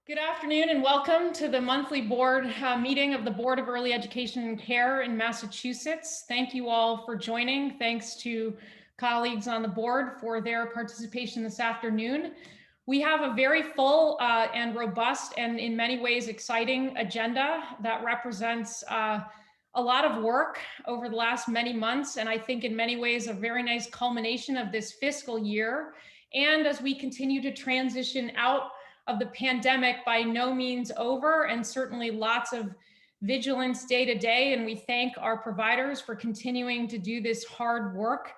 Good afternoon and welcome to the monthly board meeting of the Board of Early Education and Care in Massachusetts. Thank you all for joining. Thanks to colleagues on the board for their participation this afternoon. We have a very full and robust and in many ways exciting agenda that represents a lot of work over the last many months, and I think in many ways a very nice culmination of this fiscal year. And as we continue to transition out of the pandemic, by no means over, and certainly lots of vigilance day to day. And we thank our providers for continuing to do this hard work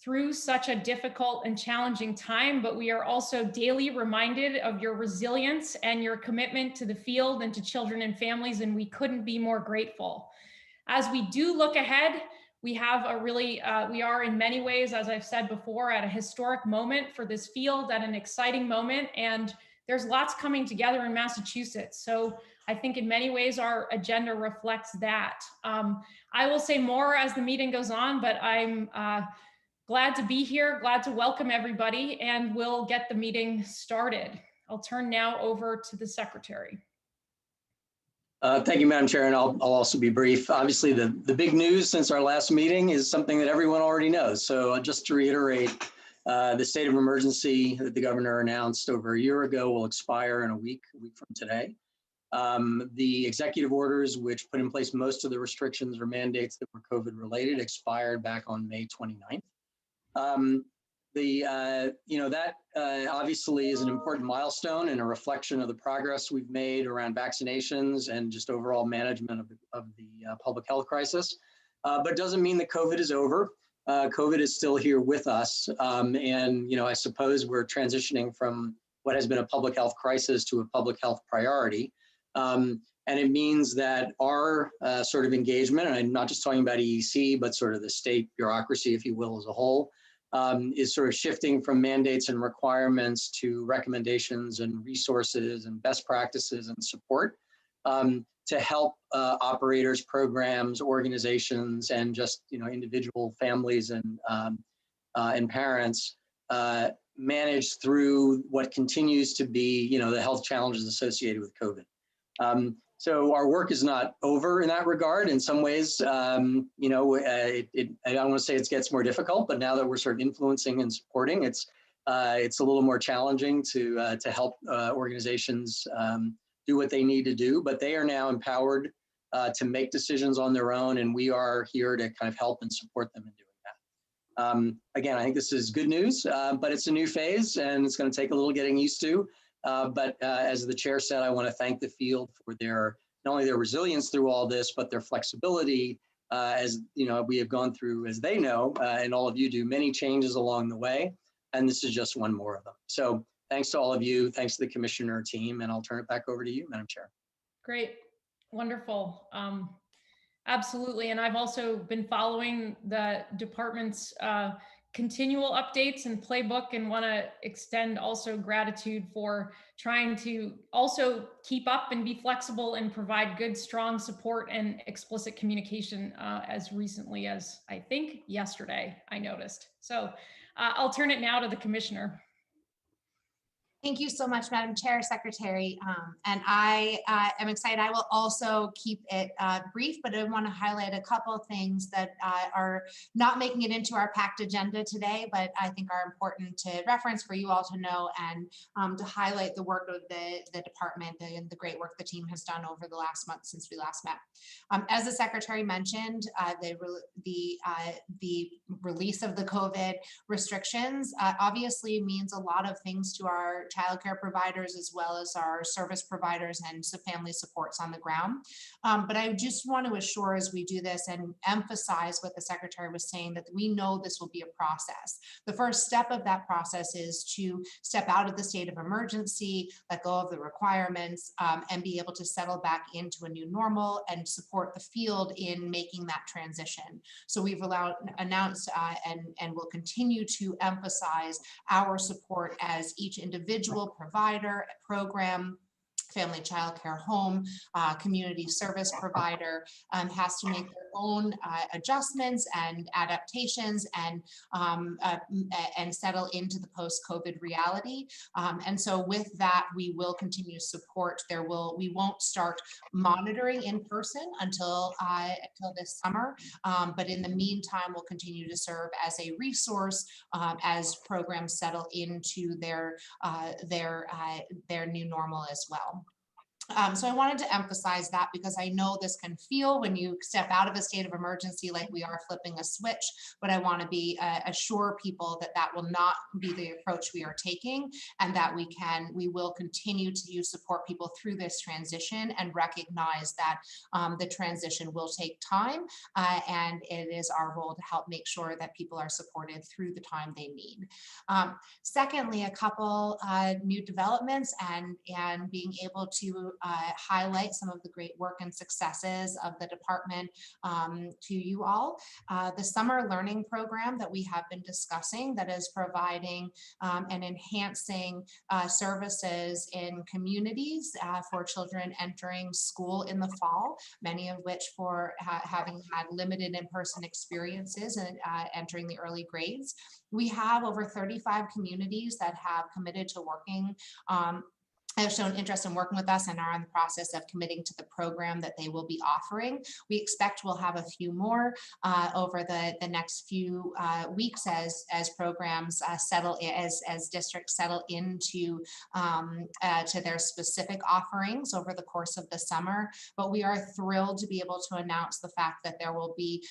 through such a difficult and challenging time. But we are also daily reminded of your resilience and your commitment to the field and to children and families, and we couldn't be more grateful. As we do look ahead, we have a really, we are in many ways, as I've said before, at a historic moment for this field, at an exciting moment, and there's lots coming together in Massachusetts. So I think in many ways our agenda reflects that. I will say more as the meeting goes on, but I'm glad to be here, glad to welcome everybody, and we'll get the meeting started. I'll turn now over to the secretary. Thank you, Madam Chair, and I'll also be brief. Obviously, the big news since our last meeting is something that everyone already knows. So just to reiterate, the state of emergency that the governor announced over a year ago will expire in a week from today. The executive orders, which put in place most of the restrictions or mandates that were COVID related, expired back on May 29th. That obviously is an important milestone and a reflection of the progress we've made around vaccinations and just overall management of the public health crisis. But doesn't mean that COVID is over. COVID is still here with us. And I suppose we're transitioning from what has been a public health crisis to a public health priority. And it means that our sort of engagement, and I'm not just talking about EEC, but sort of the state bureaucracy, if you will, as a whole, is sort of shifting from mandates and requirements to recommendations and resources and best practices and support to help operators, programs, organizations, and just individual families and parents manage through what continues to be the health challenges associated with COVID. So our work is not over in that regard. In some ways, I don't want to say it gets more difficult, but now that we're sort of influencing and supporting, it's a little more challenging to help organizations do what they need to do. But they are now empowered to make decisions on their own, and we are here to kind of help and support them in doing that. Again, I think this is good news, but it's a new phase, and it's going to take a little getting used to. But as the chair said, I want to thank the field for not only their resilience through all this, but their flexibility as we have gone through, as they know, and all of you do, many changes along the way. And this is just one more of them. So thanks to all of you. Thanks to the commissioner team. And I'll turn it back over to you, Madam Chair. Great. Wonderful. Absolutely. And I've also been following the department's continual updates and playbook, and want to extend also gratitude for trying to also keep up and be flexible and provide good, strong support and explicit communication as recently as I think yesterday, I noticed. So I'll turn it now to the commissioner. Thank you so much, Madam Chair, Secretary. And I am excited. I will also keep it brief, but I want to highlight a couple of things that are not making it into our packed agenda today, but I think are important to reference for you all to know and to highlight the work of the department and the great work the team has done over the last month since we last met. As the Secretary mentioned, the release of the COVID restrictions obviously means a lot of things to our childcare providers as well as our service providers and family supports on the ground. But I just want to assure as we do this and emphasize what the Secretary was saying, that we know this will be a process. The first step of that process is to step out of the state of emergency, let go of the requirements, and be able to settle back into a new normal and support the field in making that transition. So we've announced and will continue to emphasize our support as each individual provider, program, family childcare home, community service provider has to make their own adjustments and adaptations and settle into the post-COVID reality. And so with that, we will continue support. We won't start monitoring in person until this summer, but in the meantime, we'll continue to serve as a resource as programs settle into their new normal as well. So I wanted to emphasize that because I know this can feel when you step out of a state of emergency like we are flipping a switch, but I want to assure people that that will not be the approach we are taking, and that we will continue to support people through this transition and recognize that the transition will take time, and it is our role to help make sure that people are supported through the time they need. Secondly, a couple new developments and being able to highlight some of the great work and successes of the department to you all. The summer learning program that we have been discussing that is providing and enhancing services in communities for children entering school in the fall, many of which for having had limited in-person experiences and entering the early grades. We have over 35 communities that have committed to working have shown interest in working with us and are in the process of committing to the program that they will be offering. We expect we'll have a few more over the next few weeks as programs settle, as districts settle into to their specific offerings over the course of the summer. But we are thrilled to be able to announce the fact that there will be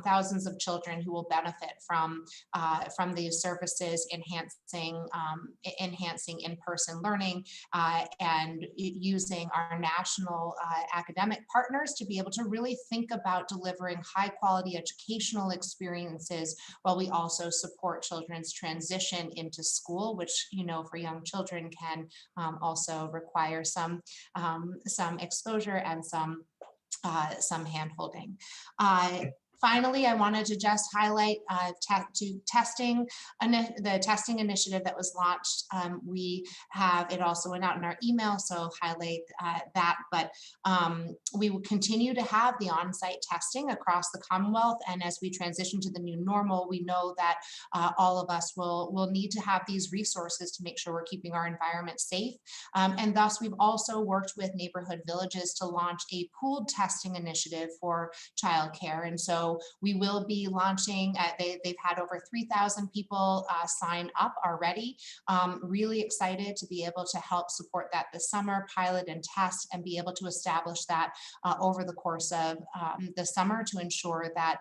thousands of children who will benefit from these services, enhancing in-person learning, and using our national academic partners to be able to really think about delivering high quality educational experiences while we also support children's transition into school, which, you know, for young children can also require some exposure and some hand-holding. Finally, I wanted to just highlight the testing initiative that was launched. We have it also went out in our email, so highlight that. But we will continue to have the on-site testing across the Commonwealth, and as we transition to the new normal, we know that all of us will need to have these resources to make sure we're keeping our environment safe. And thus, we've also worked with neighborhood villages to launch a pooled testing initiative for childcare, and so we will be launching, they've had over 3,000 people sign up already. Really excited to be able to help support that this summer, pilot and test, and be able to establish that over the course of the summer to ensure that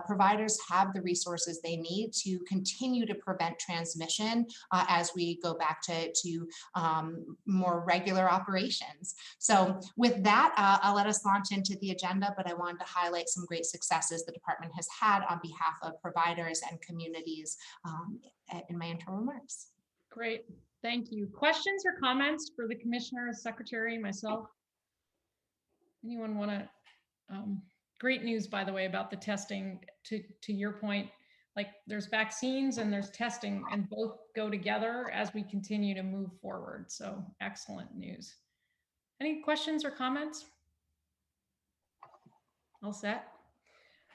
providers have the resources they need to continue to prevent transmission as we go back to more regular operations. So with that, I'll let us launch into the agenda, but I wanted to highlight some great successes the department has had on behalf of providers and communities in my intro remarks. Great, thank you. Questions or comments for the commissioner, secretary, myself? Anyone want to? Great news, by the way, about the testing. To your point, like there's vaccines and there's testing, and both go together as we continue to move forward. So excellent news. Any questions or comments? All set.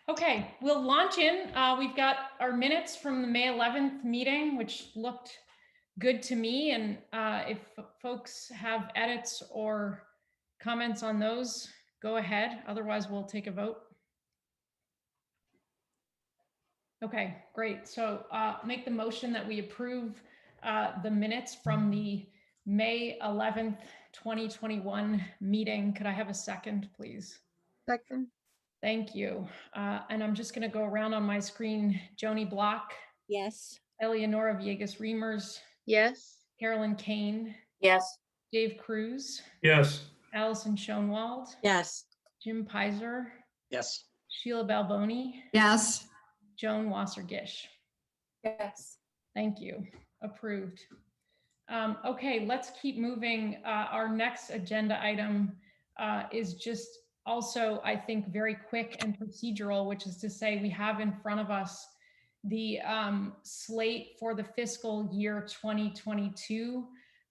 Okay, we'll launch in. We've got our minutes from the May 11th meeting, which looked good to me. And if folks have edits or comments on those, go ahead. Otherwise, we'll take a vote. Okay, great. So make the motion that we approve the minutes from the May 11th, 2021 meeting. Could I have a second, please? Second. Thank you. And I'm just going to go around on my screen. Joni Block. Yes. Eleonora Villegas-Reimers. Yes. Carolyn Kane. Yes. Dave Cruz. Yes. Allison Schoenwald. Yes. Jim Pizer. Yes. Sheila Balboni. Yes. Joan Wasser-Gish. Yes. Thank you. Approved. Okay, let's keep moving. Our next agenda item is just also, I think, very quick and procedural, which is to say we have in front of us the slate for the fiscal year 2022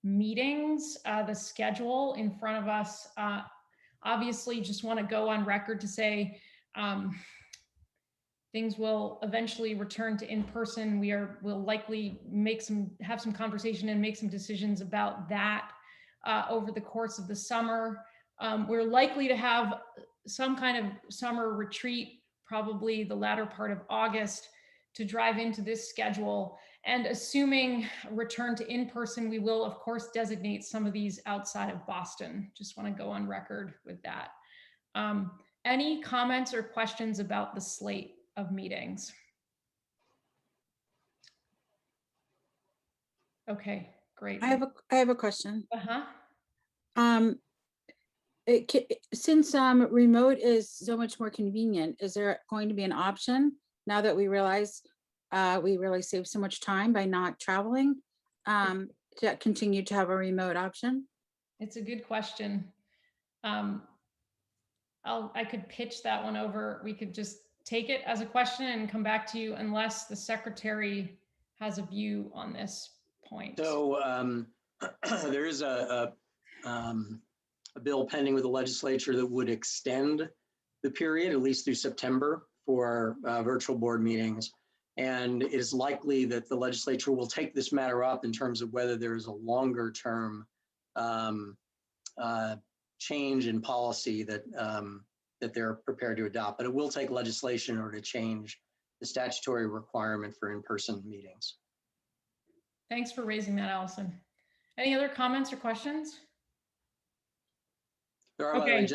meetings, the schedule in front of us. Obviously, just want to go on record to say things will eventually return to in-person. We'll likely have some conversation and make some decisions about that over the course of the summer. We're likely to have some kind of summer retreat, probably the latter part of August, to drive into this schedule. And assuming return to in-person, we will of course designate some of these outside of Boston. Just want to go on record with that. Any comments or questions about the slate of meetings? Okay, great. I have a question. Uh-huh. Since remote is so much more convenient, is there going to be an option now that we realize we really save so much time by not traveling to continue to have a remote option? It's a good question. I could pitch that one over. We could just take it as a question and come back to you unless the secretary has a view on this point. So there is a bill pending with the legislature that would extend the period at least through September for virtual board meetings. And it is likely that the legislature will take this matter up in terms of whether there is a longer term change in policy that they're prepared to adopt. But it will take legislation in order to change the statutory requirement for in-person meetings. Thanks for raising that, Allison. Any other comments or questions? There are, Okay.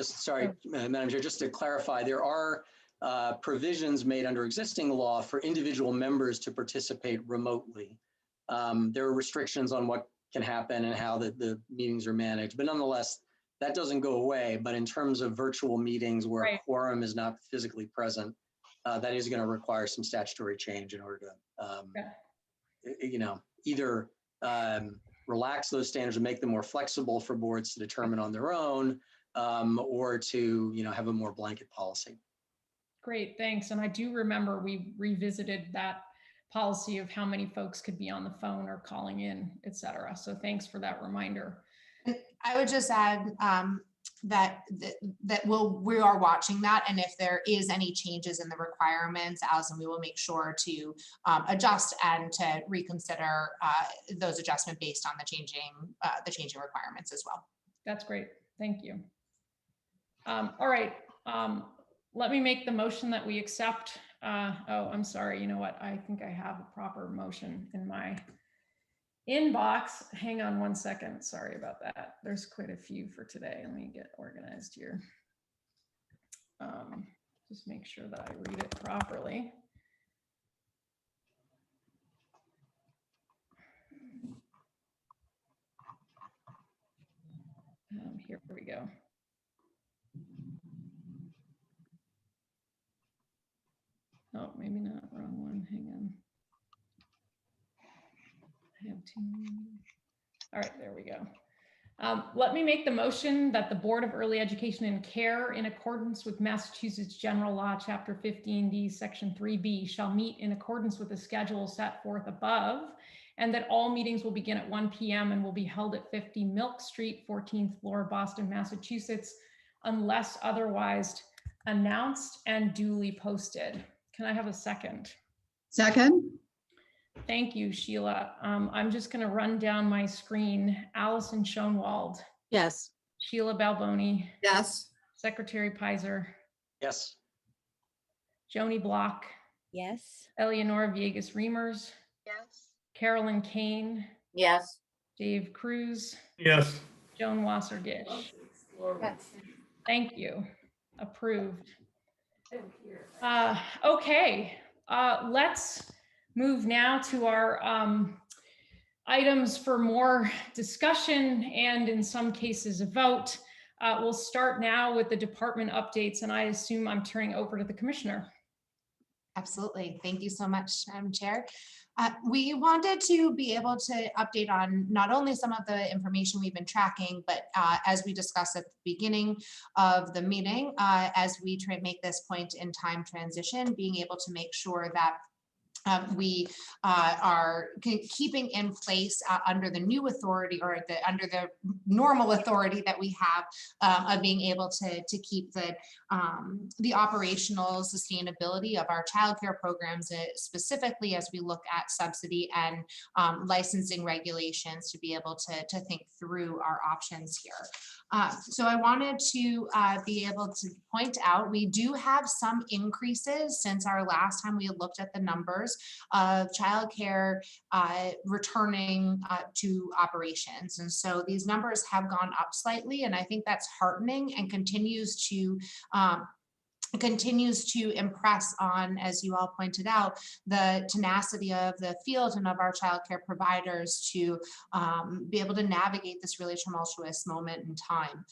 Madam Chair, just to clarify, there are provisions made under existing law for individual members to participate remotely. There are restrictions on what can happen and how the meetings are managed, but nonetheless, that doesn't go away. But in terms of virtual meetings where a quorum is not physically present, that is going to require some statutory change in order to, either relax those standards and make them more flexible for boards to determine on their own, or to, have a more blanket policy. Great, thanks. And I do remember we revisited that policy of how many folks could be on the phone or calling in, et cetera. So thanks for that reminder. I would just add that we are watching that, and if there is any changes in the requirements, Allison, we will make sure to adjust and to reconsider those adjustments based on the changing requirements as well. That's great. Thank you. All right. Let me make the motion that we accept. Oh, I'm sorry. You know what? I think I have a proper motion in my inbox. Hang on one second. Sorry about that. There's quite a few for today. Let me get organized here. Just make sure that I read it properly. Here we go. Oh, maybe not. Wrong one. Hang on. I have too many. All right, there we go. Let me make the motion that the Board of Early Education and Care, in accordance with Massachusetts General Law, Chapter 15D, Section 3B, shall meet in accordance with the schedule set forth above, and that all meetings will begin at 1 p.m. and will be held at 50 Milk Street, 14th floor, Boston, Massachusetts, unless otherwise announced and duly posted. Can I have a second? Second. Thank you, Sheila. I'm just going to run down my screen. Allison Schoenwald. Yes. Sheila Balboni. Yes. Secretary Pizer. Yes. Joni Block. Yes. Eleonora Viegas Reimers. Yes. Carolyn Kane. Yes. Dave Cruz. Yes. Joan Wasser-Gish. Yes. Thank you. Approved. Okay. Let's move now to our items for more discussion and in some cases a vote. We'll start now with the department updates, and I assume I'm turning over to the commissioner. Absolutely. Thank you so much, Madam Chair. We wanted to be able to update on not only some of the information we've been tracking, but as we discussed at the beginning of the meeting, as we make this point in time transition, being able to make sure that We are keeping in place under the new authority, or under the normal authority that we have, of being able to keep the operational sustainability of our childcare programs, specifically as we look at subsidy and licensing regulations, to be able to think through our options here. So I wanted to be able to point out, we do have some increases since our last time we had looked at the numbers of childcare returning to operations. And so these numbers have gone up slightly, and I think that's heartening and continues to impress on, as you all pointed out, the tenacity of the field and of our childcare providers to be able to navigate this really tumultuous moment in time.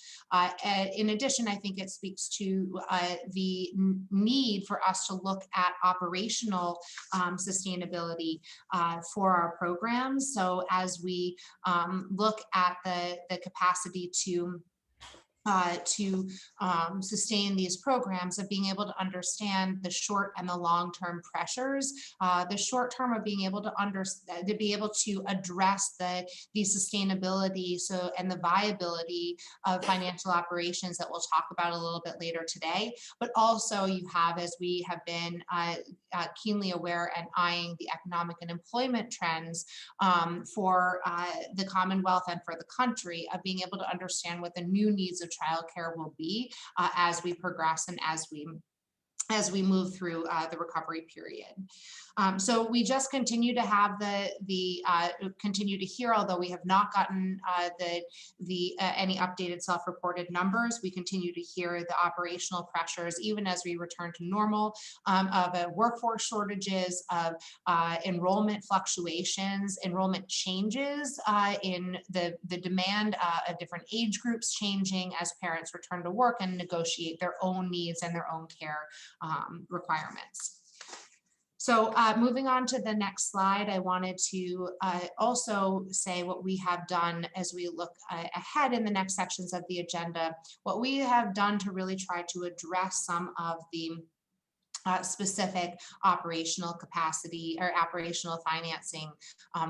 In addition, I think it speaks to the need for us to look at operational sustainability for our programs. So as we look at the capacity to sustain these programs, of being able to understand the short and the long-term pressures, the short term of being able to address the sustainability and the viability of financial operations that we'll talk about a little bit later today. But also you have, as we have been keenly aware and eyeing the economic and employment trends for the Commonwealth and for the country, of being able to understand what the new needs of childcare will be as we progress and as we move through the recovery period. So we just continue to have continue to hear, although we have not gotten any updated self-reported numbers, we continue to hear the operational pressures, even as we return to normal, of workforce shortages, of enrollment fluctuations, enrollment changes in the demand of different age groups changing as parents return to work and negotiate their own needs and their own care requirements. So moving on to the next slide, I wanted to also say what we have done as we look ahead in the next sections of the agenda, what we have done to really try to address some of the specific operational capacity or operational financing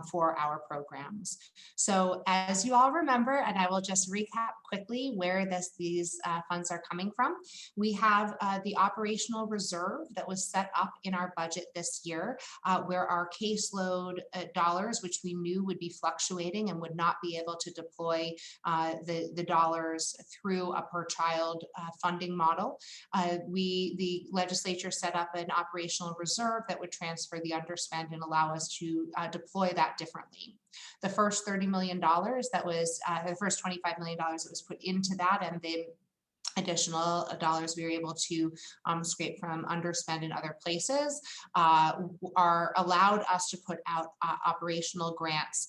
for our programs. So as you all remember, and I will just recap quickly where these funds are coming from, we have the operational reserve that was set up in our budget this year, where our caseload dollars, which we knew would be fluctuating and would not be able to deploy the dollars through a per child funding model. The legislature set up an operational reserve that would transfer the underspend and allow us to deploy that differently. The first $30 million that was, the first $25 million that was put into that, and the additional dollars we were able to scrape from underspend in other places, are allowed us to put out operational grants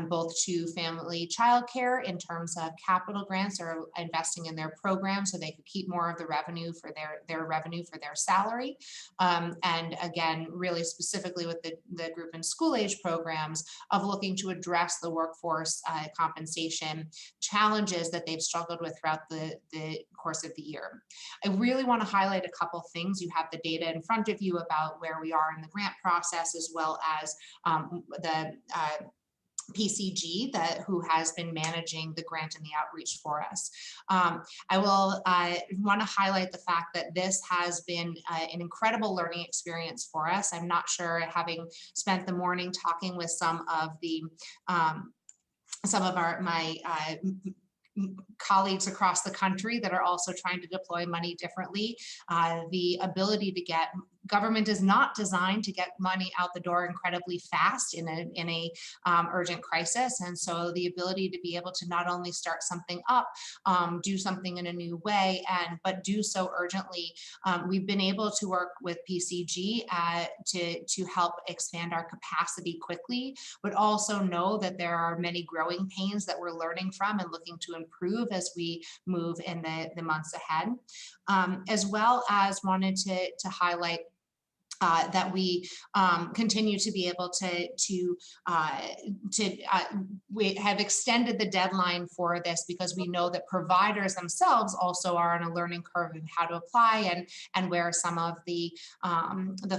both to family childcare in terms of capital grants or investing in their program so they could keep more of the revenue for their revenue for their salary. And again, really specifically with the group and school age programs, of looking to address the workforce compensation challenges that they've struggled with throughout the course of the year. I really want to highlight a couple things. You have the data in front of you about where we are in the grant process, as well as the PCG who has been managing the grant and the outreach for us. I want to highlight the fact that this has been an incredible learning experience for us. I'm not sure, having spent the morning talking with some of my colleagues across the country that are also trying to deploy money differently. The ability to get government is not designed to get money out the door incredibly fast in a urgent crisis, and so the ability to be able to not only start something up, do something in a new way, but do so urgently. We've been able to work with PCG to help expand our capacity quickly, but also know that there are many growing pains that we're learning from and looking to improve as we move in the months ahead. As well as wanted to highlight that we continue to be able we have extended the deadline for this because we know that providers themselves also are on a learning curve of how to apply and where some of the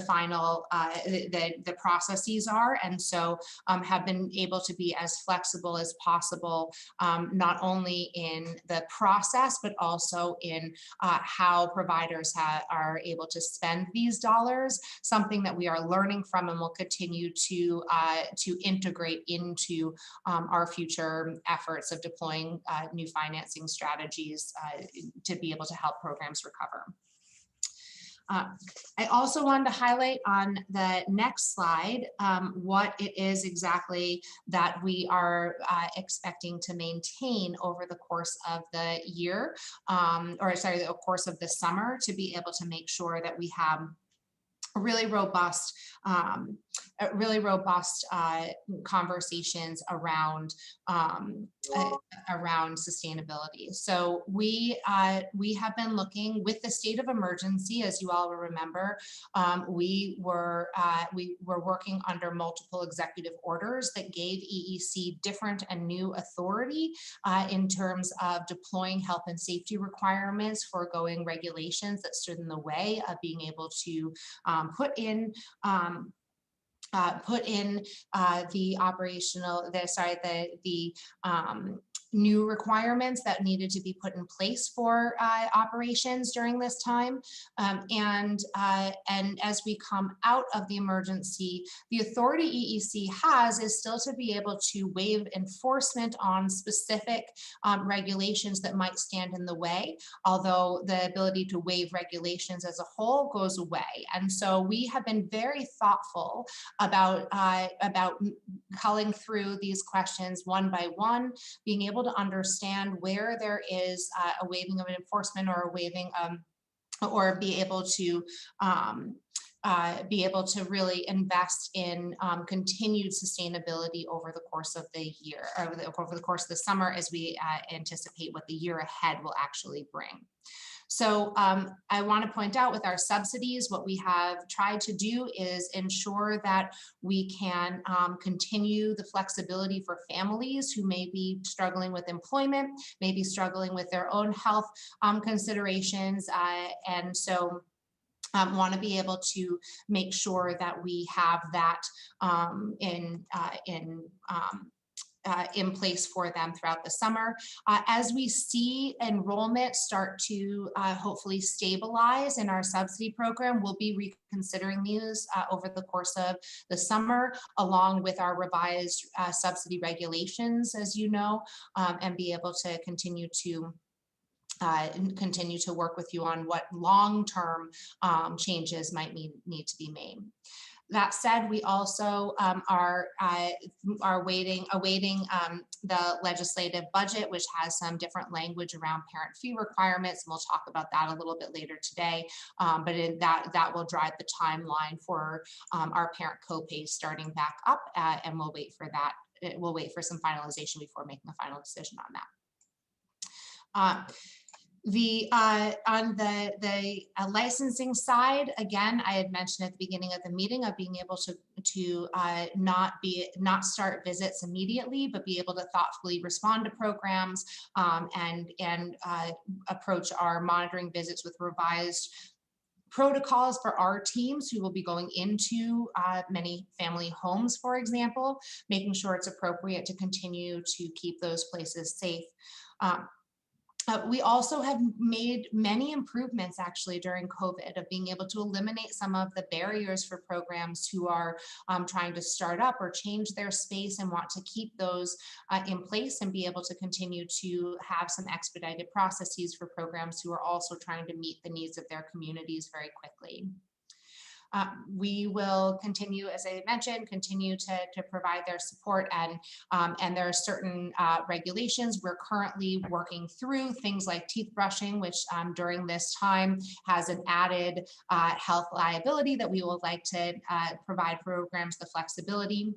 final the processes are, and so have been able to be as flexible as possible, not only in the process but also in how providers are able to spend these dollars, something that we are learning from and will continue to integrate into our future efforts of deploying new financing strategies to be able to help programs recover. I also wanted to highlight on the next slide what it is exactly that we are expecting to maintain over the course of the year, the course of the summer, to be able to make sure that we have really robust conversations around sustainnability. So we have been looking with the state of emergency, as you all will remember. We were working under multiple executive orders that gave EEC different and new authority in terms of deploying health and safety requirements, foregoing regulations that stood in the way of being able to put in the operational, the new requirements that needed to be put in place for operations during this time. And as we come out of the emergency, the authority EEC has is still to be able to waive enforcement on specific regulations that might stand in the way, although the ability to waive regulations as a whole goes away. And so we have been very thoughtful about culling through these questions one by one, being able to understand where there is a waiving of an enforcement or a waiving or be able to really invest in continued sustainability over the course of the year, or over the course of the summer, as we anticipate what the year ahead will actually bring. So I want to point out with our subsidies, what we have tried to do is ensure that we can continue the flexibility for families who may be struggling with employment, may be struggling with their own health considerations. And so want to be able to make sure that we have that in place for them throughout the summer. As we see enrollment start to hopefully stabilize in our subsidy program, we'll be reconsidering these over the course of the summer, along with our revised subsidy regulations, as you know, and be able to continue to work with you on what long-term changes might need to be made. That said, we also are awaiting the legislative budget, which has some different language around parent fee requirements, and we'll talk about that a little bit later today. But that will drive the timeline for our parent co-pays starting back up, and we'll wait for that. We'll wait for some finalization before making a final decision on that. On the licensing side, again, I had mentioned at the beginning of the meeting of being able to not start visits immediately, but be able to thoughtfully respond to programs and approach our monitoring visits with revised protocols for our teams who will be going into many family homes, for example, making sure it's appropriate to continue to keep those places safe. We also have made many improvements actually during COVID of being able to eliminate some of the barriers for programs who are trying to start up or change their space and want to keep those in place and be able to continue to have some expedited processes for programs who are also trying to meet the needs of their communities very quickly. We will continue, as I mentioned, continue to provide their support, and there are certain regulations we're currently working through, things like teeth brushing, which during this time has an added health liability that we would like to provide programs the flexibility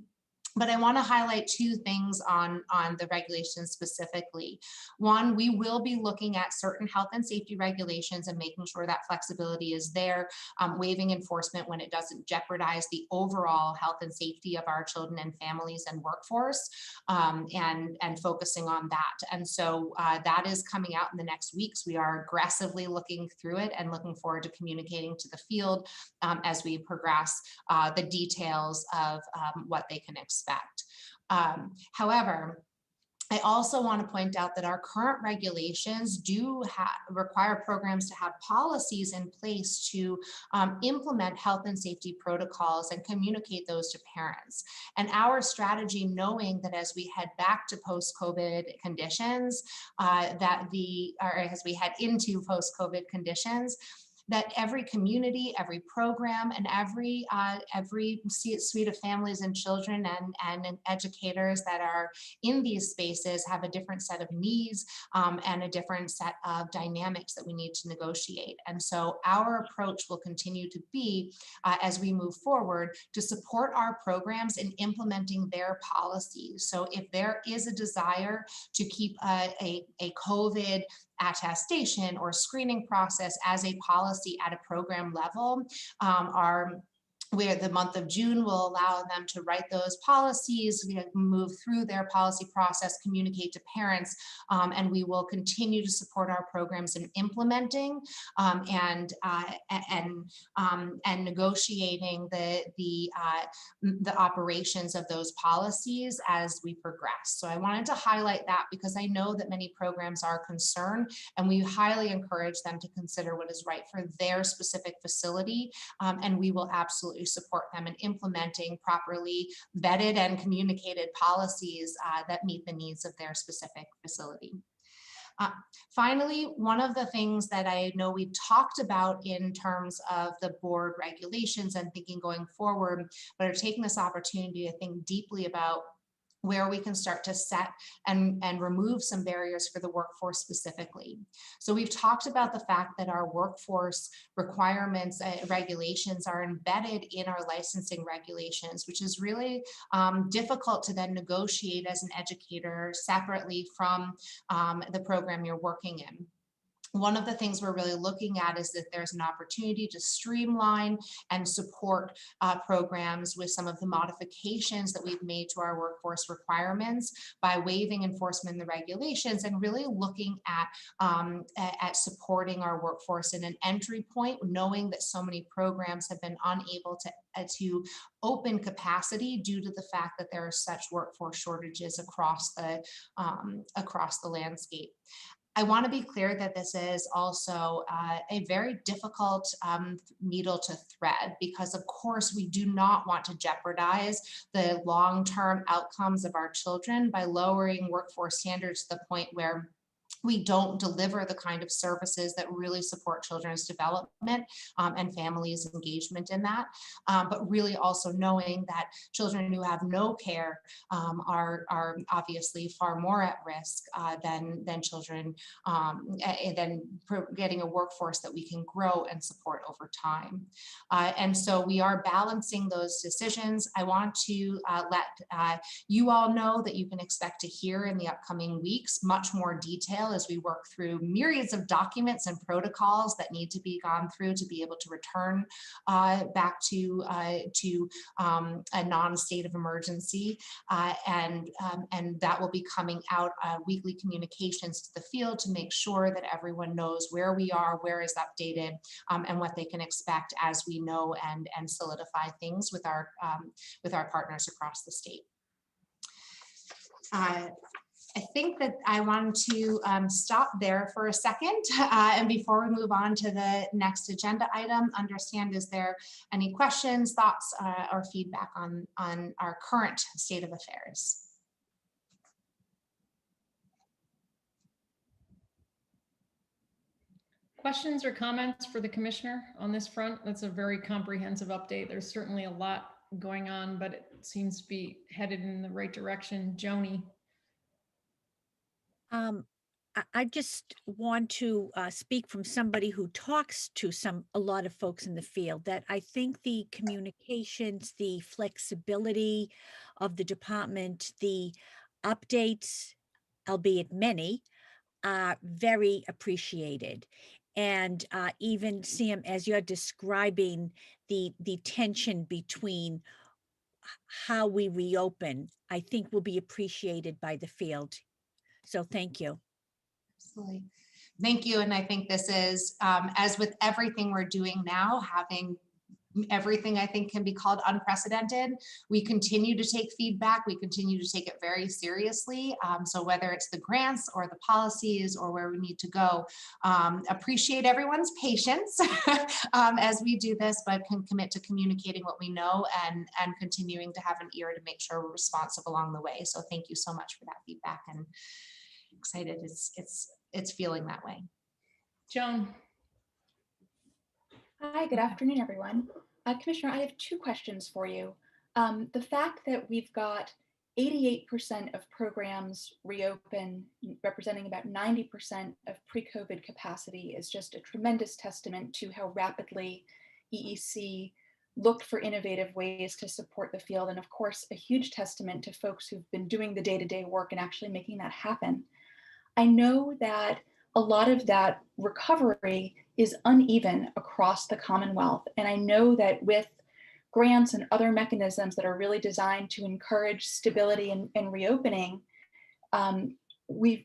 But I want to highlight two things on the regulations specifically. One, we will be looking at certain health and safety regulations and making sure that flexibility is there, waiving enforcement when it doesn't jeopardize the overall health and safety of our children and families and workforce, and focusing on that. And so that is coming out in the next weeks. We are aggressively looking through it and looking forward to communicating to the field as we progress the details of what they can expect. However, I also want to point out that our current regulations do require programs to have policies in place to implement health and safety protocols and communicate those to parents. And our strategy, knowing that as we head back to post-COVID conditions, as we head into post-COVID conditions, that every community, every program, and every suite of families and children and educators that are in these spaces have a different set of needs and a different set of dynamics that we need to negotiate. And so our approach will continue to be, as we move forward, to support our programs in implementing their policies. So if there is a desire to keep a COVID attestation or screening process as a policy at a program level, where the month of June will allow them to write those policies, move through their policy process, communicate to parents, and we will continue to support our programs in implementing and negotiating the operations of those policies as we progress. So I wanted to highlight that because I know that many programs are concerned, and we highly encourage them to consider what is right for their specific facility, and we will absolutely support them in implementing properly vetted and communicated policies that meet the needs of their specific facility. Finally, one of the things that I know we talked about in terms of the board regulations and thinking going forward, but are taking this opportunity to think deeply about where we can start to set and remove some barriers for the workforce specifically. So we've talked about the fact that our workforce requirements, regulations are embedded in our licensing regulations, which is really difficult to then negotiate as an educator separately from the program you're working in. One of the things we're really looking at is that there's an opportunity to streamline and support programs with some of the modifications that we've made to our workforce requirements by waiving enforcement in the regulations and really looking at supporting our workforce in an entry point, knowing that so many programs have been unable to open capacity due to the fact that there are such workforce shortages across the landscape. I want to be clear that this is also a very difficult needle to thread, because of course we do not want to jeopardize the long-term outcomes of our children by lowering workforce standards to the point where we don't deliver the kind of services that really support children's development and families' engagement in that. But really also knowing that children who have no care are obviously far more at risk than children, than getting a workforce that we can grow and support over time. And so we are balancing those decisions. I want to let you all know that you can expect to hear in the upcoming weeks much more detail as we work through myriads of documents and protocols that need to be gone through to be able to return back to a non-state of emergency, and that will be coming out weekly communications to the field to make sure that everyone knows where we are, where is updated, and what they can expect as we know and solidify things with our partners across the state. I think that I wanted to stop there for a second, and before we move on to the next agenda item, understand, is there any questions, thoughts, or feedback on our current state of affairs? Questions or comments for the commissioner on this front? That's a very comprehensive update. There's certainly a lot going on, but it seems to be headed in the right direction. Joni. I just want to speak from somebody who talks to a lot of folks in the field, that I think the communications, the flexibility of the department, the updates, albeit many, are very appreciated. And even Sam, as you're describing the tension between how we reopen, I think will be appreciated by the field. So thank you. Absolutely. Thank you. And I think this is, as with everything we're doing now, having everything I think can be called unprecedented. We continue to take feedback. We continue to take it very seriously. So whether it's the grants or the policies or where we need to go, appreciate everyone's patience as we do this, but can commit to communicating what we know and continuing to have an ear to make sure we're responsive along the way. So thank you so much for that feedback, and excited it's feeling that way. Joan. Hi, good afternoon, everyone. Commissioner, I have two questions for you. The fact that we've got 88% of programs reopen, representing about 90% of pre-COVID capacity, is just a tremendous testament to how rapidly EEC looked for innovative ways to support the field. And of course, a huge testament to folks who've been doing the day-to-day work and actually making that happen. I know that a lot of that recovery is uneven across the Commonwealth. And I know that with grants and other mechanisms that are really designed to encourage stability and reopening, we've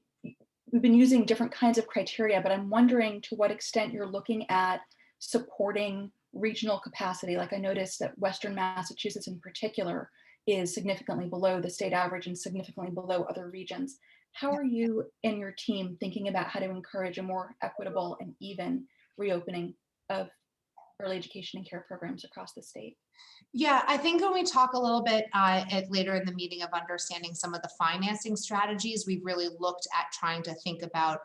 been using different kinds of criteria, but I'm wondering to what extent you're looking at supporting regional capacity. Like I noticed that Western Massachusetts in particular is significantly below the state average and significantly below other regions. How are you and your team thinking about how to encourage a more equitable and even reopening of early education and care programs across the state? Yeah, I think when we talk a little bit later in the meeting of understanding some of the financing strategies, we've really looked at trying to think about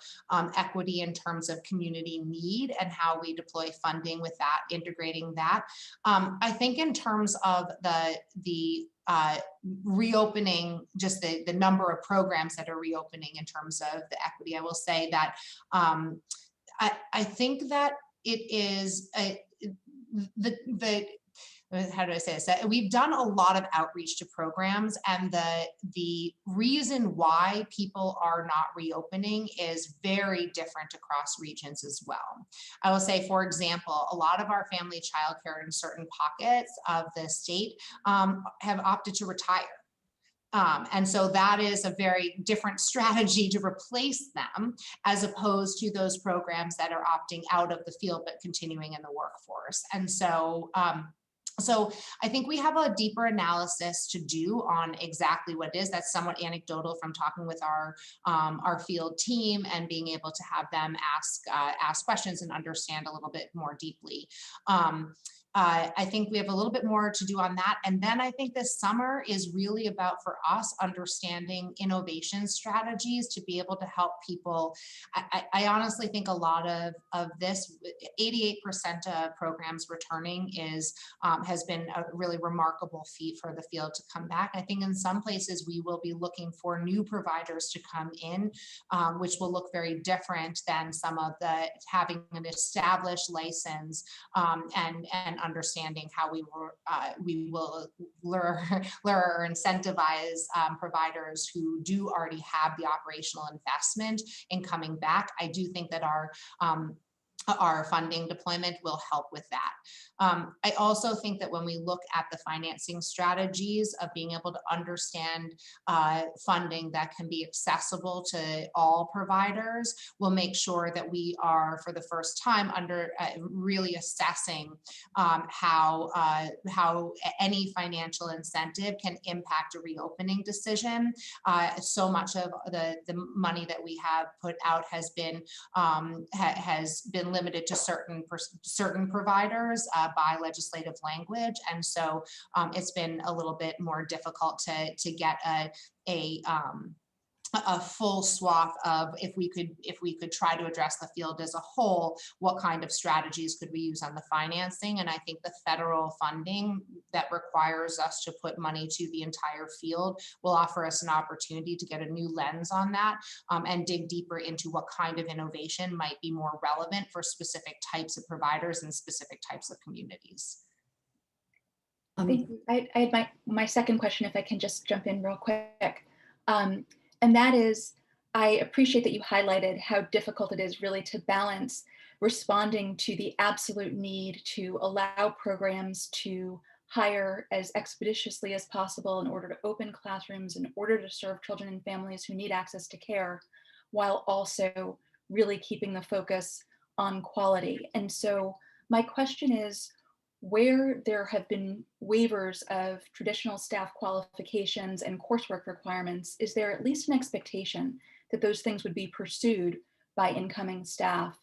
equity in terms of community need and how we deploy funding with that, integrating that. I think in terms of the reopening, just the number of programs that are reopening in terms of the equity, I will say that I think that it is how do I say this? We've done a lot of outreach to programs, and the reason why people are not reopening is very different across regions as well. I will say, for example, a lot of our family childcare in certain pockets of the state have opted to retire. And so that is a very different strategy to replace them, as opposed to those programs that are opting out of the field but continuing in the workforce. And so so I think we have a deeper analysis to do on exactly what it is. That's somewhat anecdotal from talking with our field team and being able to have them ask questions and understand a little bit more deeply. I think we have a little bit more to do on that. And then I think this summer is really about, for us, understanding innovation strategies to be able to help people. I honestly think a lot of this, 88% of programs returning has been a really remarkable feat for the field to come back. I think in some places we will be looking for new providers to come in, which will look very different than some of the having an established license and understanding how we will lure or incentivize providers who do already have the operational investment in coming back. I do think that our funding deployment will help with that. I also think that when we look at the financing strategies of being able to understand funding that can be accessible to all providers, we'll make sure that we are, for the first time, really assessing how any financial incentive can impact a reopening decision. So much of the money that we have put out has been limited to certain providers by legislative language, and so it's been a little bit more difficult to get a full swath of, if we could try to address the field as a whole, what kind of strategies could we use on the financing? And I think the federal funding that requires us to put money to the entire field will offer us an opportunity to get a new lens on that, and dig deeper into what kind of innovation might be more relevant for specific types of providers and specific types of communities. Thank you. I had my second question, if I can just jump in real quick. And that is, I appreciate that you highlighted how difficult it is really to balance responding to the absolute need to allow programs to hire as expeditiously as possible in order to open classrooms, in order to serve children and families who need access to care, while also really keeping the focus on quality. And so my question is, where there have been waivers of traditional staff qualifications and coursework requirements, is there at least an expectation that those things would be pursued by incoming staff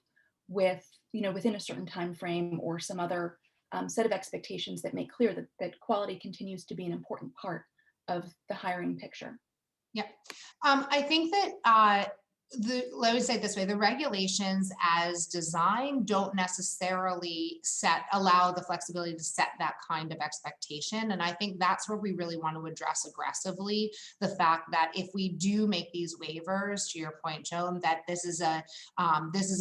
with, within a certain time frame or some other set of expectations that make clear that quality continues to be an important part of the hiring picture? Yeah, I think that let me say it this way, the regulations as designed don't necessarily allow the flexibility to set that kind of expectation. And I think that's where we really want to address aggressively the fact that if we do make these waivers, to your point, Joan, that this is an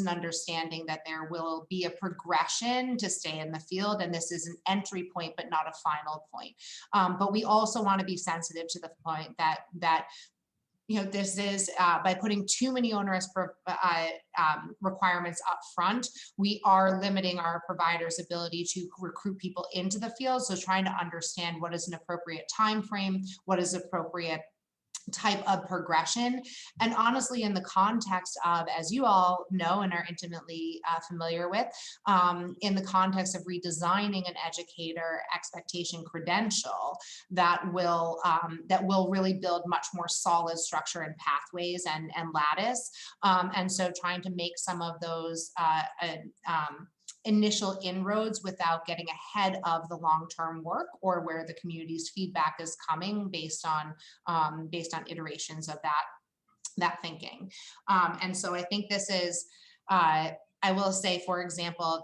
understanding that there will be a progression to stay in the field, and this is an entry point, but not a final point. But we also want to be sensitive to the point that this is by putting too many onerous requirements up front, we are limiting our providers' ability to recruit people into the field. So trying to understand what is an appropriate time frame, what is appropriate type of progression. And honestly, in the context of, as you all know and are intimately familiar with, in the context of redesigning an educator expectation credential that will really build much more solid structure and pathways and lattice. And so trying to make some of those initial inroads without getting ahead of the long-term work or where the community's feedback is coming based on iterations of that thinking. And so I think this is I will say, for example,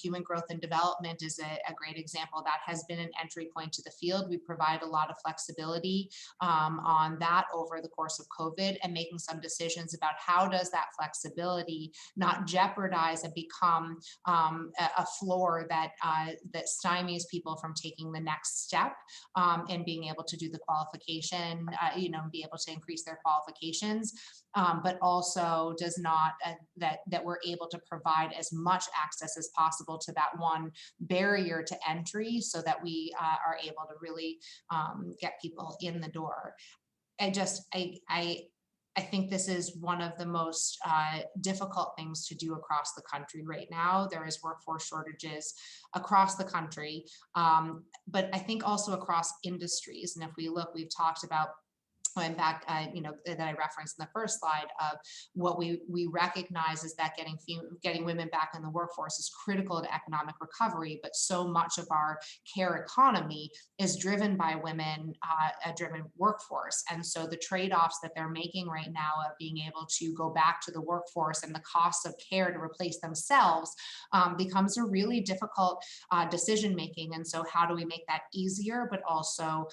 human growth and development is a great example that has been an entry point to the field. We provide a lot of flexibility on that over the course of COVID, and making some decisions about how does that flexibility not jeopardize and become a floor that stymies people from taking the next step and being able to do the qualification, be able to increase their qualifications. But also does not, that we're able to provide as much access as possible to that one barrier to entry so that we are able to really get people in the door. I think this is one of the most difficult things to do across the country right now. There is workforce shortages across the country, but I think also across industries. And if we look, we've talked about, in fact, that I referenced in the first slide, of what we recognize is that getting women back in the workforce is critical to economic recovery, but so much of our care economy is driven by women, a driven workforce. And so the trade-offs that they're making right now of being able to go back to the workforce and the cost of care to replace themselves becomes a really difficult decision-making. And so how do we make that easier, but also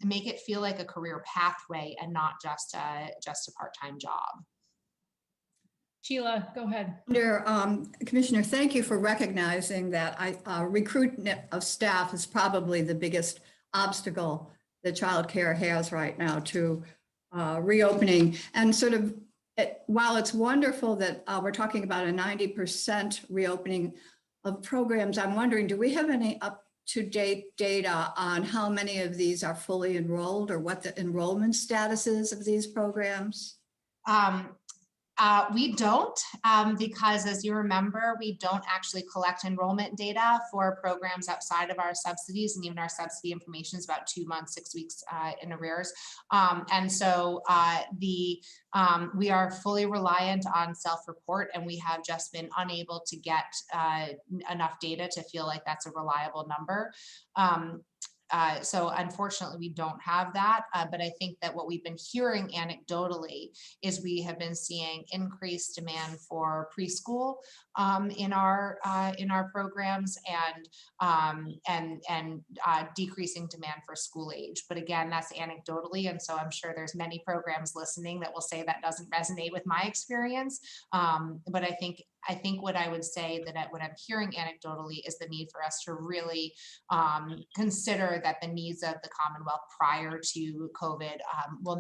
make it feel like a career pathway and not just a part-time job? Sheila, go ahead. Commissioner, thank you for recognizing that recruitment of staff is probably the biggest obstacle that childcare has right now to reopening. And sort of, while it's wonderful that we're talking about a 90% reopening of programs, I'm wondering, do we have any up-to-date data on how many of these are fully enrolled, or what the enrollment status is of these programs? We don't, because as you remember, we don't actually collect enrollment data for programs outside of our subsidies, and even our subsidy information is about 2 months, 6 weeks in arrears. And so we are fully reliant on self-report, and we have just been unable to get enough data to feel like that's a reliable number. So unfortunately, we don't have that, but I think that what we've been hearing anecdotally is we have been seeing increased demand for preschool in our programs, and decreasing demand for school age. But again, that's anecdotally, and so I'm sure there's many programs listening that will say that doesn't resonate with my experience. But I think what I would say that what I'm hearing anecdotally is the need for us to really consider that the needs of the Commonwealth prior to COVID will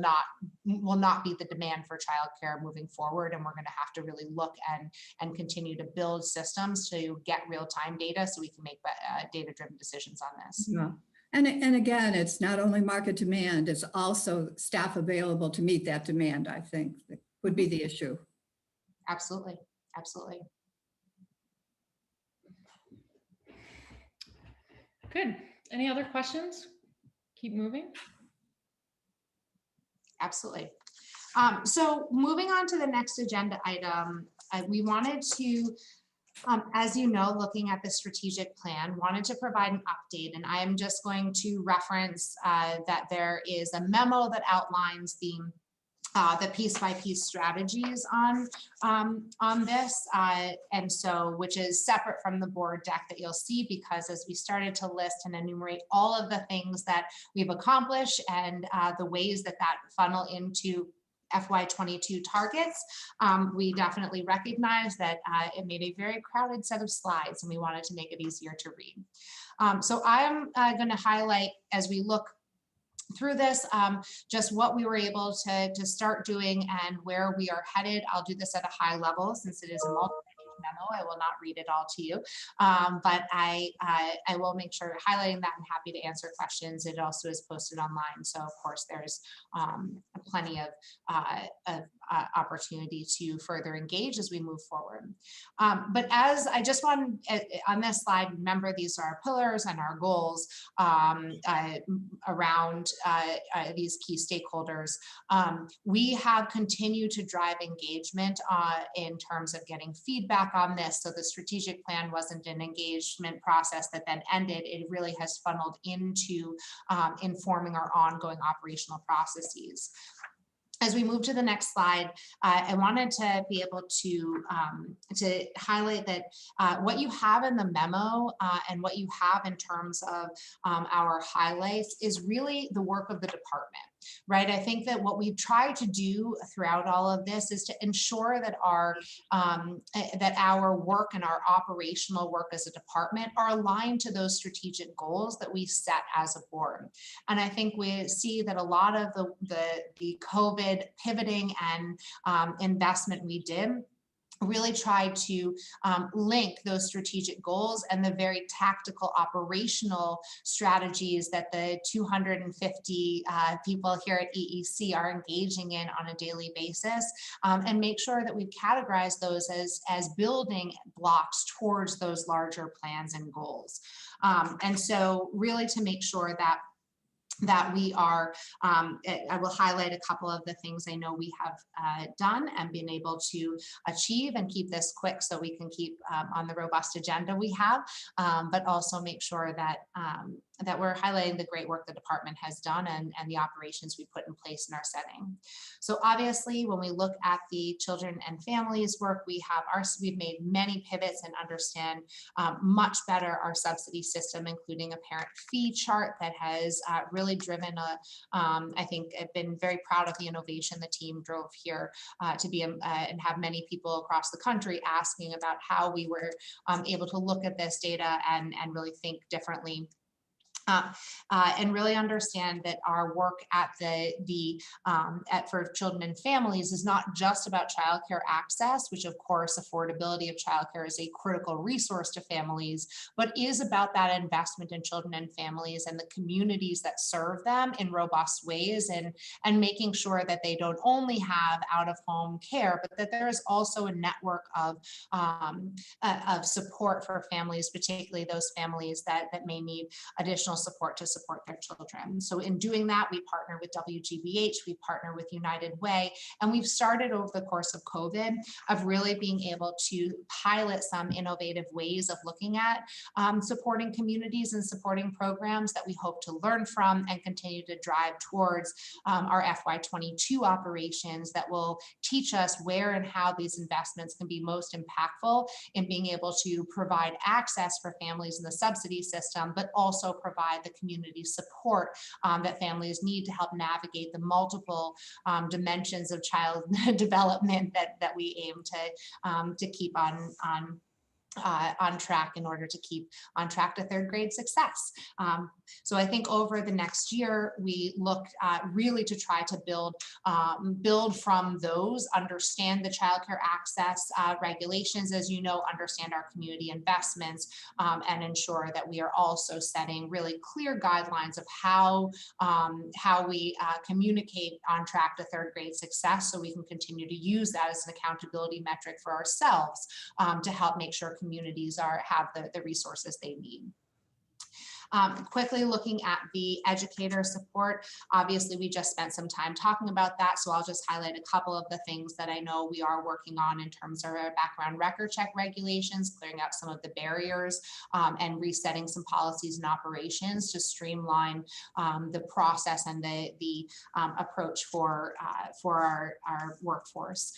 not be the demand for childcare moving forward, and we're going to have to really look and continue to build systems to get real-time data so we can make data-driven decisions on this. Yeah. And again, it's not only market demand, it's also staff available to meet that demand, I think, that would be the issue. Absolutely. Absolutely. Good. Any other questions? Keep moving. Absolutely. So moving on to the next agenda item, we wanted to, as you know, looking at the strategic plan, wanted to provide an update, and I am just going to reference that there is a memo that outlines the piece-by-piece strategies on this, and so which is separate from the board deck that you'll see, because as we started to list and enumerate all of the things that we've accomplished and the ways that funnel into FY22 targets, we definitely recognize that it made a very crowded set of slides, and we wanted to make it easier to read. So I'm going to highlight, as we look through this, just what we were able to start doing and where we are headed. I'll do this at a high level since it is a multi-page memo. I will not read it all to you, but I will make sure highlighting that. I'm happy to answer questions. It also is posted online, so of course there's plenty of opportunity to further engage as we move forward. But as I just want on this slide, remember these are our pillars and our goals around these key stakeholders. We have continued to drive engagement in terms of getting feedback on this. So the strategic plan wasn't an engagement process that then ended. It really has funneled into informing our ongoing operational processes. As we move to the next slide, I wanted to be able to highlight that what you have in the memo and what you have in terms of our highlights is really the work of the department, right? I think that what we've tried to do throughout all of this is to ensure that our work and our operational work as a department are aligned to those strategic goals that we set as a board. And I think we see that a lot of the COVID pivoting and investment we did really tried to link those strategic goals and the very tactical operational strategies that the 250 people here at EEC are engaging in on a daily basis, and make sure that we've categorized those as building blocks towards those larger plans and goals. And so really to make sure that we are, I will highlight a couple of the things I know we have done and been able to achieve, and keep this quick so we can keep on the robust agenda we have, but also make sure that that we're highlighting the great work the department has done and the operations we put in place in our setting. So obviously, when we look at the children and families work, we've made many pivots and understand much better our subsidy system, including a parent fee chart that has really driven I think I've been very proud of the innovation the team drove here to be and have many people across the country asking about how we were able to look at this data and really think differently. And really understand that our work at for children and families is not just about childcare access, which of course affordability of childcare is a critical resource to families, but is about that investment in children and families and the communities that serve them in robust ways, and making sure that they don't only have out-of-home care, but that there is also a network of support for families, particularly those families that may need additional additional support to support their children. So in doing that, we partner with WGBH, we partner with United Way, and we've started over the course of COVID of really being able to pilot some innovative ways of looking at supporting communities and supporting programs that we hope to learn from and continue to drive towards our FY22 operations that will teach us where and how these investments can be most impactful in being able to provide access for families in the subsidy system, but also provide the community support that families need to help navigate the multiple dimensions of child development that we aim to keep on track in order to keep on track to third grade success. So I think over the next year, we look really to try to build from those, understand the childcare access regulations, as you know, understand our community investments, and ensure that we are also setting really clear guidelines of how we communicate on track to third grade success, so we can continue to use that as an accountability metric for ourselves to help make sure communities have the resources they need. Quickly looking at the educator support, obviously we just spent some time talking about that, so I'll just highlight a couple of the things that I know we are working on in terms of our background record check regulations, clearing out some of the barriers and resetting some policies and operations to streamline the process and the approach for our workforce.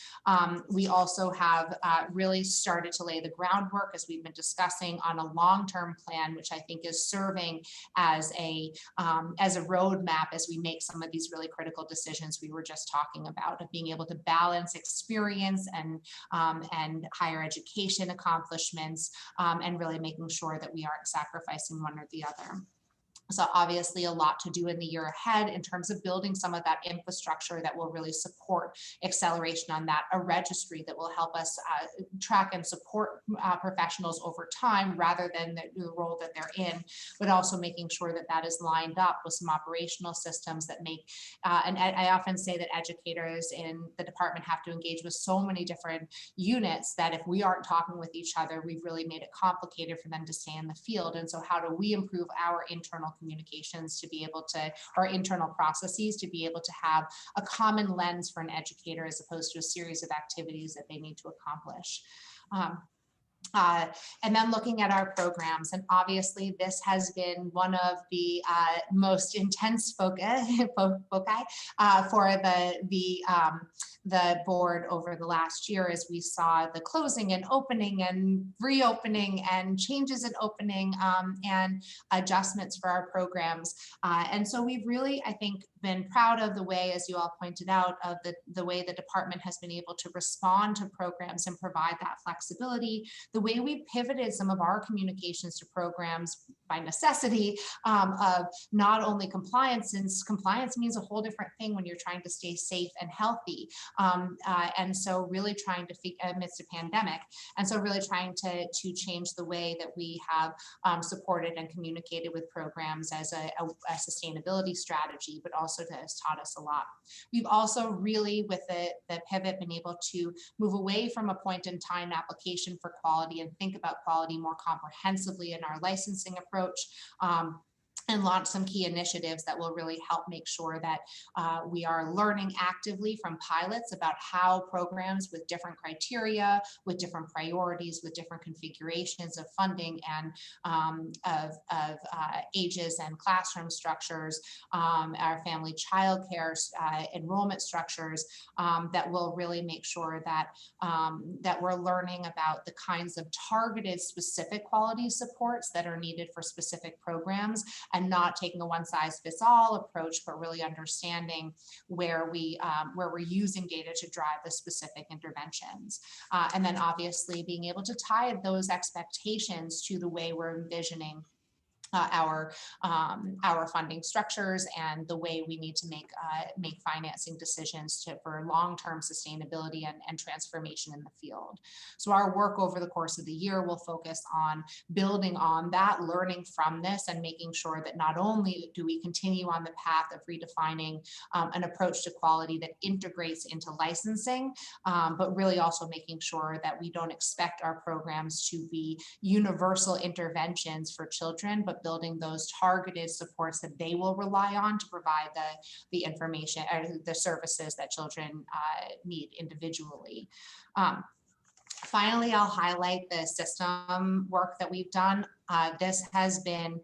We also have really started to lay the groundwork, as we've been discussing, on a long-term plan, which I think is serving as a roadmap as we make some of these really critical decisions we were just talking about, of being able to balance experience and higher education accomplishments, and really making sure that we aren't sacrificing one or the other. So obviously a lot to do in the year ahead in terms of building some of that infrastructure that will really support acceleration on that, a registry that will help us track and support professionals over time rather than the role that they're in, but also making sure that that is lined up with some operational systems that make, and I often say that educators in the department have to engage with so many different units that if we aren't talking with each other, we've really made it complicated for them to stay in the field. And so how do we improve our internal communications to be able to, our internal processes to be able to have a common lens for an educator as opposed to a series of activities that they need to accomplish. And then looking at our programs, and obviously this has been one of the most intense foci for the board over the last year, as we saw the closing and opening and reopening and changes in opening and adjustments for our programs. And so we've really, I think, been proud of the way, as you all pointed out, of the way the department has been able to respond to programs and provide that flexibility, the way we pivoted some of our communications to programs by necessity of not only compliance, since compliance means a whole different thing when you're trying to stay safe and healthy. And so really trying to, amidst a pandemic, and so really trying to change the way that we have supported and communicated with programs as a sustainability strategy, but also has taught us a lot. We've also really, with the pivot, been able to move away from a point in time application for quality and think about quality more comprehensively in our licensing approach. And launch some key initiatives that will really help make sure that we are learning actively from pilots about how programs with different criteria, with different priorities, with different configurations of funding and of ages and classroom structures, our family childcare enrollment structures, that will really make sure that that we're learning about the kinds of targeted specific quality supports that are needed for specific programs, and not taking a one-size-fits-all approach, but really understanding where we're using data to drive the specific interventions. And then obviously being able to tie those expectations to the way we're envisioning our funding structures and the way we need to make financing decisions for long-term sustainability and transformation in the field. So our work over the course of the year will focus on building on that, learning from this, and making sure that not only do we continue on the path of redefining an approach to quality that integrates into licensing, but really also making sure that we don't expect our programs to be universal interventions for children, but building those targeted supports that they will rely on to provide the information or the services that children need individually. Finally, I'll highlight the system work that we've done. This has been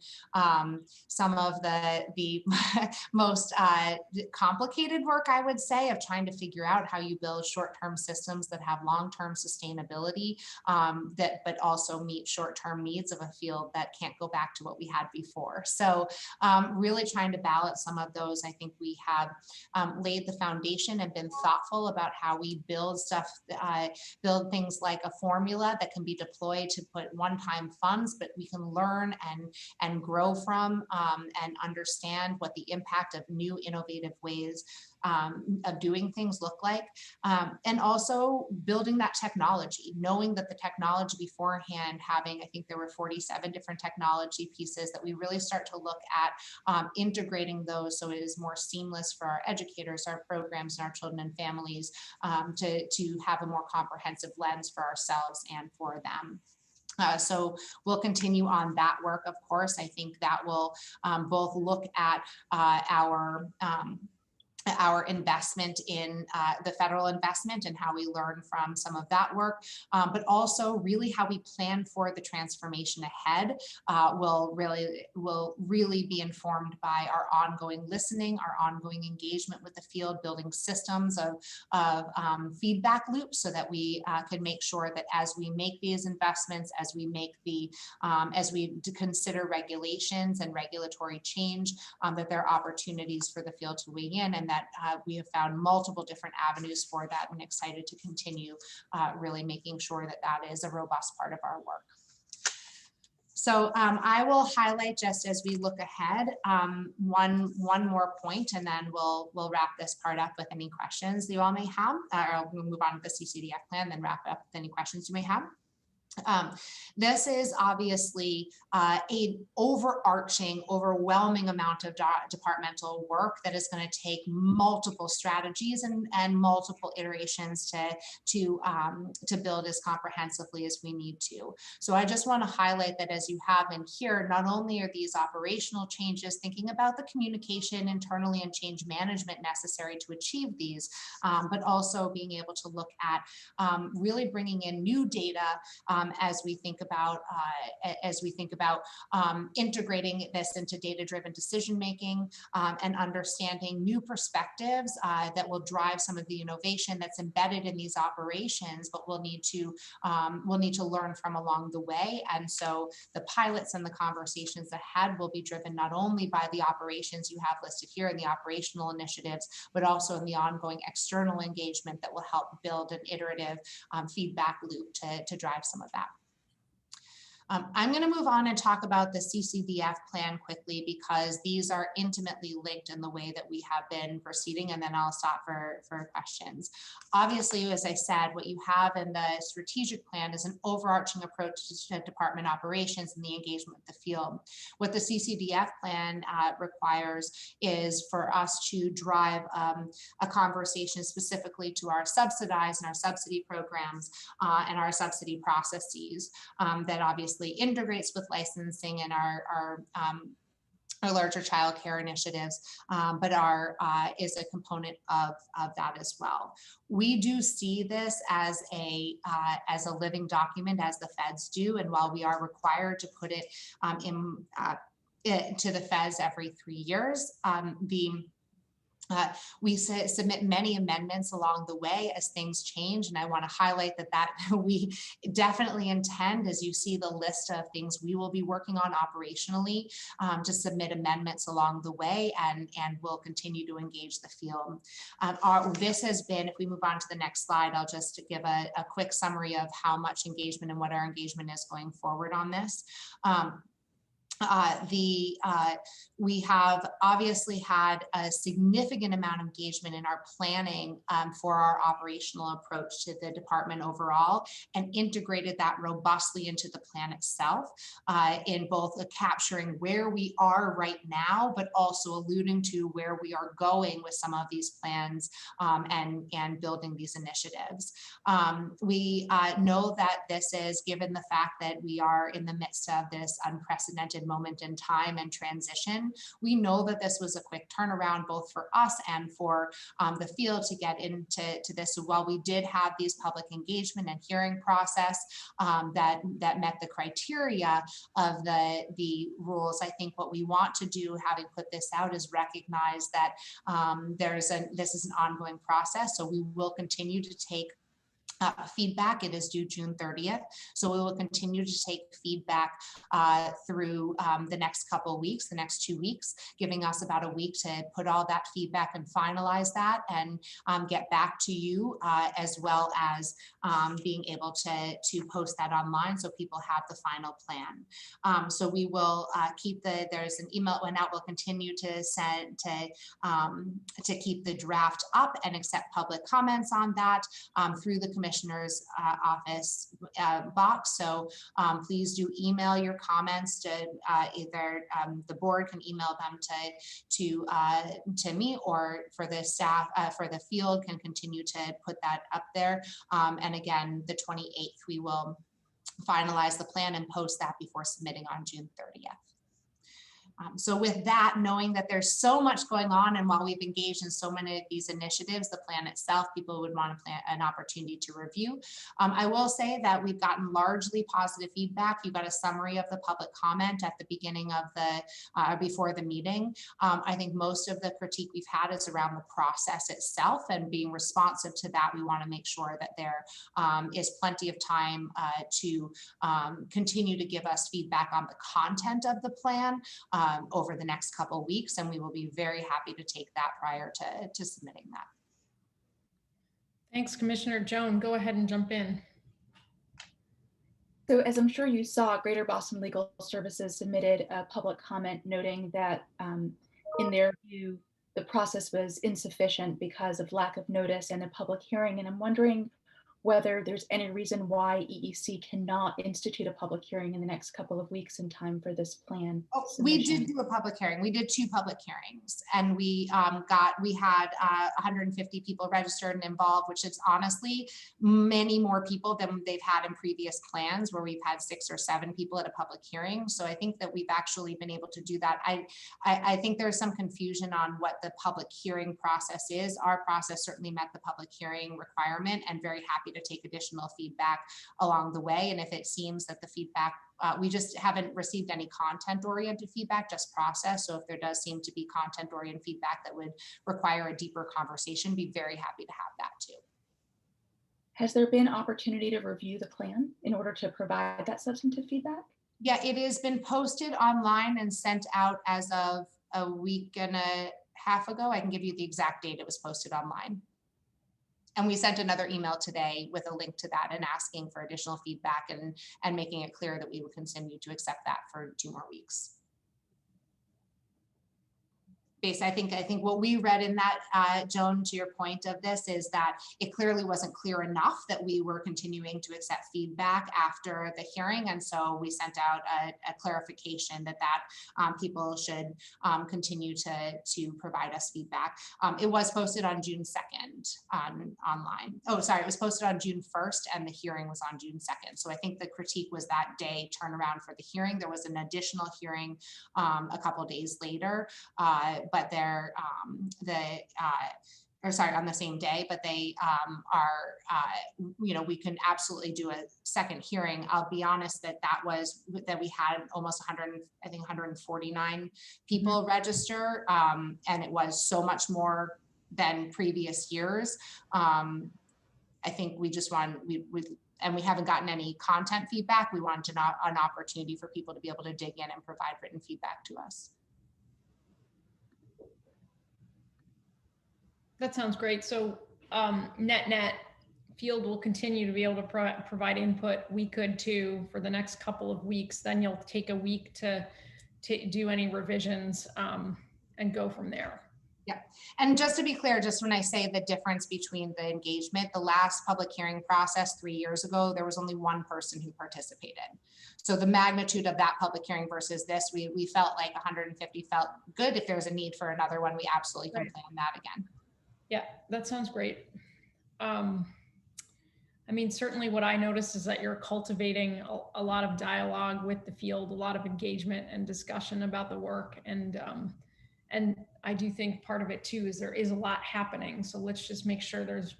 some of the most complicated work, I would say, of trying to figure out how you build short-term systems that have long-term sustainability, but also meet short-term needs of a field that can't go back to what we had before. So really trying to balance some of those. I think we have laid the foundation and been thoughtful about how we build stuff, build things like a formula that can be deployed to put one-time funds, but we can learn and grow from and understand what the impact of new innovative ways of doing things look like, and also building that technology, knowing that the technology beforehand, having, I think there were 47 different technology pieces, that we really start to look at integrating those so it is more seamless for our educators, our programs, and our children and families to have a more comprehensive lens for ourselves and for them. So we'll continue on that work, of course. I think that will both look at our investment in the federal investment and how we learn from some of that work, but also really how we plan for the transformation ahead will really be informed by our ongoing listening, our ongoing engagement with the field, building systems of feedback loops so that we can make sure that as we make these investments, as we make as we consider regulations and regulatory change, that there are opportunities for the field to weigh in, and that we have found multiple different avenues for that, and excited to continue really making sure that that is a robust part of our work. So I will highlight, just as we look ahead, one more point, and then we'll wrap this part up with any questions you all may have. Or we'll move on to the CCDF plan, then wrap it up with any questions you may have. This is obviously a overarching, overwhelming amount of departmental work that is going to take multiple strategies and multiple iterations to build as comprehensively as we need to. So I just want to highlight that as you have in here, not only are these operational changes, thinking about the communication internally and change management necessary to achieve these, but also being able to look at really bringing in new data as we think about integrating this into data-driven decision-making and understanding new perspectives that will drive some of the innovation that's embedded in these operations, but we'll need to learn from along the way. And so the pilots and the conversations ahead will be driven not only by the operations you have listed here in the operational initiatives, but also in the ongoing external engagement that will help build an iterative feedback loop to drive some of that. I'm going to move on and talk about the CCDF plan quickly, because these are intimately linked in the way that we have been proceeding, and then I'll stop for questions. Obviously, as I said, what you have in the strategic plan is an overarching approach to department operations and the engagement with the field. What the CCDF plan requires is for us to drive a conversation specifically to our subsidized and our subsidy programs and our subsidy processes that obviously integrates with licensing and our larger child care initiatives, but is a component of that as well. We do see this as a living document, as the feds do, and while we are required to put it to the feds every 3 years, we submit many amendments along the way as things change, and I want to highlight that we definitely intend, as you see the list of things we will be working on operationally, to submit amendments along the way, and we'll continue to engage the field. This has been, if we move on to the next slide, I'll just give a quick summary of how much engagement and what our engagement is going forward on this. We have obviously had a significant amount of engagement in our planning for our operational approach to the department overall, and integrated that robustly into the plan itself, in both capturing where we are right now, but also alluding to where we are going with some of these plans and building these initiatives. We know that this is, given the fact that we are in the midst of this unprecedented moment in time and transition. We know that this was a quick turnaround, both for us and for the field to get into this. So while we did have these public engagement and hearing process that met the criteria of the rules, I think what we want to do, having put this out, is recognize that this is an ongoing process. So we will continue to take feedback. It is due June 30th. So we will continue to take feedback through the next couple of weeks, the next 2 weeks, giving us about a week to put all that feedback and finalize that and get back to you, as well as being able to post that online so people have the final plan. So we will keep there's an email went out, we'll continue to send to keep the draft up and accept public comments on that through the commissioner's office box. So please do email your comments to either the board can email them to me, or for the staff for the field can continue to put that up there. And again, the 28th, we will finalize the plan and post that before submitting on June 30th. So with that, knowing that there's so much going on, and while we've engaged in so many of these initiatives, the plan itself, people would want an opportunity to review. I will say that we've gotten largely positive feedback. You got a summary of the public comment at the beginning of the, before the meeting. I think most of the critique we've had is around the process itself, and being responsive to that, we want to make sure that there is plenty of time to continue to give us feedback on the content of the plan over the next couple of weeks, and we will be very happy to take that prior to submitting that. Thanks, Commissioner. Joan, go ahead and jump in. So as I'm sure you saw, Greater Boston Legal Services submitted a public comment noting that in their view, the process was insufficient because of lack of notice and a public hearing. And I'm wondering whether there's any reason why EEC cannot institute a public hearing in the next couple of weeks in time for this plan. Oh, submission. we did do a public hearing. We did 2 public hearings, and we had 150 people registered and involved, which is honestly many more people than they've had in previous plans, where we've had 6 or 7 people at a public hearing. So I think that we've actually been able to do that. I think there's some confusion on what the public hearing process is. Our process certainly met the public hearing requirement, and very happy to take additional feedback along the way. And if it seems that the feedback, we just haven't received any content-oriented feedback, just process. So if there does seem to be content-oriented feedback that would require a deeper conversation, be very happy to have that too. Has there been opportunity to review the plan in order to provide that substantive feedback? Yeah, it has been posted online and sent out as of a week and a half ago. I can give you the exact date it was posted online. And we sent another email today with a link to that and asking for additional feedback and making it clear that we would continue to accept that for 2 more weeks. I think what we read in that, Joan, to your point of this, is that it clearly wasn't clear enough that we were continuing to accept feedback after the hearing. And so we sent out a clarification that people should continue to provide us feedback. It was posted on June 2nd online. Oh, sorry, it was posted on June 1st and the hearing was on June 2nd. So I think the critique was that day turnaround for the hearing. There was an additional hearing a couple days later. But they're on the same day, but they we can absolutely do a second hearing. I'll be honest that we had almost 149 people register, and it was so much more than previous years. I think we just and we haven't gotten any content feedback. We wanted an opportunity for people to be able to dig in and provide written feedback to us. That sounds great. So net field will continue to be able to provide input. We could too for the next couple of weeks. Then you'll take a week to do any revisions and go from there. Yeah, and just to be clear, just when I say the difference between the engagement, the last public hearing process 3 years ago, there was only 1 person who participated. So the magnitude of that public hearing versus this, we felt like 150 felt good. If there's a need for another one, we absolutely can plan that again. Yeah, that sounds great. I mean, certainly what I noticed is that you're cultivating a lot of dialogue with the field, a lot of engagement and discussion about the work. And I do think part of it too is there is a lot happening. So let's just make sure there's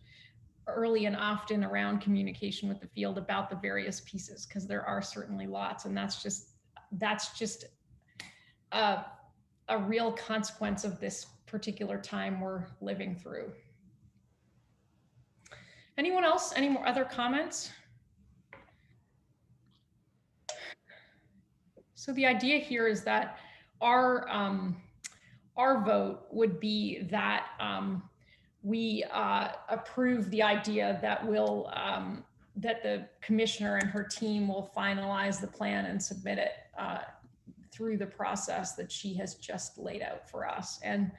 early and often around communication with the field about the various pieces, because there are certainly lots, and that's just a real consequence of this particular time we're living through. Anyone else? Any more other comments? So the idea here is that our vote would be that we approve the idea that that the commissioner and her team will finalize the plan and submit it through the process that she has just laid out for us. And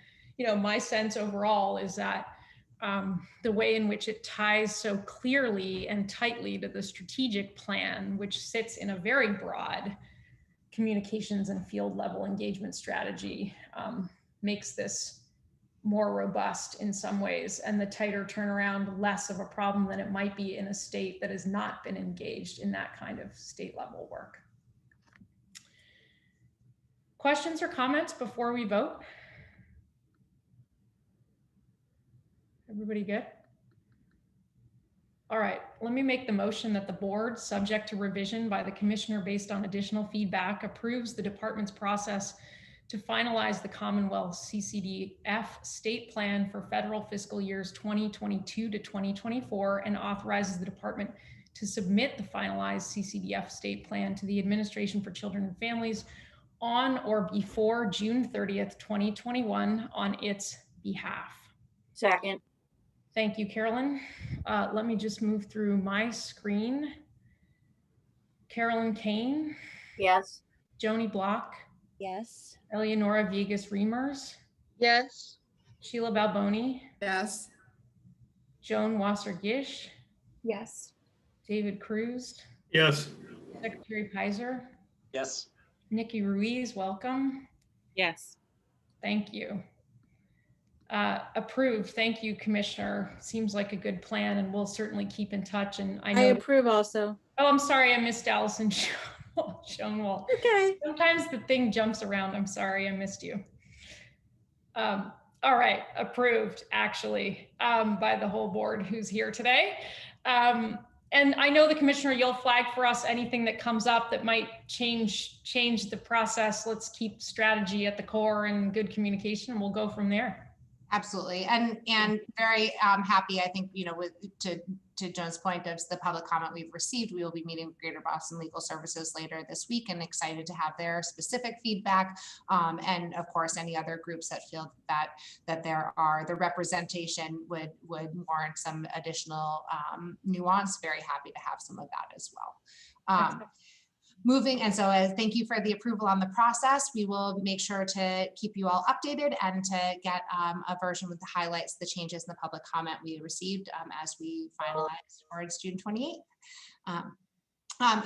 my sense overall is that the way in which it ties so clearly and tightly to the strategic plan, which sits in a very broad communications and field level engagement strategy, makes this more robust in some ways, and the tighter turnaround less of a problem than it might be in a state that has not been engaged in that kind of state level work. Questions or comments before we vote? Everybody good? All right, let me make the motion that the board, subject to revision by the commissioner based on additional feedback, approves the department's process to finalize the Commonwealth CCDF state plan for federal fiscal years 2022 to 2024 and authorizes the department to submit the finalized CCDF state plan to the Administration for Children and Families on or before June 30th, 2021 on its behalf. Second. Thank you, Carolyn. Let me just move through my screen. Carolyn Kane. Yes. Joni Block. Yes. Eleonora Viegas-Reimers. Yes. Sheila Balboni. Yes. Joan Wasser-Gish. Yes. David Cruz. Yes. Secretary Pizer. Yes. Nikki Ruiz, welcome. Yes. Thank you. Approved. Thank you, Commissioner. Seems like a good plan, and we'll certainly keep in touch. And I know. approve also. Oh, I'm sorry, I missed Allison Schoenwald. Okay. Sometimes the thing jumps around. I'm sorry, I missed you. All right, approved actually by the whole board who's here today. And I know the commissioner, you'll flag for us anything that comes up that might change the process. Let's keep strategy at the core and good communication, and we'll go from there. Absolutely. And very happy, I think, to Joan's point of the public comment we've received, we will be meeting with Greater Boston Legal Services later this week, and excited to have their specific feedback. And of course, any other groups that feel that the representation would warrant some additional nuance. Very happy to have some of that as well. And so thank you for the approval on the process. We will make sure to keep you all updated and to get a version with the highlights, the changes in the public comment we received as we finalize towards June 28th.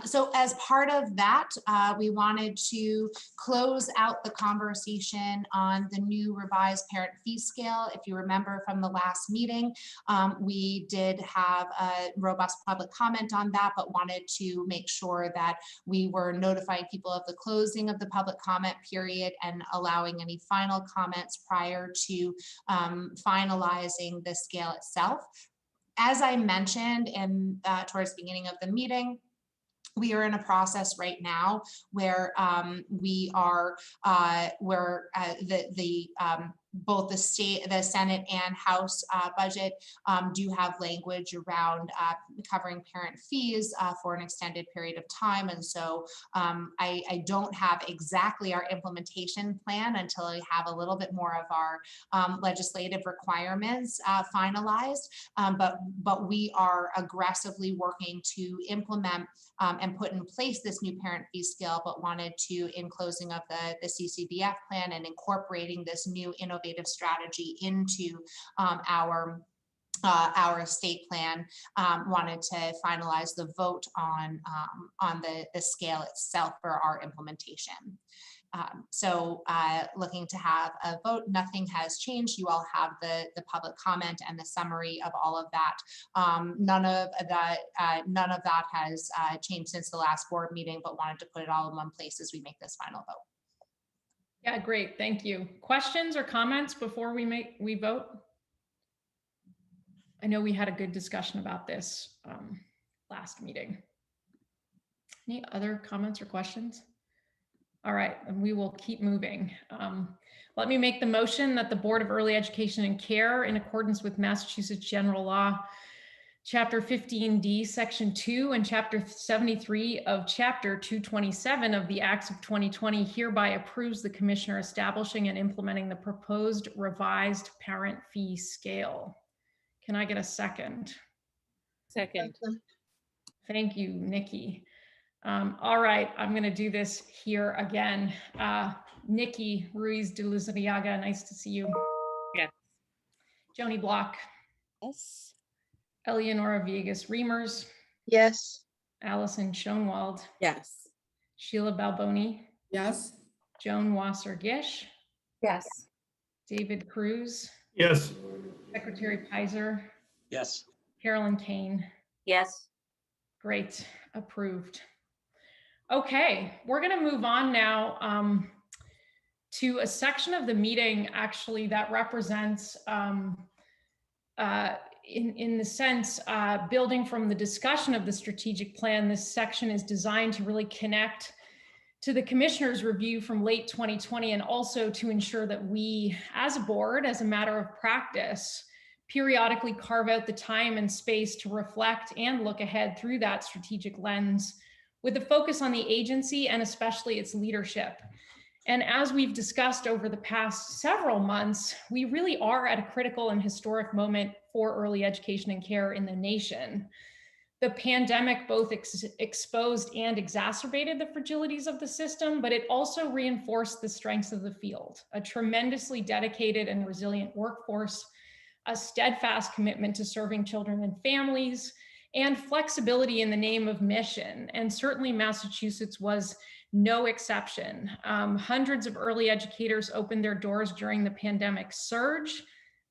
So as part of that, we wanted to close out the conversation on the new revised parent fee scale. If you remember from the last meeting, we did have a robust public comment on that, but wanted to make sure that we were notifying people of the closing of the public comment period and allowing any final comments prior to finalizing the scale itself. As I mentioned towards the beginning of the meeting, we are in a process right now where both the Senate and House budget do have language around covering parent fees for an extended period of time. And so I don't have exactly our implementation plan until I have a little bit more of our legislative requirements finalized. But we are aggressively working to implement and put in place this new parent fee scale, but wanted to, in closing of the CCDF plan and incorporating this new innovative strategy into our state plan, wanted to finalize the vote on the scale itself for our implementation. Looking to have a vote. Nothing has changed. You all have the public comment and the summary of all of that. None of that has changed since the last board meeting, but wanted to put it all in one place as we make this final vote. Yeah, great. Thank you. Questions or comments before we vote? I know we had a good discussion about this last meeting. Any other comments or questions? All right, and we will keep moving. Let me make the motion that the Board of Early Education and Care, in accordance with Massachusetts General Law, Chapter 15D, Section 2, and Chapter 73 of Chapter 227 of the Acts of 2020, hereby approves the Commissioner establishing and implementing the proposed revised parent fee scale. Can I get a second? Second. Thank you, Nikki. All right, I'm going to do this here again. Nikki Ruiz de Luzariaga, nice to see you. Yes. Joni Block, Yes. Eleonora Viegas Reimers, Yes. Allison Schoenwald, Yes. Sheila Balboni, Yes. Joan Wasser-Gish, Yes. David Cruz, Yes. Secretary Pizer, Yes. Carolyn Kane. Yes. Great, approved. Okay, we're going to move on now to a section of the meeting actually that represents, in the sense, building from the discussion of the strategic plan. This section is designed to really connect to the Commissioner's review from late 2020, and also to ensure that we, as a board, as a matter of practice, periodically carve out the time and space to reflect and look ahead through that strategic lens, with a focus on the agency and especially its leadership. And as we've discussed over the past several months, we really are at a critical and historic moment for early education and care in the nation. The pandemic both exposed and exacerbated the fragilities of the system, but it also reinforced the strengths of the field: a tremendously dedicated and resilient workforce, a steadfast commitment to serving children and families, and flexibility in the name of mission. And certainly Massachusetts was no exception. Hundreds of early educators opened their doors during the pandemic surge,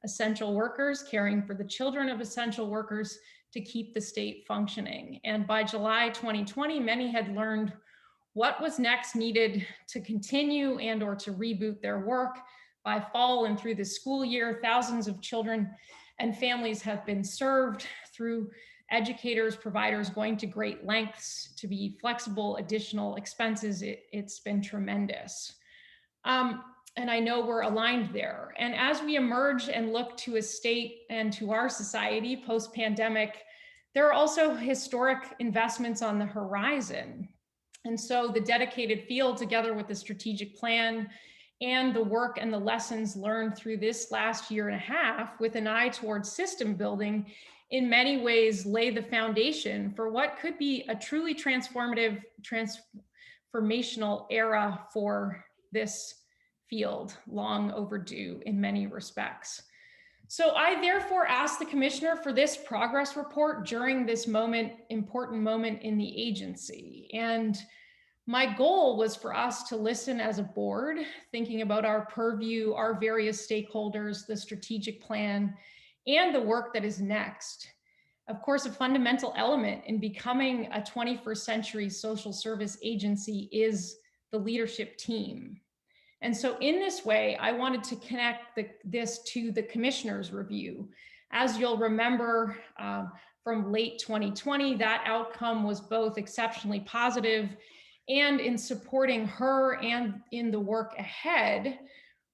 essential workers caring for the children of essential workers to keep the state functioning. And by July 2020, many had learned what was next needed to continue and or to reboot their work. By fall and through the school year, thousands of children and families have been served through educators, providers going to great lengths to be flexible, additional expenses. It's been tremendous. And I know we're aligned there. And as we emerge and look to a state and to our society post-pandemic, there are also historic investments on the horizon. And so the dedicated field, together with the strategic plan and the work and the lessons learned through this last year and a half, with an eye towards system building, in many ways lay the foundation for what could be a truly transformative, transformational era for this field, long overdue in many respects. So I therefore asked the Commissioner for this progress report during this important moment in the agency. And my goal was for us to listen as a board, thinking about our purview, our various stakeholders, the strategic plan, and the work that is next. Of course, a fundamental element in becoming a 21st century social service agency is the leadership team. And so in this way, I wanted to connect this to the Commissioner's review. As you'll remember from late 2020, that outcome was both exceptionally positive, and in supporting her and in the work ahead,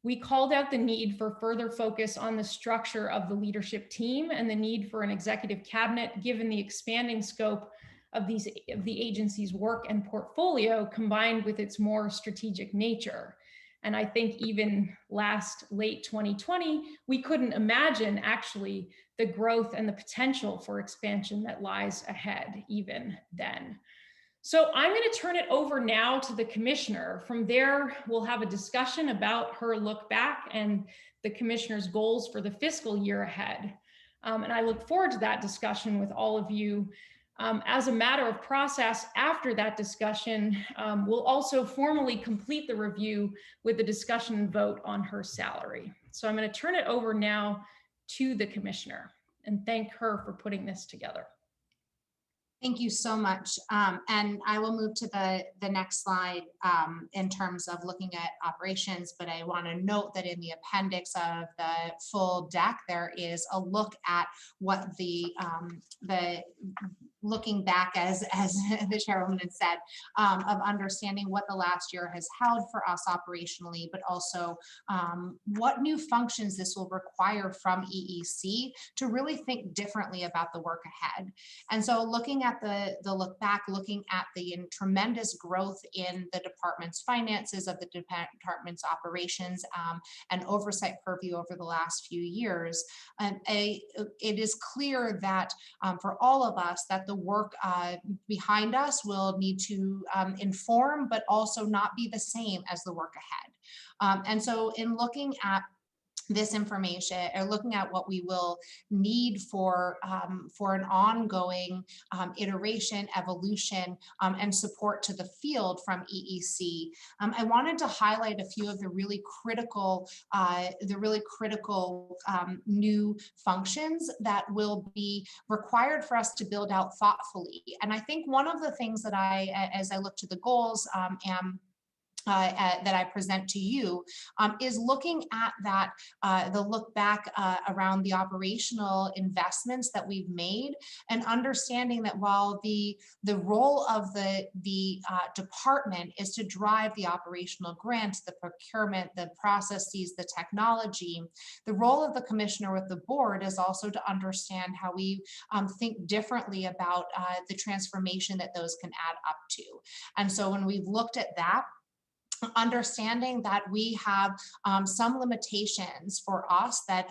we called out the need for further focus on the structure of the leadership team and the need for an executive cabinet, given the expanding scope of the agency's work and portfolio, combined with its more strategic nature. And I think even late 2020, we couldn't imagine actually the growth and the potential for expansion that lies ahead even then. So I'm going to turn it over now to the Commissioner. From there, we'll have a discussion about her look back and the Commissioner's goals for the fiscal year ahead. And I look forward to that discussion with all of you. As a matter of process, after that discussion, we'll also formally complete the review with the discussion and vote on her salary. So I'm going to turn it over now to the commissioner and thank her for putting this together. Thank you so much. And I will move to the next slide in terms of looking at operations, but I want to note that in the appendix of the full deck, there is a look at what the looking back, as the chairwoman had said, of understanding what the last year has held for us operationally, but also what new functions this will require from EEC to really think differently about the work ahead. And so looking at the look back, looking at the tremendous growth in the department's finances, of the department's operations and oversight purview over the last few years, it is clear that for all of us that the work behind us will need to inform, but also not be the same as the work ahead. And so in looking at this information, or looking at what we will need for an ongoing iteration, evolution, and support to the field from EEC, I wanted to highlight a few of the really critical, new functions that will be required for us to build out thoughtfully. And I think one of the things that as I look to the goals, that I present to you is looking at that, the look back around the operational investments that we've made, and understanding that while the role of the department is to drive the operational grants, the procurement, the processes, the technology, the role of the commissioner with the board is also to understand how we think differently about the transformation that those can add up to. And so when we've looked at that, understanding that we have some limitations for us that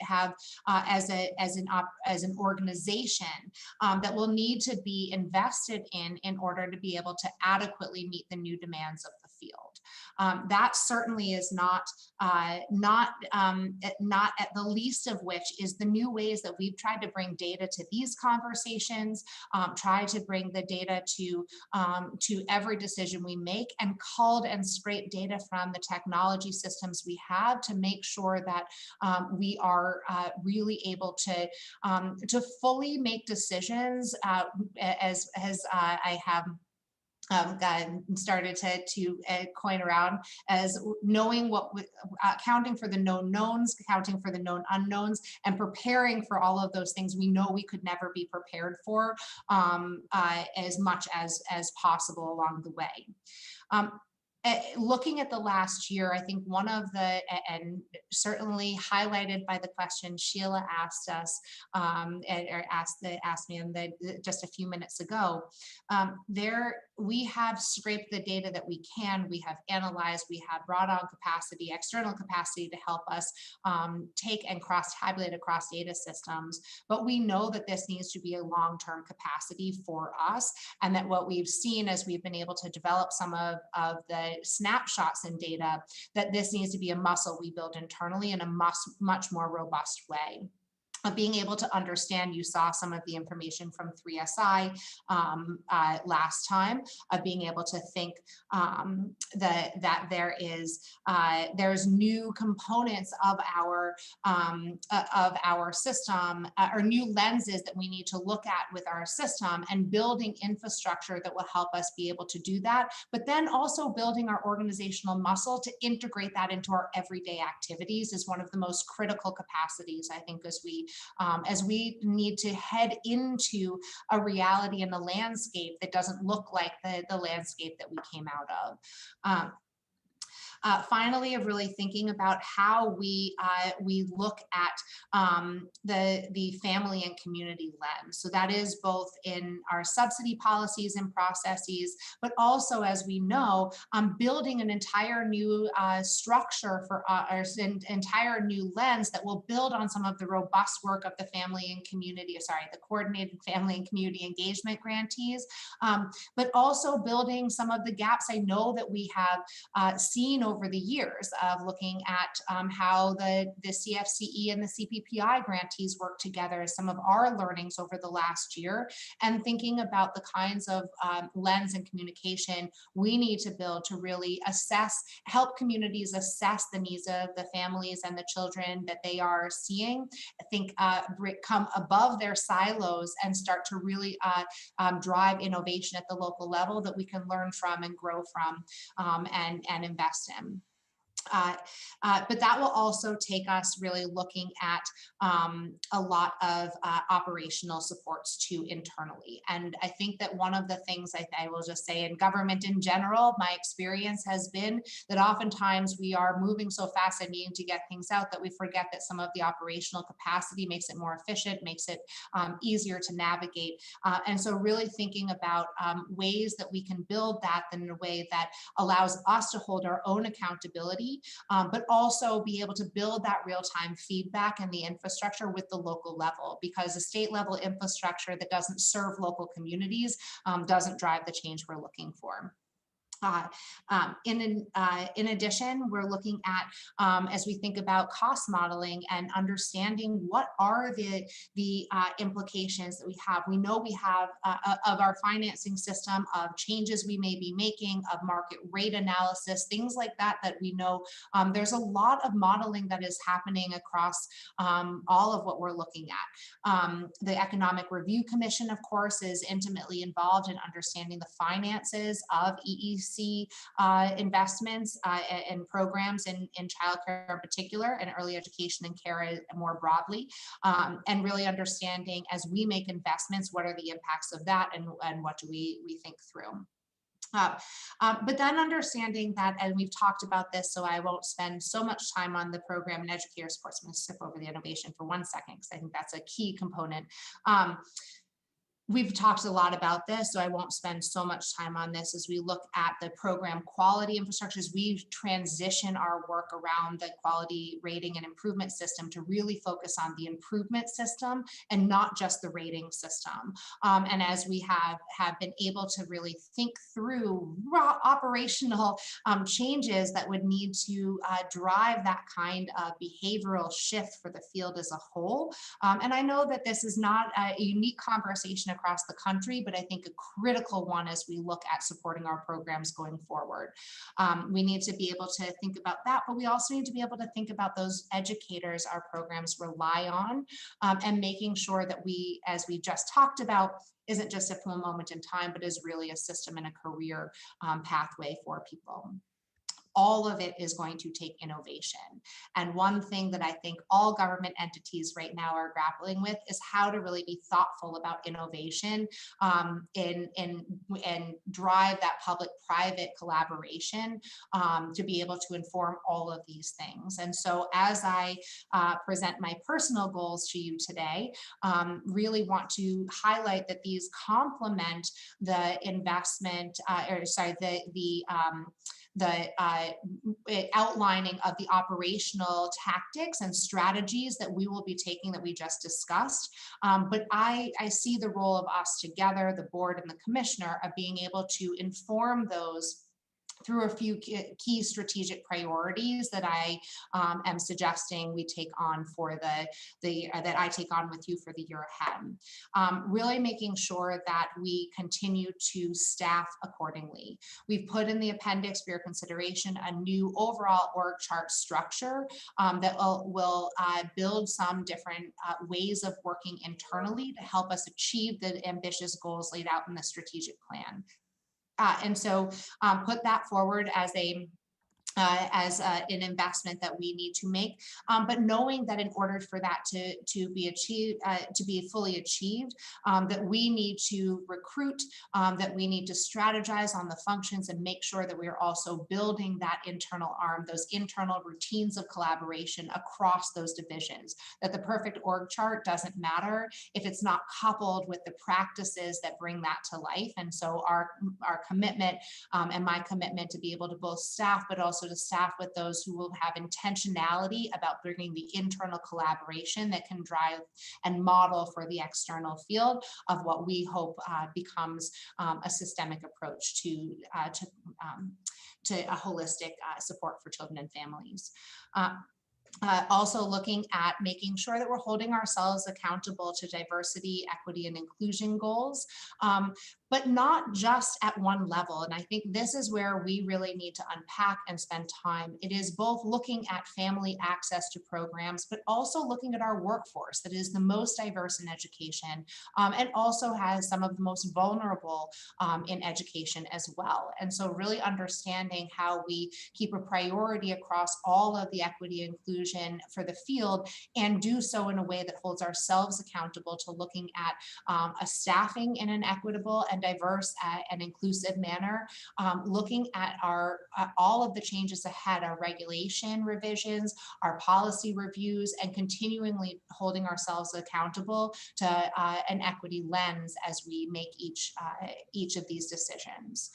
have as an organization that will need to be invested in order to be able to adequately meet the new demands of the field. That certainly is not at the least of which is the new ways that we've tried to bring data to these conversations, try to bring the data to every decision we make, and culled and scrape data from the technology systems we have to make sure that we are really able to fully make decisions as I have started to coin around as knowing what, accounting for the known knowns, accounting for the known unknowns, and preparing for all of those things we know we could never be prepared for as much as possible along the way. Looking at the last year, I think one of the, and certainly highlighted by the question Sheila asked us, or asked me just a few minutes ago, we have scraped the data that we can, we have analyzed, we have brought on capacity, external capacity to help us take and cross-tabulate across data systems. But we know that this needs to be a long-term capacity for us, and that what we've seen as we've been able to develop some of the snapshots and data, that this needs to be a muscle we build internally in a much more robust way. Of being able to understand, you saw some of the information from 3SI last time, of being able to think that there's new components of our system, or new lenses that we need to look at with our system, and building infrastructure that will help us be able to do that, but then also building our organizational muscle to integrate that into our everyday activities is one of the most critical capacities, I think, as we need to head into a reality in the landscape that doesn't look like the landscape that we came out of. Finally, of really thinking about how we look at the family and community lens. So that is both in our subsidy policies and processes, but also, as we know, building an entire new structure for our entire new lens that will build on some of the robust work of the family and community, the coordinated family and community engagement grantees, but also building some of the gaps I know that we have seen over the years of looking at how the CFCE and the CPPI grantees work together, some of our learnings over the last year, and thinking about the kinds of lens and communication we need to build to really help communities assess the needs of the families and the children that they are seeing. I think come above their silos and start to really drive innovation at the local level that we can learn from and grow from and invest in. But that will also take us really looking at a lot of operational supports too internally. And I think that one of the things I will just say in government in general, my experience has been that oftentimes we are moving so fast and needing to get things out that we forget that some of the operational capacity makes it more efficient, makes it easier to navigate. And so really thinking about ways that we can build that in a way that allows us to hold our own accountability, but also be able to build that real-time feedback and the infrastructure with the local level, because the state level infrastructure that doesn't serve local communities doesn't drive the change we're looking for. In addition, we're looking at, as we think about cost modeling and understanding what are the implications that we have. We know we have of our financing system, of changes we may be making, of market rate analysis, things like that, that we know there's a lot of modeling that is happening across all of what we're looking at. The Economic Review Commission, of course, is intimately involved in understanding the finances of EEC investments and programs in childcare in particular, and early education and care more broadly, and really understanding as we make investments, what are the impacts of that, and what do we think through. But then understanding that, and we've talked about this, so I won't spend so much time on the program and educator supports. I'm going to skip over the innovation for 1 second because I think that's a key component. We've talked a lot about this, so I won't spend so much time on this as we look at the program quality infrastructures. We transition our work around the quality rating and improvement system to really focus on the improvement system and not just the rating system. And as we have been able to really think through operational changes that would need to drive that kind of behavioral shift for the field as a whole. And I know that this is not a unique conversation across the country, but I think a critical one as we look at supporting our programs going forward. We need to be able to think about that, but we also need to be able to think about those educators our programs rely on, and making sure that we, as we just talked about, isn't just a moment in time, but is really a system and a career pathway for people. All of it is going to take innovation. And one thing that I think all government entities right now are grappling with is how to really be thoughtful about innovation and drive that public-private collaboration to be able to inform all of these things. And so as I present my personal goals to you today, really want to highlight that these complement the investment, the outlining of the operational tactics and strategies that we will be taking that we just discussed. But I see the role of us together, the board and the commissioner, of being able to inform those through a few key strategic priorities that I am suggesting we take on for that I take on with you for the year ahead. Really making sure that we continue to staff accordingly. We've put in the appendix for your consideration a new overall org chart structure that will build some different ways of working internally to help us achieve the ambitious goals laid out in the strategic plan. And so put that forward as an investment that we need to make, but knowing that in order for that to be achieved, to be fully achieved, that we need to recruit, that we need to strategize on the functions and make sure that we are also building that internal arm, those internal routines of collaboration across those divisions, that the perfect org chart doesn't matter if it's not coupled with the practices that bring that to life. And so our commitment and my commitment to be able to both staff, but also to staff with those who will have intentionality about bringing the internal collaboration that can drive and model for the external field of what we hope becomes a systemic approach to a holistic support for children and families. Also looking at making sure that we're holding ourselves accountable to diversity, equity, and inclusion goals, but not just at one level. And I think this is where we really need to unpack and spend time. It is both looking at family access to programs, but also looking at our workforce that is the most diverse in education, and also has some of the most vulnerable in education as well. And so really understanding how we keep a priority across all of the equity inclusion for the field, and do so in a way that holds ourselves accountable to looking at a staffing in an equitable and diverse and inclusive manner, looking at our all of the changes ahead, our regulation revisions, our policy reviews, and continually holding ourselves accountable to an equity lens as we make each of these decisions.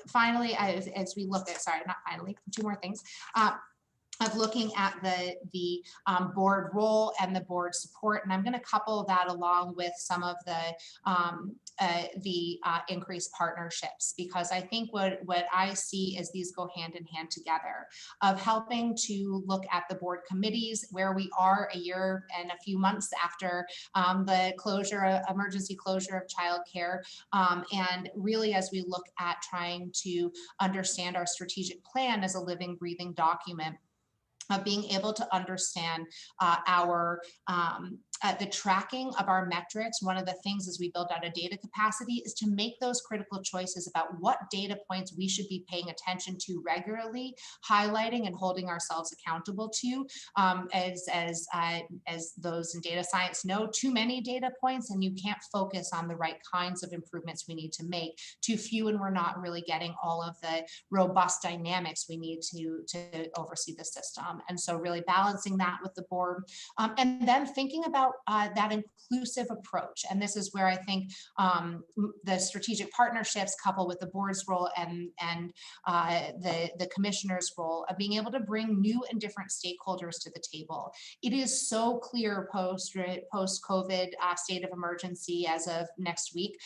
Finally, as we look at, sorry, not finally, two more things. Of looking at the board role and the board support, and I'm going to couple that along with some of the increased partnerships, because I think what I see is these go hand in hand together, of helping to look at the board committees where we are a year and a few months after the emergency closure of childcare, and really as we look at trying to understand our strategic plan as a living, breathing document, of being able to understand the tracking of our metrics. One of the things as we build out a data capacity is to make those critical choices about what data points we should be paying attention to regularly, highlighting and holding ourselves accountable to. As those in data science know, too many data points and you can't focus on the right kinds of improvements we need to make. Too few and we're not really getting all of the robust dynamics we need to oversee the system. And so really balancing that with the board, and then thinking about that inclusive approach. And this is where I think the strategic partnerships coupled with the board's role and the commissioner's role of being able to bring new and different stakeholders to the table. It is so clear post-COVID state of emergency as of next week,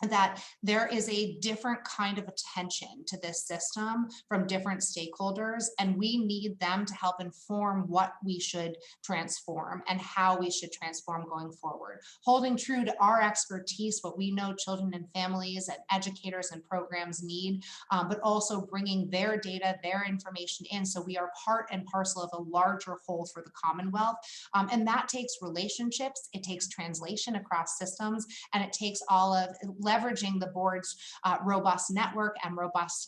that there is a different kind of attention to this system from different stakeholders, and we need them to help inform what we should transform and how we should transform going forward. Holding true to our expertise, what we know children and families and educators and programs need, but also bringing their data, their information in, so we are part and parcel of a larger whole for the Commonwealth. And that takes relationships, it takes translation across systems, and it takes all of leveraging the board's robust network and robust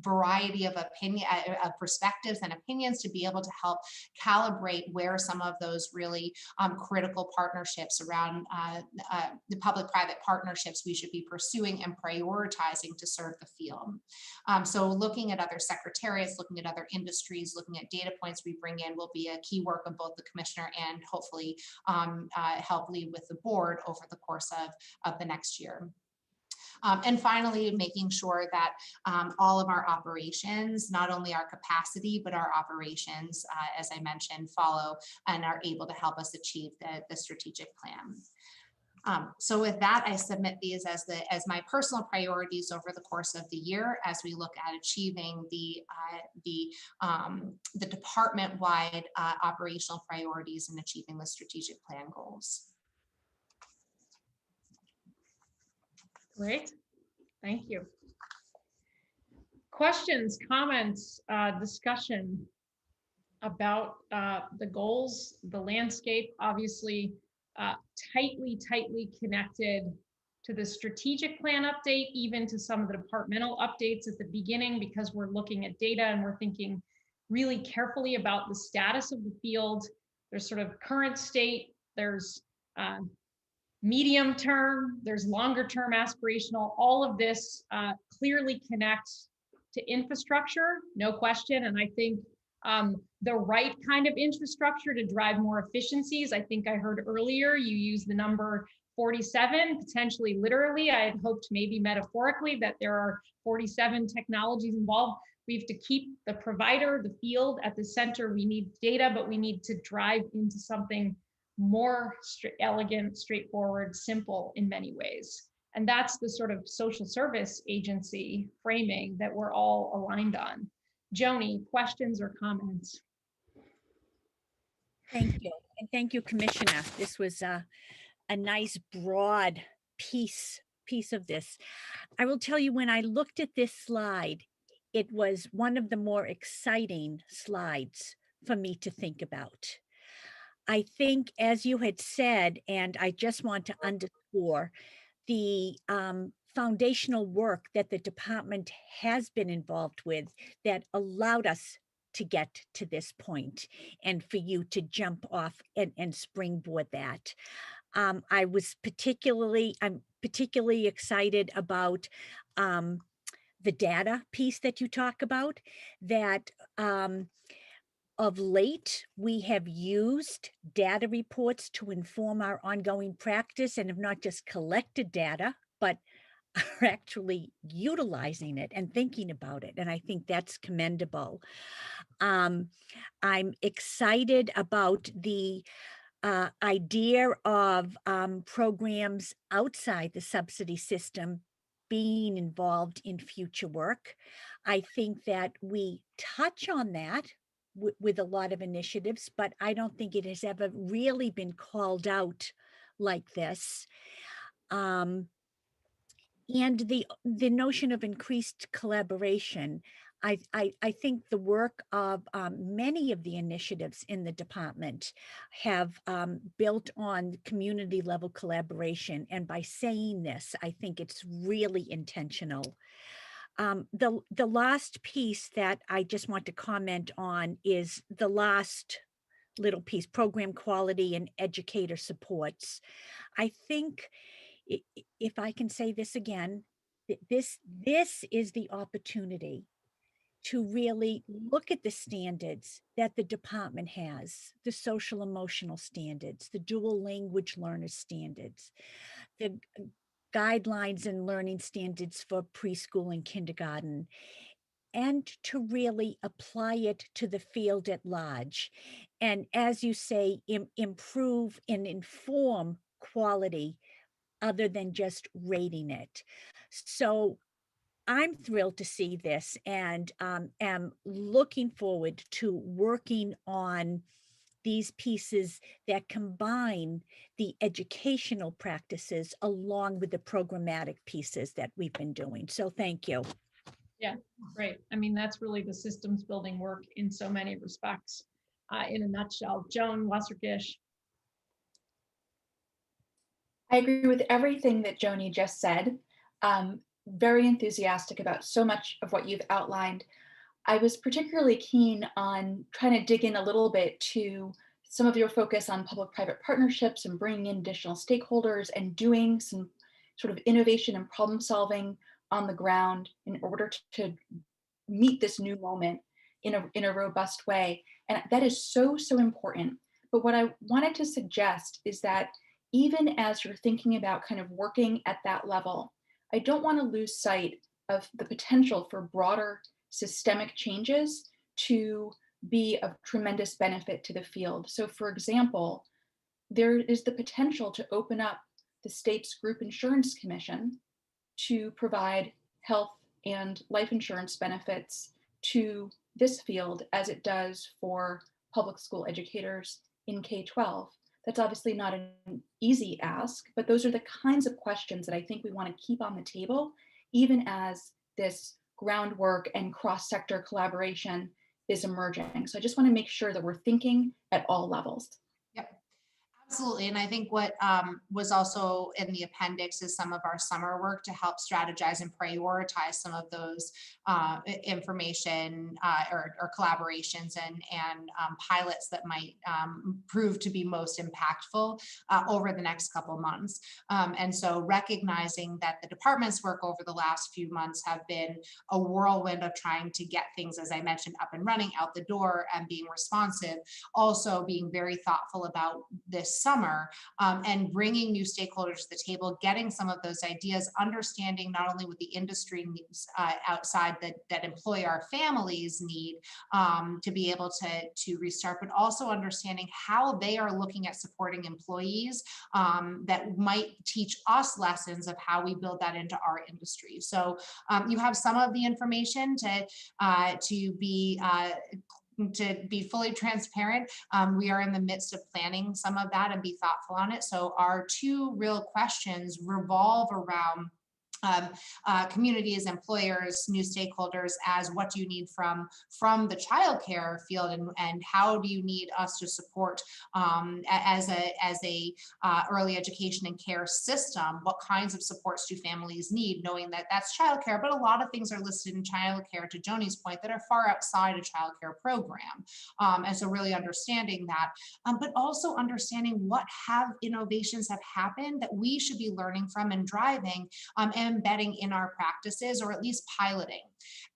variety of perspectives and opinions to be able to help calibrate where some of those really critical partnerships around the public-private partnerships we should be pursuing and prioritizing to serve the field. So looking at other secretariats, looking at other industries, looking at data points we bring in will be a key work of both the commissioner and hopefully help lead with the board over the course of the next year. And finally, making sure that all of our operations, not only our capacity, but our operations, as I mentioned, follow and are able to help us achieve the strategic plan. So with that, I submit these as my personal priorities over the course of the year as we look at achieving the department-wide operational priorities and achieving the strategic plan goals. Great, thank you. Questions, comments, discussion about the goals, the landscape, obviously tightly connected to the strategic plan update, even to some of the departmental updates at the beginning, because we're looking at data and we're thinking really carefully about the status of the field. There's sort of current state, there's medium term, there's longer term aspirational. All of this clearly connects to infrastructure, no question. And I think the right kind of infrastructure to drive more efficiencies. I think I heard earlier you use the number 47, potentially literally. I had hoped maybe metaphorically that there are 47 technologies involved. We have to keep the provider, the field at the center. We need data, but we need to drive into something more elegant, straightforward, simple in many ways. And that's the sort of social service agency framing that we're all aligned on. Joni, questions or comments? Thank you. And thank you, Commissioner. This was a nice broad piece of this. I will tell you, when I looked at this slide, it was one of the more exciting slides for me to think about. I think, as you had said, and I just want to underscore, the foundational work that the department has been involved with that allowed us to get to this point, and for you to jump off and springboard that. I'm particularly excited about the data piece that you talk about, that of late, we have used data reports to inform our ongoing practice, and have not just collected data, but are actually utilizing it and thinking about it. And I think that's commendable. I'm excited about the idea of programs outside the subsidy system being involved in future work. I think that we touch on that with a lot of initiatives, but I don't think it has ever really been called out like this. And the notion of increased collaboration, I think the work of many of the initiatives in the department have built on community level collaboration. And by saying this, I think it's really intentional. The last piece that I just want to comment on is the last little piece, program quality and educator supports. I think, if I can say this again, this is the opportunity to really look at the standards that the department has, the social emotional standards, the dual language learner standards, the guidelines and learning standards for preschool and kindergarten, and to really apply it to the field at large. And as you say, improve and inform quality other than just rating it. So I'm thrilled to see this, and am looking forward to working on these pieces that combine the educational practices along with the programmatic pieces that we've been doing. So thank you. Yeah, great. I mean, that's really the systems building work in so many respects, in a nutshell. Joan Wasserkish. I agree with everything that Joni just said. Very enthusiastic about so much of what you've outlined. I was particularly keen on trying to dig in a little bit to some of your focus on public-private partnerships and bringing in additional stakeholders and doing some sort of innovation and problem solving on the ground in order to meet this new moment in a robust way. And that is so important. But what I wanted to suggest is that even as you're thinking about kind of working at that level, I don't want to lose sight of the potential for broader systemic changes to be of tremendous benefit to the field. So for example, there is the potential to open up the state's group insurance commission to provide health and life insurance benefits to this field as it does for public school educators in K-12. That's obviously not an easy ask, but those are the kinds of questions that I think we want to keep on the table, even as this groundwork and cross-sector collaboration is emerging. So I just want to make sure that we're thinking at all levels. Yep. Absolutely. And I think what was also in the appendix is some of our summer work to help strategize and prioritize some of those information or collaborations and pilots that might prove to be most impactful over the next couple of months. And so recognizing that the department's work over the last few months have been a whirlwind of trying to get things, as I mentioned, up and running, out the door and being responsive, also being very thoughtful about this summer, and bringing new stakeholders to the table, getting some of those ideas, understanding not only what the industry needs outside that employ our families need to be able to restart, but also understanding how they are looking at supporting employees that might teach us lessons of how we build that into our industry. So you have some of the information to be fully transparent. We are in the midst of planning some of that and be thoughtful on it. So our two real questions revolve around communities, employers, new stakeholders, as what do you need from the childcare field, and how do you need us to support as a early education and care system? What kinds of supports do families need, knowing that that's childcare, but a lot of things are listed in childcare, to Joni's point, that are far outside a childcare program. And so really understanding that, but also understanding what innovations have happened that we should be learning from and driving and embedding in our practices, or at least piloting.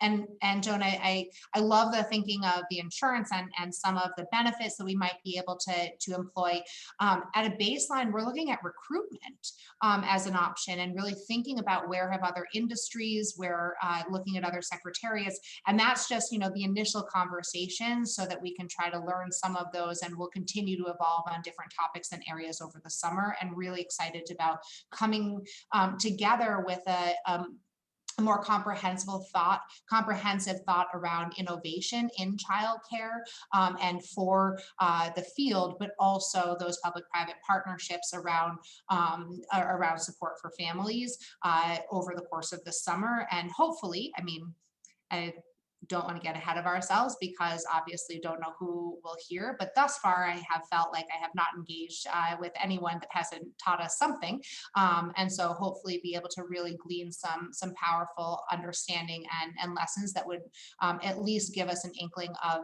And Joan, I love the thinking of the insurance and some of the benefits that we might be able to employ. At a baseline, we're looking at recruitment as an option, and really thinking about where have other industries, where looking at other secretariats, and that's just, the initial conversations, so that we can try to learn some of those, and we'll continue to evolve on different topics and areas over the summer, and really excited about coming together with a more comprehensive thought around innovation in childcare and for the field, but also those public-private partnerships around support for families over the course of the summer. And hopefully, I don't want to get ahead of ourselves, because obviously don't know who will hear, but thus far I have felt like I have not engaged with anyone that hasn't taught us something, and so hopefully be able to really glean some powerful understanding and lessons that would at least give us an inkling of